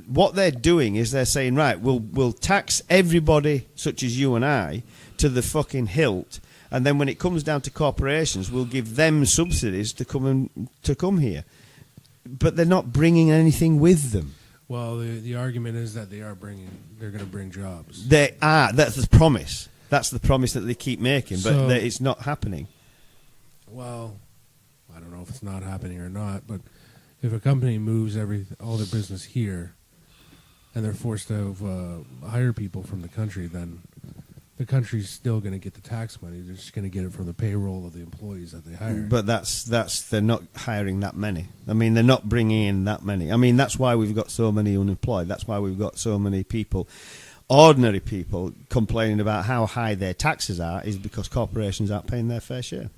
what they're doing is they're saying, right, we'll tax everybody such as you and I to the fucking hilt, and then when it comes down to corporations, we'll give them subsidies to come here. But they're not bringing anything with them. Well, the argument is that they're going to bring jobs. They are. That's the promise. That's the promise that they keep making, but it's not happening. Well, I don't know if it's not happening or not, but if a company moves all their business here, and they're forced to hire people from the country, then the country's still going to get the tax money. They're just going to get it from the payroll of the employees that they hire. But they're not hiring that many. I mean, they're not bringing in that many. I mean, that's why we've got so many unemployed. That's why we've got so many people, ordinary people, complaining about how high their taxes are, is because corporations aren't paying their fair share.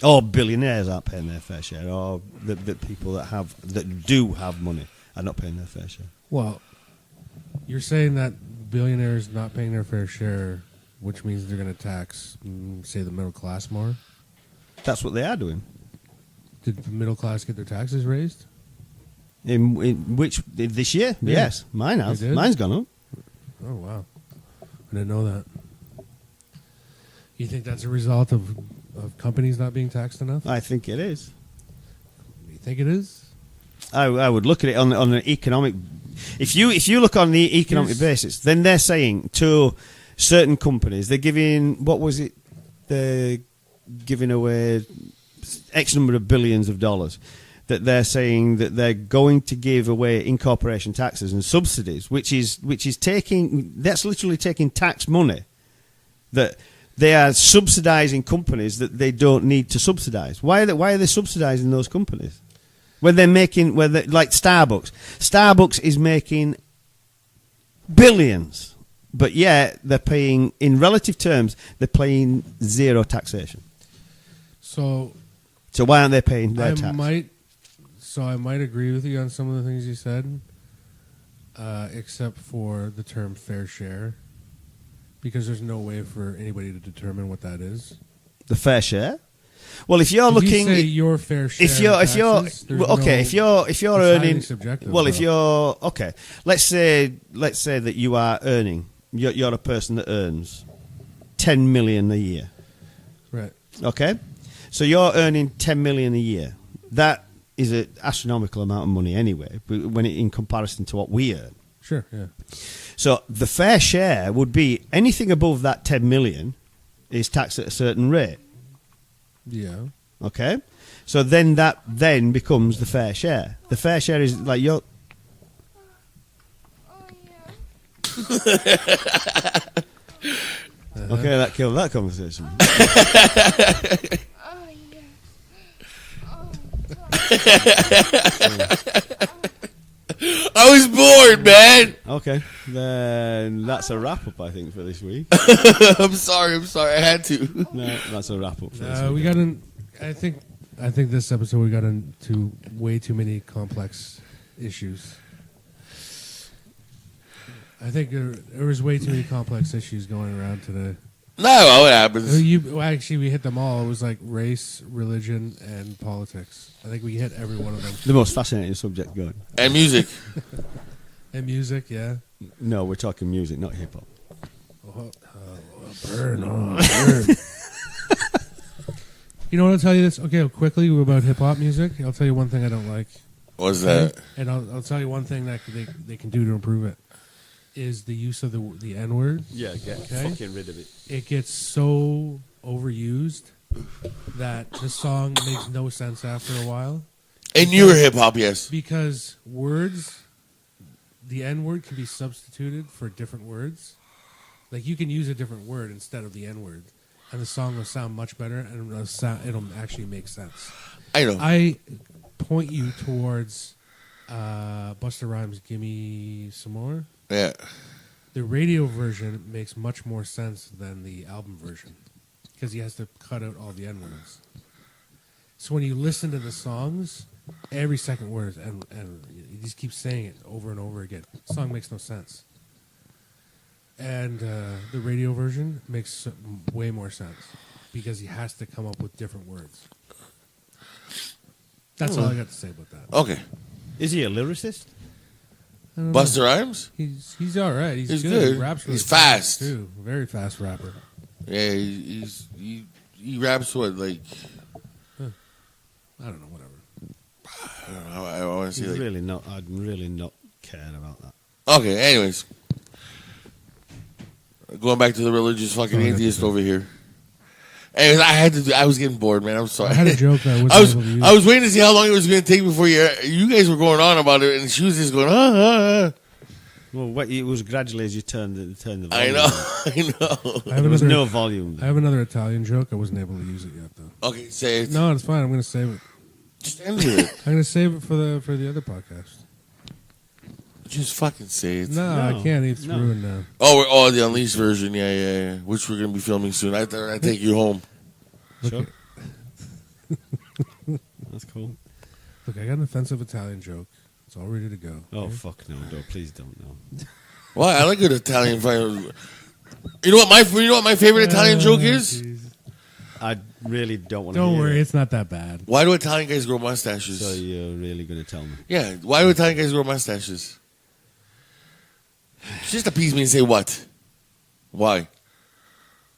Or billionaires aren't paying their fair share, or the people that do have money are not paying their fair share. Well, you're saying that billionaires not paying their fair share which means they're going to tax, say, the middle class more. That's what they are doing. Did the middle class get their taxes raised? In which this year? Yeah. Yes, mine has. They did? Mine's gone up. Oh, wow. I didn't know that. You think that's a result of companies not being taxed enough? I think it is. You think it is? I would look at it on an economic. If you look on the economic Here's- basis, then they're saying to certain companies they're giving, what was it? They're giving away X number of billions of dollars. That they're saying that they're going to give away incorporation taxes and subsidies, which is that's literally taking tax money that they are subsidising companies that they don't need to subsidise. Why are they subsidising those companies when they're making like Starbucks? Starbucks is making billions, but yet they're paying, in relative terms, they're paying zero taxation. So why aren't they paying their tax? I might agree with you on some of the things you said, except for the term fair share, because there's no way for anybody to determine what that is. The fair share. Well, if you're If looking, you say your fair share, if you're taxes, there's okay, no- if you're it's highly earning, subjective, well, though. if you're okay, let's say that you are earning, you're a person that earns 10 million a year. right, Okay, so you're earning 10 million a year. That is an astronomical amount of money anyway, when in comparison to what we earn. sure, yeah, So the fair share would be anything above that 10 million is taxed at a certain rate. yeah. Okay, so then that becomes the fair share. The fair share is like your. Okay, that killed that conversation. I was bored, man. Okay, then that's a wrap up, I think, for this week. I'm sorry. I had to. No, that's a wrap up for this week. We got in. I think this episode we got into way too many complex issues. I think there was way too many complex issues going around today. No, what happens? Actually, we hit them all. It was like race, religion, and politics. I think we hit every one of them. The most fascinating subject going. And music. And music, yeah. No, we're talking music, not hip hop. Burn on, burn. You know what? I'll tell you this. Okay, quickly about hip hop music. I'll tell you one thing I don't like. What's that? And I'll tell you one thing that they can do to improve it is the use of the N word. Yeah, get Okay. fucking rid of it. It gets so overused that the song makes no sense after a while. And you're hip hop, yes. Because words, the N word can be substituted for different words. Like you can use a different word instead of the N word, and the song will sound much better, and it'll actually make sense. I know. I point you towards Busta Rhymes' "Gimme Some More." Yeah. The radio version makes much more sense than the album version because he has to cut out all the N words. So when you listen to the songs, every second word is and he just keeps saying it over and over again. The song makes no sense. And the radio version makes way more sense because he has to come up with different words. That's all I got to say about that. Okay. Is he a lyricist? I don't know. Busta Rhymes? He's all right. He's He's good. good. He raps really He's fast. too. Very fast rapper. Yeah, he raps what, like, I don't know. Whatever. I don't know. I want to He's see, like. really not. I'd really not care about that. Okay, anyways. Going back to the religious fucking atheist over here. Anyways, I was getting bored, man. I'm sorry. I had a joke that I wasn't able to use. I was waiting to see how long it was going to take before you guys were going on about it, and she was just going, Well, it was gradually as you turned the volume. I know. There was no volume. I have another Italian joke. I wasn't able to use it yet, though. Okay, say it. No, it's fine. I'm going to save it. Just end with it. I'm going to save it for the other podcast. Just fucking say it. No, No, I can't. It's no. ruined now. Oh, the Unleashed version. Yeah. Which we're going to be filming soon. I take you home. Sure. That's cool. Look, I got an offensive Italian joke. It's all ready to go. Oh, Okay? fuck no. Please don't. No. Well, I like good Italian. You know what my favorite Italian joke is? Jeez. I really don't want to. Don't worry, it's not that bad. Why do Italian guys grow mustaches? So you're really going to tell me? Yeah, why do Italian guys grow mustaches? Just appease me and say what? Why?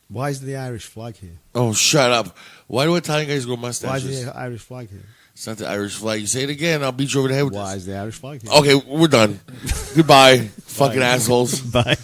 Why is the Irish flag here? Oh, shut up. Why do Italian guys grow Why mustaches? is the Irish flag here? It's not the Irish flag. You say it again, I'll beat you over the head with Why this. is the Irish flag here? Okay, we're done. Goodbye, fucking assholes. Bye.